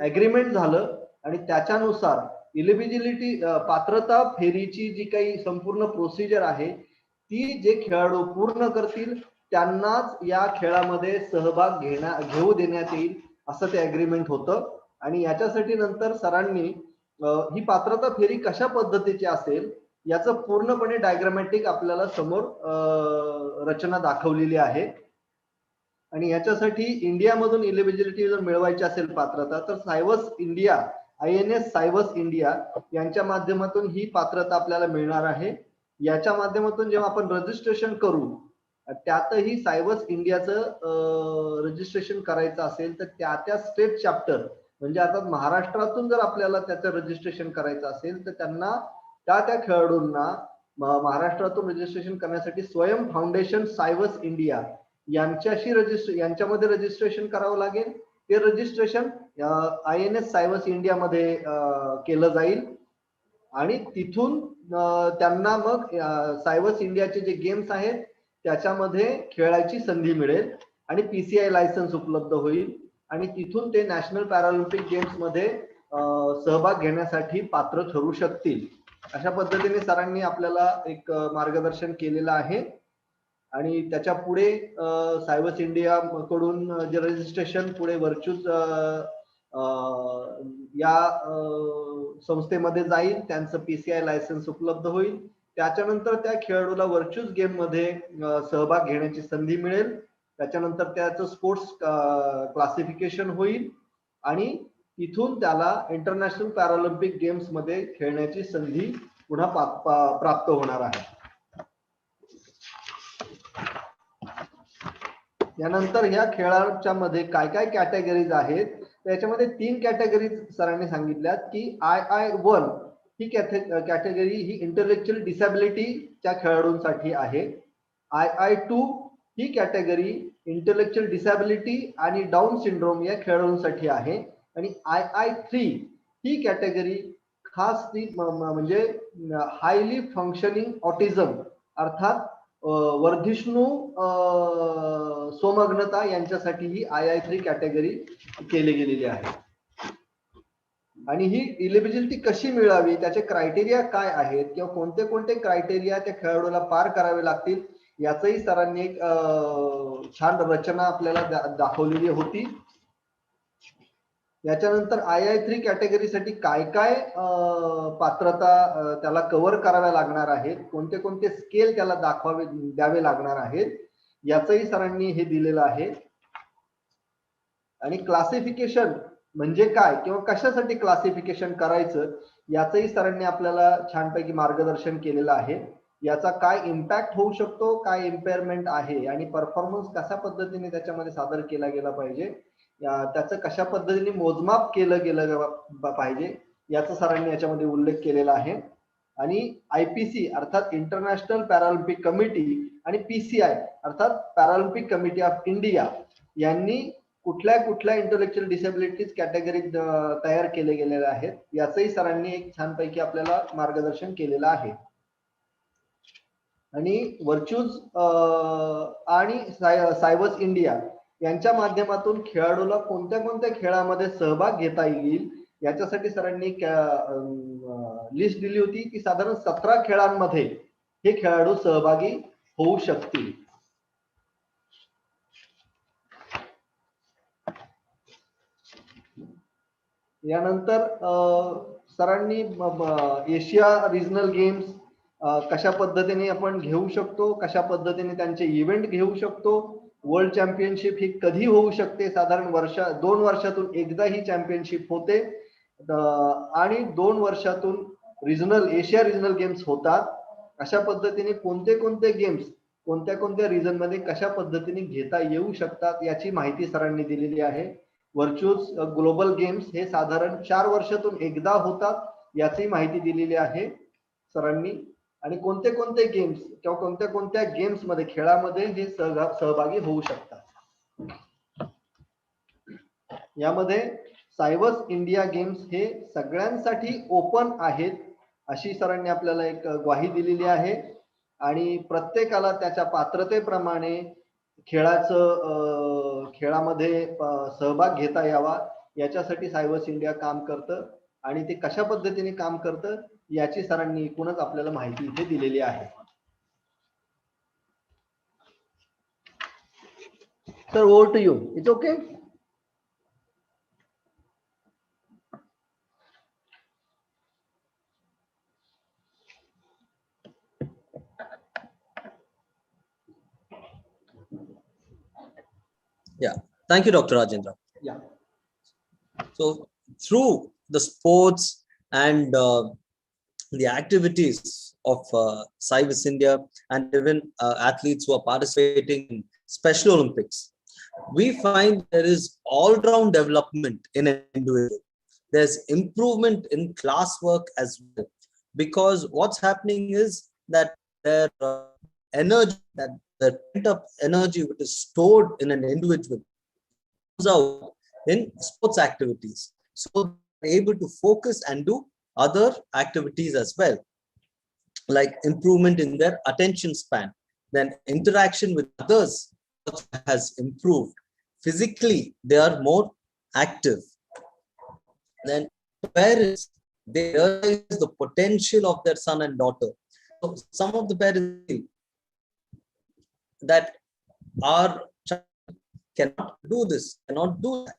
ॲग्रीमेंट झालं आणि त्याच्यानुसार इलिजिबिलिटी पात्रता फेरीची जी काही संपूर्ण प्रोसिजर आहे ती जे खेळाडू पूर्ण करतील त्यांनाच या खेळामध्ये सहभाग घेऊ देण्यात येईल असं ते ॲग्रीमेंट होतं. आणि याच्यासाठी नंतर सरांनी ही पात्रता फेरी कशा पद्धतीची असेल याचं पूर्णपणे डायग्रामॅटिक आपल्याला समोर रचना दाखवलेली आहे. आणि याच्यासाठी इंडियामधून इलिजिबिलिटी जर मिळवायची असेल पात्रता तर सायबर्स इंडिया INS सायबर्स इंडिया यांच्या माध्यमातून ही पात्रता आपल्याला मिळणार आहे. याच्या माध्यमातून जेव्हा आपण रजिस्ट्रेशन करू त्यातही सायबर्स इंडियाचं रजिस्ट्रेशन करायचं असेल तर त्या स्टेट चॅप्टर म्हणजे आता महाराष्ट्रातून जर आपल्याला त्याचं रजिस्ट्रेशन करायचं असेल तर त्यांना त्या खेळाडूंना महाराष्ट्रातून रजिस्ट्रेशन करण्यासाठी स्वयं फाउंडेशन सायबर्स इंडिया यांच्यामध्ये रजिस्ट्रेशन करावं लागेल. ते रजिस्ट्रेशन INS सायबर्स इंडिया मध्ये केलं जाईल आणि तिथून त्यांना मग सायबर्स इंडियाचे जे गेम्स आहेत त्याच्यामध्ये खेळायची संधी मिळेल आणि PCI लायसन्स उपलब्ध होईल आणि तिथून ते नॅशनल पॅरालिम्पिक गेम्स मध्ये सहभाग घेण्यासाठी पात्र ठरू शकतील. अशा पद्धतीने सरांनी आपल्याला एक मार्गदर्शन केलेलं आहे. आणि त्याच्या पुढे सायबर्स इंडिया कडून जे रजिस्ट्रेशन पुढे व्हर्च्यूज या संस्थेमध्ये जाईल, त्यांचं PCI लायसन्स उपलब्ध होईल. त्याच्यानंतर त्या खेळाडूला व्हर्च्यूज गेम मध्ये सहभाग घेण्याची संधी मिळेल. त्याच्यानंतर त्याचं स्पोर्ट्स क्लासिफिकेशन होईल आणि तिथून त्याला इंटरनॅशनल पॅरालिम्पिक गेम्स मध्ये खेळण्याची संधी पुन्हा प्राप्त होणार आहे. यानंतर ह्या खेळाच्या मध्ये काय काय कॅटेगरीज आहेत त्याच्यामध्ये 3 कॅटेगरीज सरांनी सांगितल्यात की II1 ही कॅटेगरी ही इंटेलेक्च्युअल डिसॅबिलिटीच्या खेळाडूंसाठी आहे. II2 ही कॅटेगरी इंटेलेक्च्युअल डिसॅबिलिटी आणि डाऊन सिंड्रोम या खेळाडूंसाठी आहे. आणि II3 ही कॅटेगरी खास ती म्हणजे हायली फंक्शनिंग ऑटिझम अर्थात वर्धिष्णू सोमग्नता यांच्यासाठी ही II3 कॅटेगरी केली गेलेली आहे. आणि ही इलिजिबिलिटी कशी मिळावी, त्याचे क्रायटेरिया काय आहेत किंवा कोणते कोणते क्रायटेरिया त्या खेळाडूला पार करावे लागतील याचंही सरांनी एक छान रचना आपल्याला दाखवलेली होती. याच्यानंतर II3 कॅटेगरीसाठी काय काय पात्रता त्याला कव्हर कराव्या लागणार आहेत, कोणते कोणते स्केल त्याला द्यावे लागणार आहेत याचंही सरांनी हे दिलेलं आहे. आणि क्लासिफिकेशन म्हणजे काय किंवा कशासाठी क्लासिफिकेशन करायचं याचंही सरांनी आपल्याला छानपैकी मार्गदर्शन केलेलं आहे. याचा काय इम्पॅक्ट होऊ शकतो, काय इम्पेअरमेंट आहे आणि परफॉर्मन्स कशा पद्धतीने त्याच्यामध्ये सादर केला गेला पाहिजे, त्याचं कशा पद्धतीने मोजमाप केलं गेलं पाहिजे याचा सरांनी याच्यामध्ये उल्लेख केलेला आहे. आणि IPC अर्थात इंटरनॅशनल पॅरालिम्पिक कमिटी आणि PCI अर्थात पॅरालिम्पिक कमिटी ऑफ इंडिया यांनी कुठल्या कुठल्या इंटेलेक्च्युअल डिसेबिलिटीज कॅटेगरी तयार केले गेलेले आहेत याचंही सरांनी एक छानपैकी आपल्याला मार्गदर्शन केलेलं आहे. आणि व्हर्च्यूज आणि सायबर्स इंडिया यांच्या माध्यमातून खेळाडूला कोणत्या कोणत्या खेळामध्ये सहभाग घेता येईल याच्यासाठी सरांनी लिस्ट दिली होती की साधारण 17 खेळांमध्ये हे खेळाडू सहभागी होऊ शकतील. यानंतर सरांनी एशिया रिजनल गेम्स कशा पद्धतीने आपण घेऊ शकतो, कशा पद्धतीने त्यांचे इव्हेंट घेऊ शकतो, वर्ल्ड चॅम्पियनशिप ही कधी होऊ शकते, साधारण 2 वर्षातून एकदा ही चॅम्पियनशिप होते आणि 2 वर्षातून एशिया रिजनल गेम्स होतात. अशा पद्धतीने कोणते कोणते गेम्स कोणत्या कोणत्या रिजन मध्ये कशा पद्धतीने घेता येऊ शकतात याची माहिती सरांनी दिलेली आहे. व्हर्च्युअल ग्लोबल गेम्स हे साधारण 4 वर्षातून एकदा होतात याची माहिती दिलेली आहे सरांनी. आणि कोणते कोणते गेम्स किंवा कोणत्या कोणत्या गेम्स मध्ये खेळामध्ये हे सहभागी होऊ शकतात. यामध्ये सायबर्स इंडिया गेम्स हे सगळ्यांसाठी ओपन आहेत अशी सरांनी आपल्याला एक ग्वाही दिलेली आहे. आणि प्रत्येकाला त्याच्या पात्रतेप्रमाणे खेळामध्ये सहभाग घेता यावा याच्यासाठी सायबर्स इंडिया काम करतं. आणि ते कशा पद्धतीने काम करतं याची सरांनी एकूणच आपल्याला माहिती इथे दिलेली आहे. Sir, over to you. It's okay. Yeah, thank you, Dr. Rajendra. Yeah. So through the sports and the activities of Cyvus India and even athletes who are participating in Special Olympics, we find there is all-round development in an individual. There's improvement in classwork as well, because what's happening is that their energy, that the pent-up energy which is stored in an individual comes out in sports activities, so they're able to focus and do other activities as well, like improvement in their attention span. Then interaction with others has improved. Physically, they are more active. Then parents, they realize the potential of their son and daughter. So some of the parents feel that our child cannot do this, cannot do that.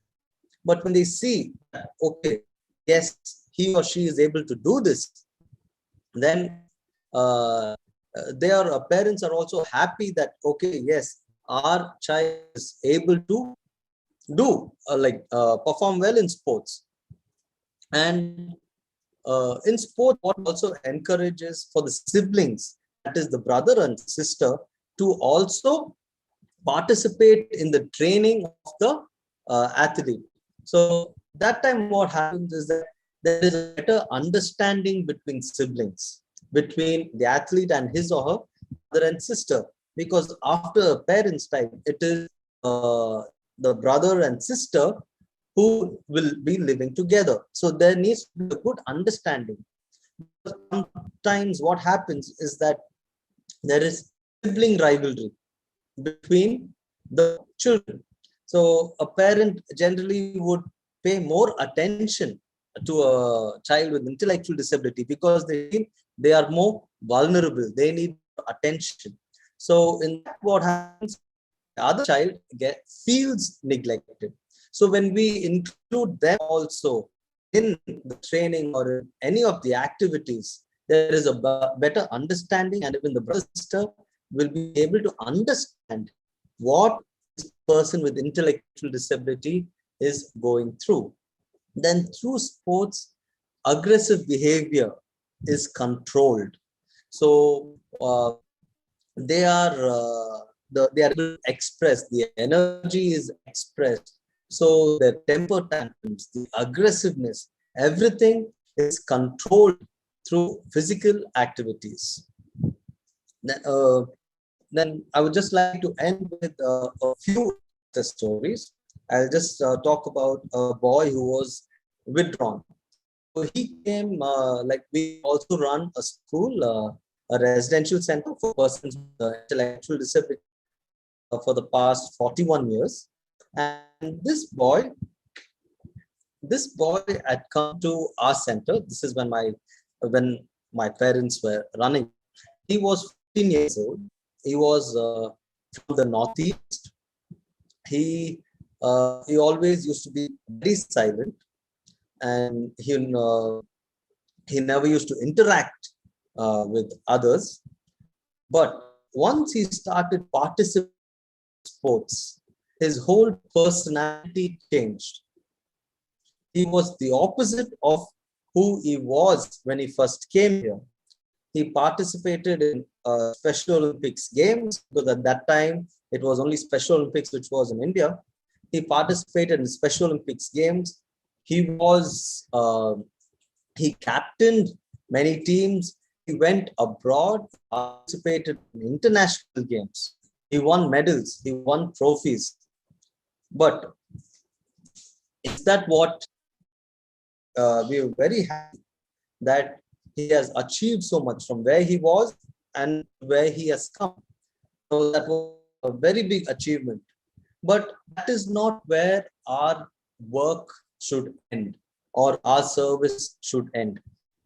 But when they see, okay, yes, he or she is able to do this, then their parents are also happy that, okay, yes, our child is able to do perform well in sports. And in sport, what also encourages for the siblings, that is the brother and sister, to also participate in the training of the athlete. So that time what happens is that there is a better understanding between siblings, between the athlete and his or her brother and sister, because after parents' time, it is the brother and sister who will be living together. So there needs to be a good understanding. Sometimes what happens is that there is sibling rivalry between the children. So a parent generally would pay more attention to a child with intellectual disability because they are more vulnerable. They need attention. So in that, what happens, the other child feels neglected. So when we include them also in the training or in any of the activities, there is a better understanding, and even the brother sister will be able to understand what this person with intellectual disability is going through. Then through sports, aggressive behavior is controlled. So they are they are able to express, the energy is expressed. So the temper tantrums, the aggressiveness, everything is controlled through physical activities. Then I would just like to end with a few stories. I'll just talk about a boy who was withdrawn. So he came, like we also run a school, a residential center for persons with intellectual disability for the past 41 years. And this boy had come to our center. This is when my parents were running. He was 15 years old. He was from the Northeast. He always used to be very silent, and he never used to interact with others. But once he started participating in sports, his whole personality changed. He was the opposite of who he was when he first came here. He participated in Special Olympics games, because at that time it was only Special Olympics which was in India. He participated in Special Olympics games. He captained many teams. He went abroad, participated in international games. He won medals. He won trophies. But is that what we are very happy that he has achieved so much from where he was and where he has come. So that was a very big achievement. But that is not where our work should end or our service should end.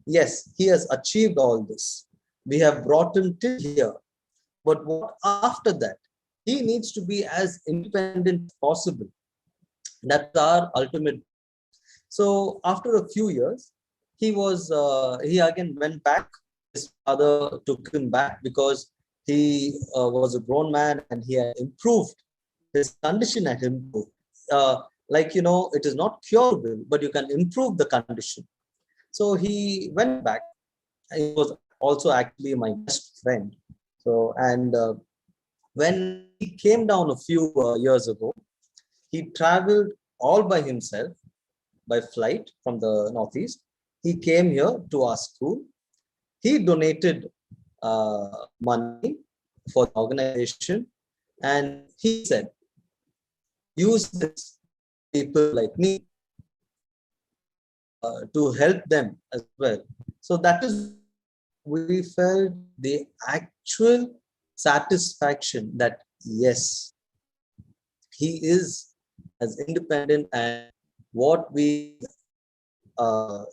Yes, he has achieved all this. We have brought him till here. But what after that? He needs to be as independent as possible. That's our ultimate. So after a few years, he again went back. His father took him back because he was a grown man and he had improved. His condition had improved. It is not curable, but you can improve the condition. So he went back. He was also actually my best friend. So, and when he came down a few years ago, he traveled all by himself by flight from the Northeast. He came here to our school. He donated money for the organization, and he said, use this people like me to help them as well. So that is, we felt the actual satisfaction that yes, he is as independent, and what we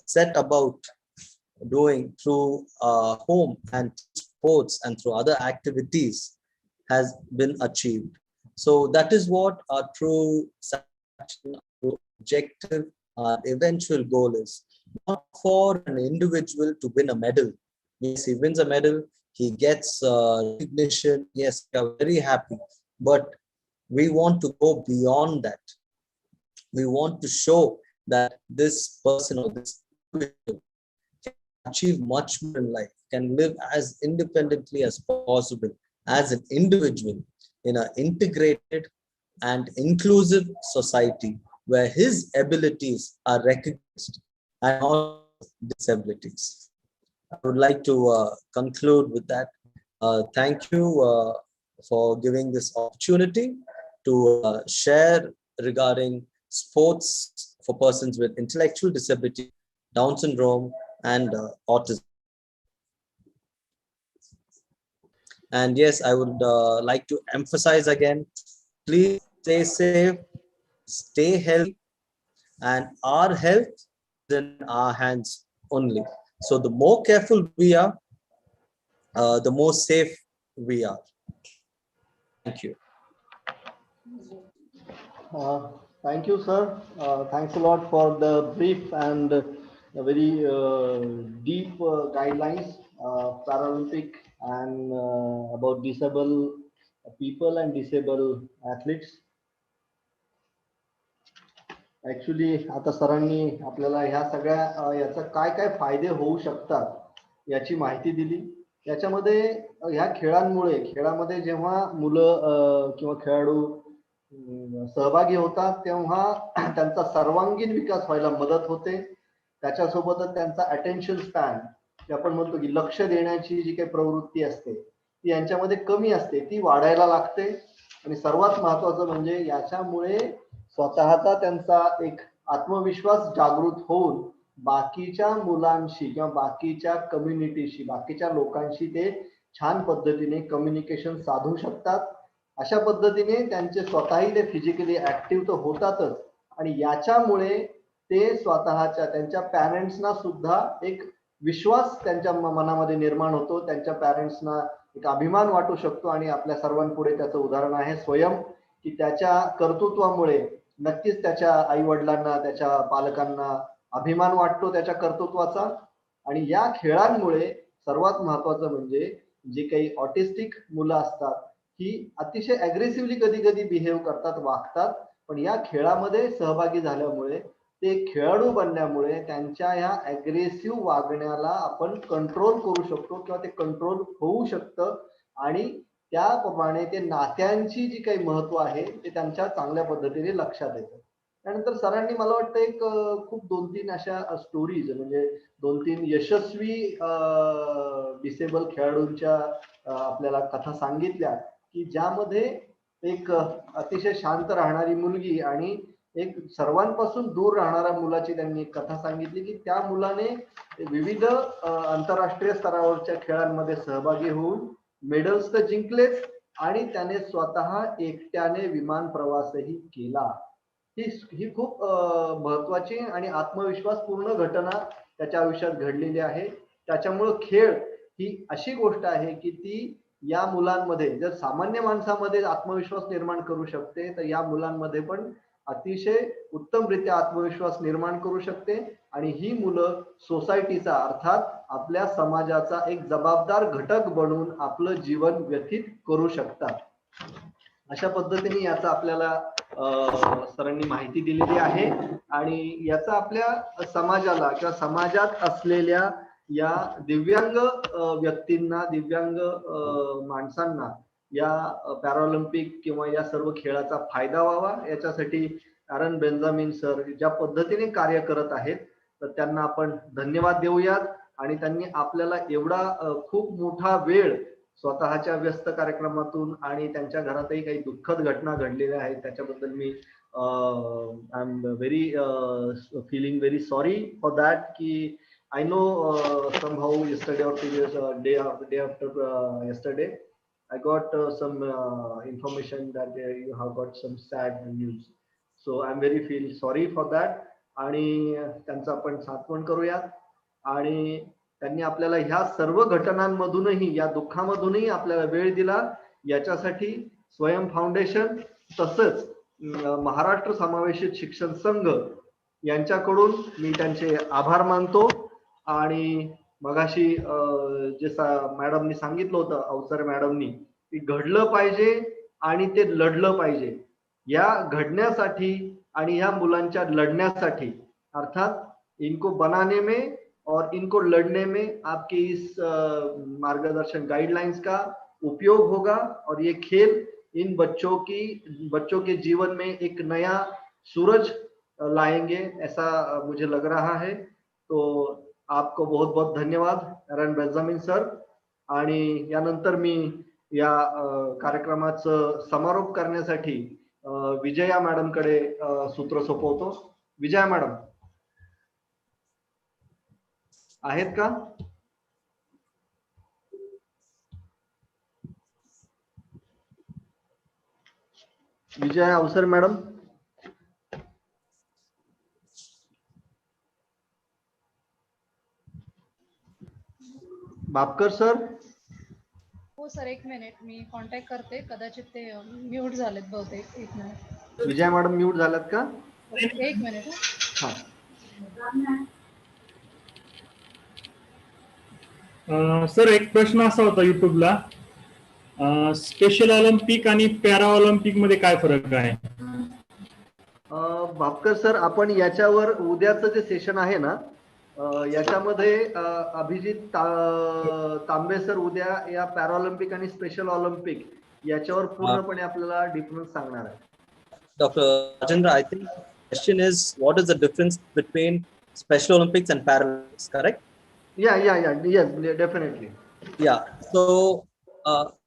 set about doing through home and sports and through other activities has been achieved. So that is what our true satisfaction, our objective, our eventual goal is. Not for an individual to win a medal. Yes, he wins a medal, he gets recognition. Yes, we are very happy. But we want to go beyond that. We want to show that this person or this individual can achieve much more in life, can live as independently as possible as an individual in an integrated and inclusive society where his abilities are recognized and not disabilities. I would like to conclude with that. Thank you for giving this opportunity to share regarding sports for persons with intellectual disability, Down syndrome, and autism. And yes, I would like to emphasize again, please stay safe, stay healthy, and our health is in our hands only. So the more careful we are, the more safe we are. Thank you. Thank you, sir. Thanks a lot for the brief and very deep guidelines, Paralympic and about disabled people and disabled athletes. Actually आता सरांनी आपल्याला ह्या सगळ्या याचा काय काय फायदे होऊ शकतात याची माहिती दिली. याच्यामध्ये ह्या खेळामध्ये जेव्हा मुलं किंवा खेळाडू सहभागी होतात तेव्हा त्यांचा सर्वांगीण विकास व्हायला मदत होते. त्याच्यासोबतच त्यांचा अटेन्शन स्पॅन, जे आपण म्हणतो की लक्ष देण्याची जी काही प्रवृत्ती असते ती यांच्यामध्ये कमी असते, ती वाढायला लागते. आणि सर्वात महत्वाचं म्हणजे याच्यामुळे स्वतःचा त्यांचा एक आत्मविश्वास जागृत होऊन बाकीच्या मुलांशी किंवा बाकीच्या कम्युनिटीशी, बाकीच्या लोकांशी ते छान पद्धतीने कम्युनिकेशन साधू शकतात. अशा पद्धतीने त्यांचे स्वतःही ते फिजिकली ऍक्टिव्ह तर होतातच, आणि याच्यामुळे ते स्वतःच्या त्यांच्या पॅरेंट्सना सुद्धा एक विश्वास त्यांच्या मनामध्ये निर्माण होतो. त्यांच्या पॅरेंट्सना एक अभिमान वाटू शकतो. आणि आपल्या सर्वांपुढे त्याचं उदाहरण आहे स्वयं, की त्याच्या कर्तृत्वामुळे नक्कीच त्याच्या आई वडिलांना, त्याच्या पालकांना अभिमान वाटतो त्याच्या कर्तृत्वाचा. आणि या खेळांमुळे सर्वात महत्वाचं म्हणजे जे काही ऑटिस्टिक मुलं असतात ही अतिशय अग्रेसिव्हली कधी कधी बिहेव करतात, वागतात, पण या खेळामध्ये सहभागी झाल्यामुळे, ते खेळाडू बनल्यामुळे त्यांच्या या अग्रेसिव्ह वागण्याला आपण कंट्रोल करू शकतो किंवा ते कंट्रोल होऊ शकतं. आणि त्याप्रमाणे ते नात्यांची जी काही महत्व आहे ते त्यांच्या चांगल्या पद्धतीने लक्षात येतं. त्यानंतर सरांनी मला वाटतं एक खूप 2-3 अशा स्टोरीज, म्हणजे 2-3 यशस्वी डिसेबल खेळाडूंच्या आपल्याला कथा सांगितल्या, की ज्यामध्ये एक अतिशय शांत राहणारी मुलगी आणि एक सर्वांपासून दूर राहणाऱ्या मुलाची त्यांनी कथा सांगितली, की त्या मुलाने विविध आंतरराष्ट्रीय स्तरावरच्या खेळांमध्ये सहभागी होऊन मेडल्स तर जिंकलेच, आणि त्याने स्वतः एकट्याने विमान प्रवासही केला. ही खूप महत्वाची आणि आत्मविश्वास पूर्ण घटना त्याच्या आयुष्यात घडलेली आहे. त्याच्यामुळे खेळ ही अशी गोष्ट आहे की ती या मुलांमध्ये, जर सामान्य माणसामध्ये आत्मविश्वास निर्माण करू शकते, तर या मुलांमध्ये पण अतिशय उत्तमरित्या आत्मविश्वास निर्माण करू शकते. आणि ही मुलं सोसायटीचा, अर्थात आपल्या समाजाचा एक जबाबदार घटक बनून आपलं जीवन व्यतीत करू शकतात. अशा पद्धतीने याचा आपल्याला सरांनी माहिती दिलेली आहे. आणि याचा आपल्या समाजाला किंवा समाजात असलेल्या या दिव्यांग व्यक्तींना, दिव्यांग माणसांना या पॅरालिम्पिक किंवा या सर्व खेळाचा फायदा व्हावा, याच्यासाठी ॲरन बेंजामिन सर ज्या पद्धतीने कार्य करत आहेत, तर त्यांना आपण धन्यवाद देऊयात. आणि त्यांनी आपल्याला एवढा खूप मोठा वेळ स्वतःच्या व्यस्त कार्यक्रमातून, आणि त्यांच्या घरातही काही दुःखद घटना घडलेल्या आहेत, त्याच्याबद्दल मी I am very feeling very sorry for that. की I know somehow yesterday or previous day after yesterday I got some information that you have got some sad news, so I'm very feel sorry for that. आणि त्यांचा आपण साथवण करूयात. आणि त्यांनी आपल्याला ह्या सर्व घटनांमधूनही, या दुःखामधूनही आपल्याला वेळ दिला, याच्यासाठी स्वयं फाउंडेशन तसंच महाराष्ट्र समावेशित शिक्षण संघ यांच्याकडून मी त्यांचे आभार मानतो. आणि मगाशी जे मॅडमनी सांगितलं होतं, अवसर मॅडमनी, की घडलं पाहिजे आणि ते लढलं पाहिजे. या घडण्यासाठी आणि या मुलांच्या लढण्यासाठी, अर्थात इनको बनाने में और इनको लड़ने में आपके इस मार्गदर्शन गाइडलाइंस का उपयोग होगा. और ये खेल इन बच्चों के जीवन में एक नया सूरज लाएंगे, ऐसा मुझे लग रहा है. तो आपको बहुत बहुत धन्यवाद ॲरन बेंजामिन सर. आणि यानंतर मी या कार्यक्रमाचं समारोप करण्यासाठी विजया मॅडम कडे सूत्र सोपवतो. विजया मॅडम आहेत का? विजया अवसर मॅडम. बापकर सर. हो सर, एक मिनिट मी कॉन्टॅक्ट करते, कदाचित ते म्यूट झालेत बहुतेक. एक मिनिट. विजया मॅडम म्यूट झाल्यात का? एक मिनिट. हा. सर एक प्रश्न असा होता युट्यूबला, स्पेशल ऑलिम्पिक आणि पॅरा ऑलिम्पिक मध्ये काय फरक आहे? भापकर सर, आपण याच्यावर उद्याचं जे सेशन आहे ना, याच्यामध्ये अभिजित तांबे सर उद्या या पॅराऑलिम्पिक आणि स्पेशल ऑलिम्पिक याच्यावर पूर्णपणे आपल्याला डिफरन्स सांगणार आहे. Dr. Rajendra, I think the question is, what is the difference between Special Olympics and Paralympics, correct? Yeah, yes, definitely. Yeah, so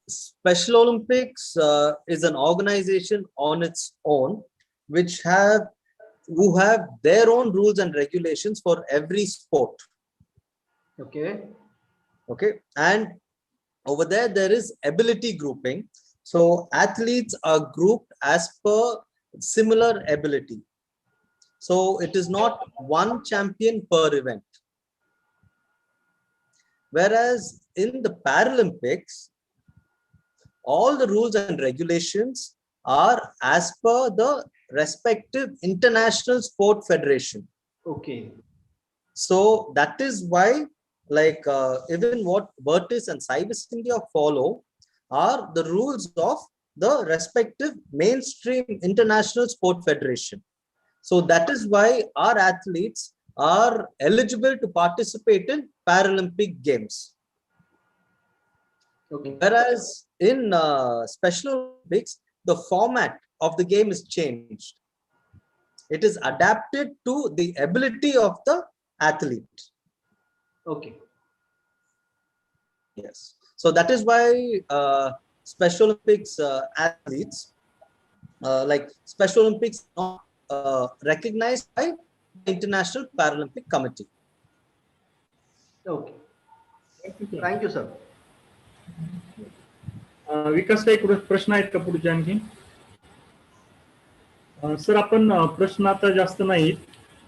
Special Olympics is an organization on its own, who have their own rules and regulations for every sport. Okay, and over there is ability grouping. So athletes are grouped as per similar ability. So it is not one champion per event. Whereas in the Paralympics, all the rules and regulations are as per the respective international sport federation. Okay. So that is why, like even what Vertis and Cybis India follow are the rules of the respective mainstream international sport federation. So that is why our athletes are eligible to participate in Paralympic Games. Okay. Whereas in Special Olympics, the format of the game is changed. It is adapted to the ability of the athlete. Okay. Yes. So that is why Special Olympics athletes, like Special Olympics, not recognized by the International Paralympic Committee. Okay. Thank you, sir. विकास काही प्रश्न आहेत का पुढचे आणखी? Sir आपण प्रश्न आता जास्त नाहीत.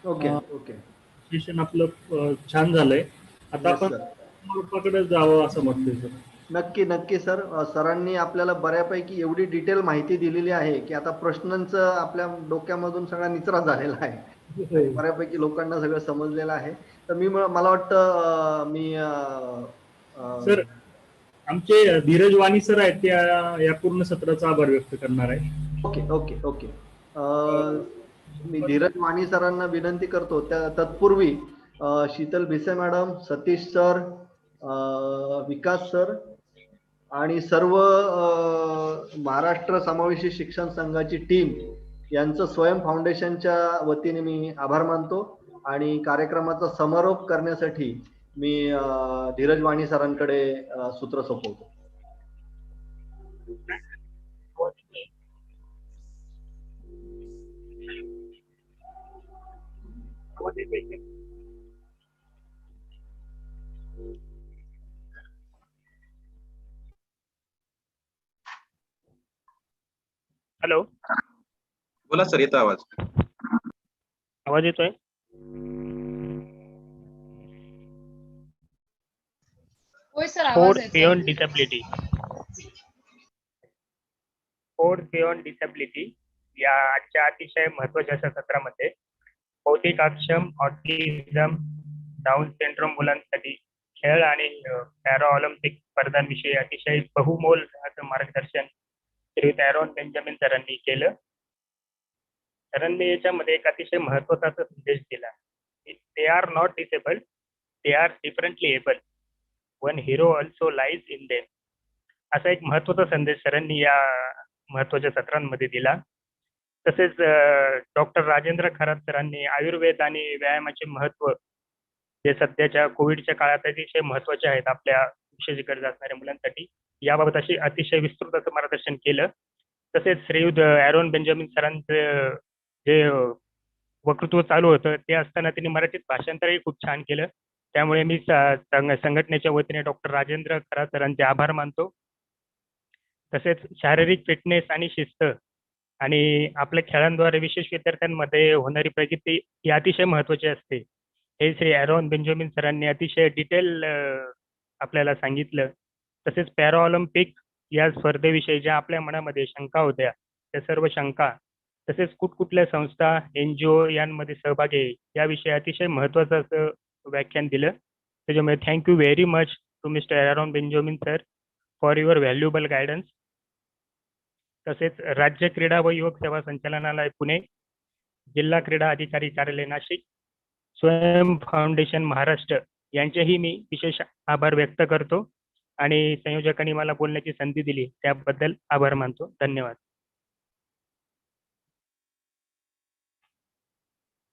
ओके. सेशन आपलं छान झालंय. आता आपण रूपाकडे जावं असं म्हणतोय सर. नक्की सर. सरांनी आपल्याला बऱ्यापैकी एवढी डिटेल माहिती दिलेली आहे की आता प्रश्नांचं आपल्या डोक्यामधून सगळा निचरा झालेला आहे. बऱ्यापैकी लोकांना सगळं समजलेलं आहे. तर मला वाटतं मी सर आमचे धीरज वाणी सर आहेत ते या पूर्ण सत्राचा आभार व्यक्त करणार आहे. ओके. मी धीरज वाणी सरांना विनंती करतो. तत्पूर्वी शीतल भिसे मॅडम, सतीश सर, विकास सर आणि सर्व महाराष्ट्र समावेशी शिक्षण संघाची टीम यांचं स्वयं फाउंडेशनच्या वतीने मी आभार मानतो. आणि कार्यक्रमाचा समारोप करण्यासाठी मी धीरज वाणी सरांकडे सूत्र सोपवतो. हॅलो, बोला सर, येतो आवाज. आवाज येतोय? होय सर, आवाज फोर्स येतोय. बियॉन्ड डिसॅबिलिटी या आजच्या अतिशय महत्वाच्या अशा सत्रामध्ये बौद्धिक अक्षम, ऑटिझम, डाऊन सिंड्रोम मुलांसाठी खेळ आणि पॅरा ऑलिम्पिक स्पर्धांविषयी अतिशय बहुमोल असं मार्गदर्शन श्रीयुत ॲरोन बेंजामिन सरांनी केलं. सरांनी याच्यामध्ये एक अतिशय महत्वाचा संदेश दिला. They are not disable, they are differently able. One hero also lies in them. असा एक महत्वाचा संदेश सरांनी या महत्वाच्या सत्रांमध्ये दिला. तसेच डॉक्टर राजेंद्र खरात सरांनी आयुर्वेद आणि व्यायामाचे महत्व जे सध्याच्या कोविडच्या काळात अतिशय महत्वाचे आहेत आपल्या विशेष गरज असणाऱ्या मुलांसाठी, याबाबत अशी अतिशय विस्तृत असं मार्गदर्शन केलं. तसेच श्रीयुत ॲरोन बेंजामिन सरांचं जे वक्तृत्व चालू होतं ते असताना त्यांनी मराठीत भाषांतरही खूप छान केलं. त्यामुळे मी संघटनेच्या वतीने डॉक्टर राजेंद्र खरात सरांचे आभार मानतो. तसेच शारीरिक फिटनेस आणि शिस्त आणि आपल्या खेळांद्वारे विशेष विद्यार्थ्यांमध्ये होणारी प्रगती ही अतिशय महत्त्वाची असते. हे श्री ॲरोन बेंजामिन सरांनी अतिशय डिटेल आपल्याला सांगितलं. तसेच पॅरा ऑलिम्पिक या स्पर्धेविषयी ज्या आपल्या मनामध्ये शंका होत्या त्या सर्व शंका, तसेच कुठकुठल्या संस्था NGO यांमध्ये सहभागी आहे याविषयी अतिशय महत्त्वाचं असं व्याख्यान दिलं. त्याच्यामुळे thank you very much to mister Aaron Benjamin sir for your valuable guidance. तसेच राज्य क्रीडा व युवक सेवा संचालनालय पुणे, जिल्हा क्रीडा अधिकारी कार्यालय नाशिक, स्वयं फाउंडेशन महाराष्ट्र यांचेही मी विशेष आभार व्यक्त करतो आणि संयोजकांनी मला बोलण्याची संधी दिली त्याबद्दल आभार मानतो. धन्यवाद.